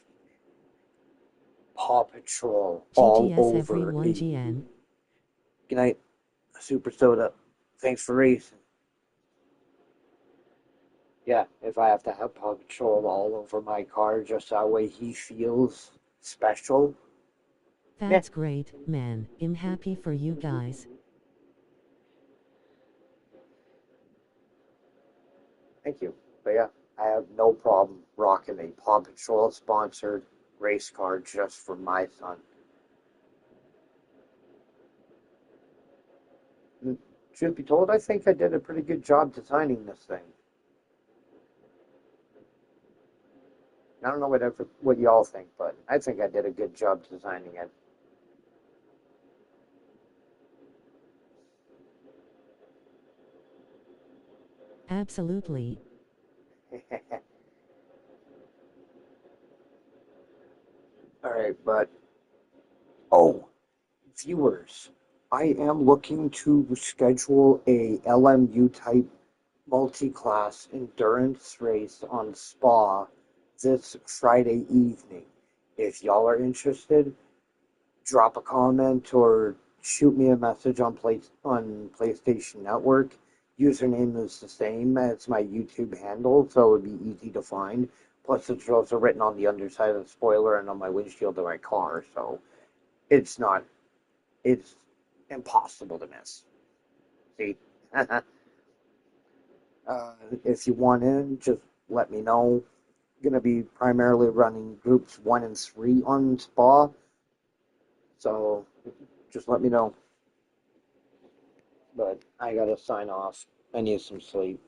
Speaker 1: Paw Patrol all
Speaker 2: GGS
Speaker 1: over
Speaker 2: everyone
Speaker 1: a
Speaker 2: GN.
Speaker 1: good night, Super Soda. Thanks for racing. Yeah, if I have to have Paw Patrol all over my car just that way he feels special. Yeah,
Speaker 2: That's great, man. I'm happy for you guys.
Speaker 1: thank you. But yeah, I have no problem rocking a Paw Patrol sponsored race car just for my son. And truth be told, I think I did a pretty good job designing this thing. I don't know what y'all think, but I think I did a good job designing
Speaker 2: Absolutely.
Speaker 1: it. Alright, but oh, viewers, I am looking to schedule a LMU type multi-class endurance race on Spa this Friday evening. If y'all are interested, drop a comment or shoot me a message on PlayStation Network. Username is the same as my YouTube handle, so it would be easy to find. Plus, it's also written on the underside of the spoiler and on my windshield of my car, so it's not, it's impossible to miss. See? If you want in, just let me know. Gonna be primarily running groups 1 and 3 on Spa, so just let me know. But I gotta sign off. I need some sleep.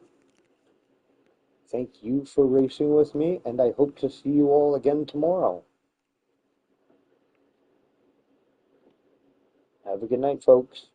Speaker 1: Thank you for racing with me, and I hope to see you all again tomorrow. Have a good night, folks.